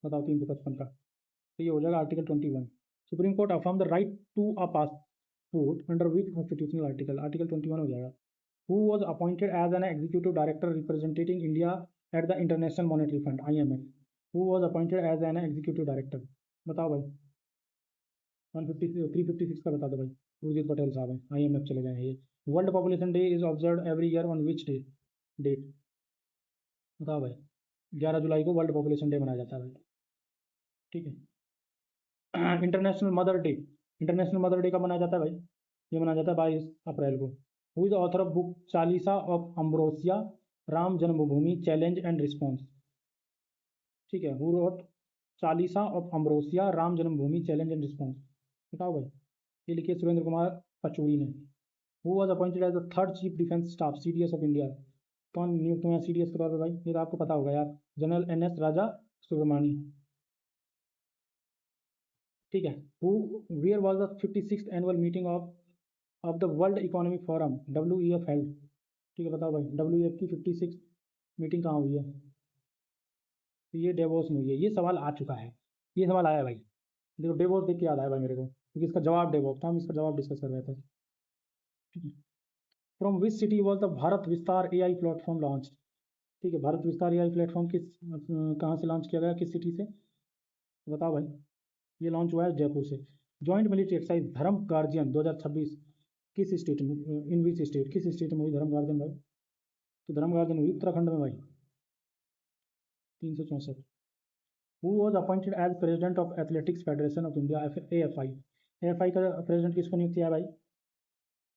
बताओ 355 का। तो ये हो जाएगा article 21। Supreme court affirm the right to a passport under which constitutional article, article 21 हो जाएगा। Who was appointed as an executive director representing India at the International Monetary Fund IMF। Who was appointed as an executive director, बताओ भाई। 356 का बता दो भाई, उर्जित पटेल साहब हैं, IMF चले गए हैं ये। World population day is observe every year on which date, बताओ भाई। 11 जुलाई को वर्ल्ड पॉपुलेशन डे मनाया जाता है भाई, ठीक है। International mother day, international mother day कब मनाया जाता है भाई, ये मनाया जाता है 22 अप्रैल को। Who is author of book Chalisa of ambrosia Ram Janmabhoomi challenge and response, ठीक है। Who wrote Chalisa of ambrosia Ram Janmabhoomi challenge and response, बताओ भाई। ये लिखिए सुरेंद्र कुमार पचौड़ी ने। Who was appointed as the third chief defence staff CDS of India. कौन नियुक्त हुआ CDS के तौर पर भाई, ये तो आपको पता होगा यार, जनरल NS राजा सुब्रमणी, ठीक है। Who where was the 56th annual meeting of the world economic forum WEF held, ठीक है, बताओ भाई। WEF की 56 मीटिंग कहाँ हुई है, तो ये डेवोस में हुई है। ये सवाल आ चुका है, ये सवाल आया है भाई, देखो डेवोस देख के याद आया भाई मेरे को, क्योंकि इसका जवाब डेवोस था, हम इसका जवाब डिस्कस कर रहे थे, ठीक है। From which city was the Bharat विस्तार AI प्लेटफॉर्म लॉन्च, ठीक है। भारत विस्तार AI प्लेटफॉर्म कहाँ से लॉन्च किया गया, किस सिटी से, बताओ भाई। ये लॉन्च हुआ है जयपुर से। जॉइंट मिलिट्री एक्सरसाइज धर्म गार्जियन 2026 किस स्टेट में, इन विच स्टेट, किस स्टेट में हुई धर्म गार्जियन भाई। तो धर्म गार्जियन हुई उत्तराखंड में भाई। 364। Who was appointed as president of athletics federation of India AFI का प्रेसिडेंट किसको नियुक्त किया है भाई,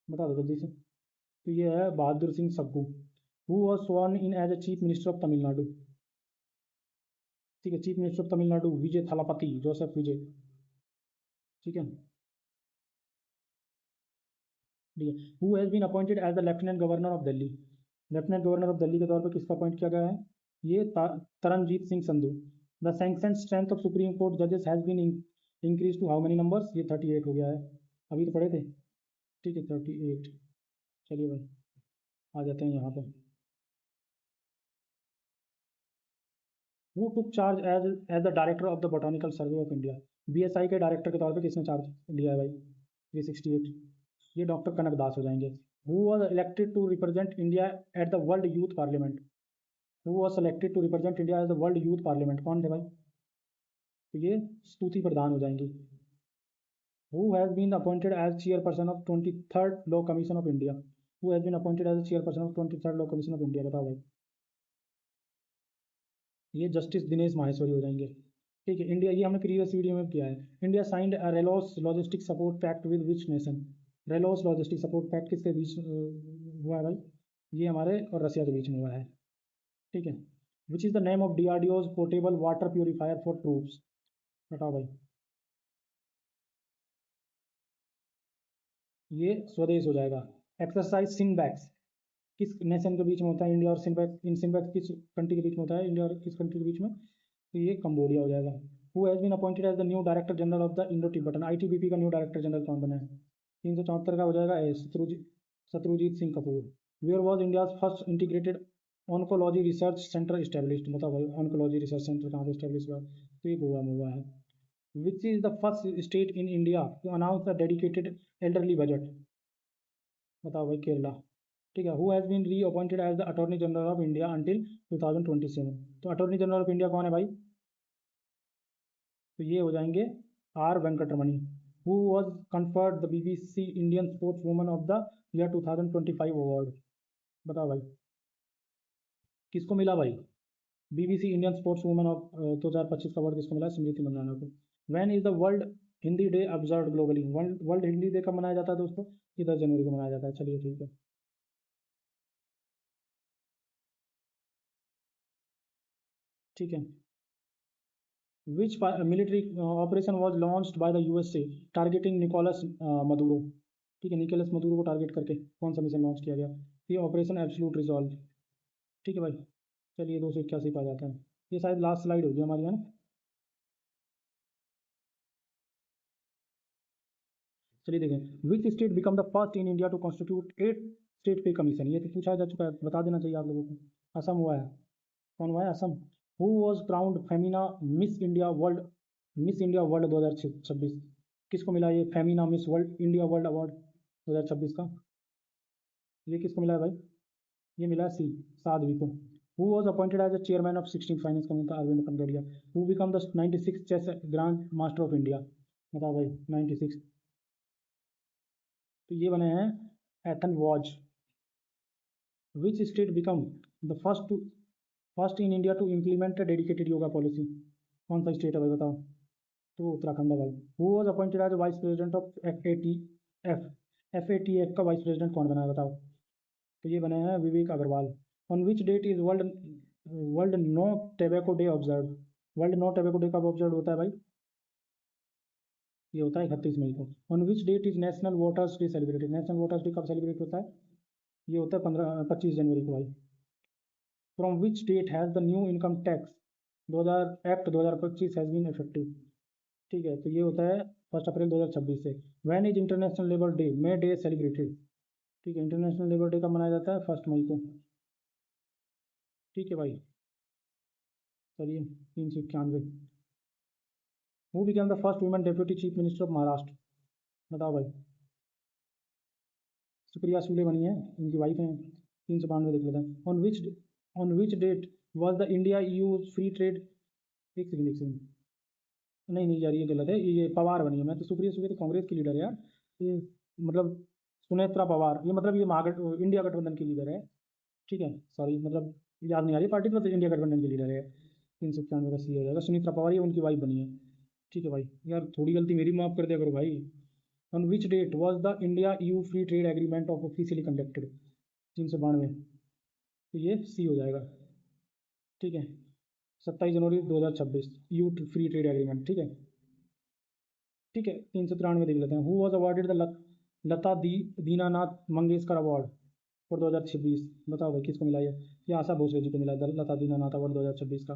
बता दो जल्दी से। तो ये है Bahadur Singh Saggu. Who was sworn in as a chief minister of Tamil Nadu, ठीक है। Chief minister of Tamil Nadu Vijay Thalapathy, Joseph Vijay, ठीक है। Who has been appointed as the lieutenant governor of Delhi. Lieutenant governor of Delhi के तौर पर किसका अपॉइंट किया गया है, ये Taranjit Singh Sandhu. The sanction strength of supreme Court जजेस has been increase to how many numbers, ये 38 हो गया है, अभी तो पढ़े थे, ठीक है 38। चलिए भाई आ जाते हैं यहाँ पे। Who took charge as the director of the botanical survey of India. BSI के डायरेक्टर के तौर पे किसने चार्ज लिया है भाई, 368। ये डॉक्टर कनक दास हो जाएंगे। Who was elected to represent India at the world youth parliament. Who was selected to represent India at the world youth parliament, कौन थे भाई, तो ये स्तुति प्रधान हो जाएंगी। Who has been appointed as chairperson of 23rd law commission of India. Who has been appointed as chairperson of 23rd law commission of India, बताओ भाई। ये जस्टिस दिनेश माहेश्वरी हो जाएंगे, ठीक है। इंडिया, ये हमने प्रीवियस वीडियो में किया है। India signed RELOS logistic support pact with which nation. RELOS logistic support pact किसके बीच हुआ है भाई, ये हमारे और रसिया के बीच में हुआ है, ठीक है। विच is the name of DRDO's portable water purifier for troops, बताओ भाई। ये स्वदेश हो जाएगा। एक्सरसाइज सिनबैक्स किस नेशन के बीच में होता है, इंडिया और सिनबैक्स, इन सिनबैक्स किस कंट्री के बीच में होता है, इंडिया और किस कंट्री के बीच में, तो ये कंबोडिया हो जाएगा। Who has been appointed as the new director general of the Indo Tibetan, ITBP का न्यू डायरेक्टर जनरल कौन बना है? 374 का हो जाएगा Shatrujeet Singh Kapoor. Where was India's first integrated oncology research centre established, बताओ भाई ऑन्कोलॉजी रिसर्च सेंटर कहाँ पे इस्टेब्लिश हुआ? तो ये गोवा में हुआ है। Which is the first state in India to announce the dedicated elderly budget, बताओ भाई केरला। ठीक है। Who has been reappointed as the attorney general of India until 2027, तो अटॉर्नी जनरल ऑफ इंडिया कौन है भाई? तो ये हो जाएंगे R Venkataramani. Who was conferred the BBC Indian sportswoman of the year 2025 अवार्ड, बताओ भाई किसको मिला भाई? BBC Indian sportswoman of 2025 का अवार्ड किसको मिला? स्मृति मंदाना को। When is the world Hindi day observe globally, world Hindi day कब मनाया जाता है दोस्तों? ये 10 जनवरी को मनाया जाता है। चलिए ठीक है। ठीक है। Which military operation was launched by the USA targeting Nicolas Maduro, ठीक है, निकोलस मदुरो को टारगेट करके कौन सा मिशन लॉन्च किया गया? ये ऑपरेशन एब्सोल्यूट रिजॉल्व। ठीक है भाई। चलिए 281 पे आ जाता है। ये शायद लास्ट स्लाइड होगी हमारी, है ना? चलिए देखें, which state become the first in India to constitute 8 state pay commission, ये तो पूछा जा चुका है, बता देना चाहिए आप लोगों को। असम हुआ है। कौन हुआ है? Assam. Who was crowned Femina miss India world 2026, किसको मिला ये Femina miss world India world award 2026 का? ये किसको मिला है भाई? ये मिला सी साध्वी को। Who was appointed as a chairman of 16 finance committee? Arvind Panagariya. Who become the 96 chess grand master of India, बताओ भाई 96। तो ये बने हैं Ethan Vaz. Which state become the first in India to implement dedicated yoga policy, कौन सा स्टेट है भाई बताओ? तो उत्तराखंड है भाई। Who was appointed as vice president of F A T F का वाइस प्रेसिडेंट कौन बना है बताओ? तो ये बने हैं Vivek Agarwal. On which date is World No Tobacco Day observe, World No Tobacco Day कब ऑब्जर्व होता है भाई? ये होता है 31 मई को। On which date is National Voters Day celebrated, National Voters Day कब सेलिब्रेट होता है? ये होता है 25 जनवरी को भाई। From which date has the new income tax 2025 has been effective, ठीक है, तो ये होता है 1 अप्रैल 2026 से। When is international labour day May Day celebrated, ठीक है, इंटरनेशनल लेबर डे कब मनाया जाता है? 1 मई को। ठीक है भाई। चलिए 391। Who became the first women deputy chief minister of Maharashtra, बताओ भाई? सुप्रिया सुले बनी है, उनकी वाइफ हैं। 392 देख लेते हैं। On which date was the India EU free trade, एक सेकंड एक सेकंड, नहीं यार ये गलत है, ये पवार बनी है। मैं तो सुप्रिया सुले तो कांग्रेस की लीडर है यार, ये मतलब सुनेत्रा पवार, ये मतलब ये इंडिया गठबंधन की लीडर है। ठीक है, सॉरी मतलब याद नहीं आ रही पार्टी, तो इंडिया गठबंधन की लीडर है। 391 का सी हो जाएगा। सुनीत्रा पवार ये उनकी वाइफ बनी है। ठीक है भाई, यार थोड़ी गलती मेरी माफ़ कर दिया करो भाई। On which date was the India EU free trade agreement of officially conducted, 392, तो ये सी हो जाएगा। ठीक है, 27 जनवरी 2026 यू फ्री ट्रेड एग्रीमेंट। ठीक है। ठीक है, 393 देख लेते हैं। Who was awarded the Lata Dinanath Mangeshkar award for 2026, बताओ भाई किसको मिला ये आशा भोसले जी को मिला है लता दीनानाथ अवार्ड 2026 का।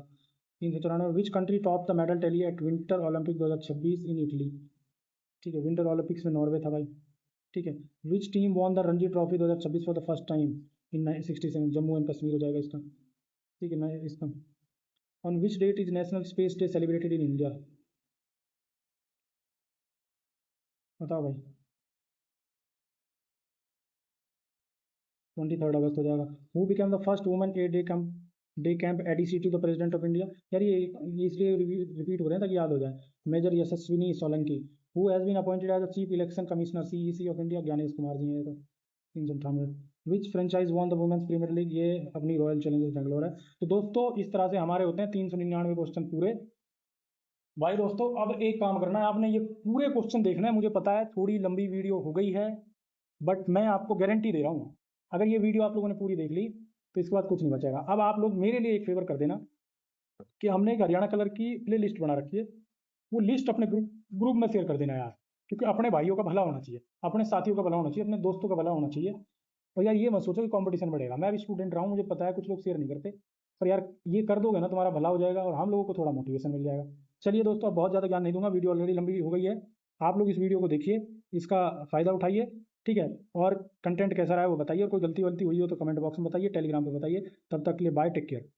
394, which country top the medal tally at winter Olympic 2026 in Italy, ठीक है, विंटर ओलंपिक्स में नॉर्वे था भाई। ठीक है। Which team won the Ranji trophy 2026 for the first time in 67, Jammu and Kashmir हो जाएगा इसका। ठीक है ना इसका। On which date is national space day celebrated in India, बताओ भाई? 23 अगस्त हो जाएगा। Who became the first woman aide-de-camp ADC to the president of India, यार ये इसलिए रिपीट हो रहे हैं ताकि याद हो जाए। Major Yashaswini Solanki. Who has been appointed as the chief election commissioner CEC of India, Gyanesh Kumar ji हैं। तो 398। Which franchise won the Women's Premier League, ये अपनी रॉयल चैलेंजर्स बेंगलोर है। तो दोस्तों इस तरह से हमारे होते हैं 399 क्वेश्चन पूरे। भाई दोस्तों अब एक काम करना है, आपने ये पूरे क्वेश्चन देखना है। मुझे पता है थोड़ी लंबी वीडियो हो गई है, बट मैं आपको गारंटी दे रहा हूँ अगर ये वीडियो आप लोगों ने पूरी देख ली तो इसके बाद कुछ नहीं बचेगा। अब आप लोग मेरे लिए एक फेवर कर देना कि हमने एक हरियाणा कलर की प्ले लिस्ट बना रखी है, वो लिस्ट अपने ग्रुप में शेयर कर देना यार, क्योंकि अपने भाइयों का भला होना चाहिए, अपने साथियों का भला होना चाहिए, अपने दोस्तों का भला होना चाहिए। और यार ये मत सोचो कि कंपटीशन बढ़ेगा। मैं भी स्टूडेंट रहा हूँ, मुझे पता है कुछ लोग शेयर नहीं करते, पर यार ये कर दोगे ना तुम्हारा भला हो जाएगा और हम लोगों को थोड़ा मोटिवेशन मिल जाएगा। चलिए दोस्तों, अब बहुत ज़्यादा ज्ञान नहीं दूंगा, वीडियो ऑलरेडी लंबी हो गई है। आप लोग इस वीडियो को देखिए, इसका फ़ायदा उठाइए, ठीक है। और कंटेंट कैसा रहा है वो बताइए, और कोई गलती वलती हुई हो तो कमेंट बॉक्स में बताइए, टेलीग्राम पे बताइए। तब तक के लिए बाय, टेक केयर।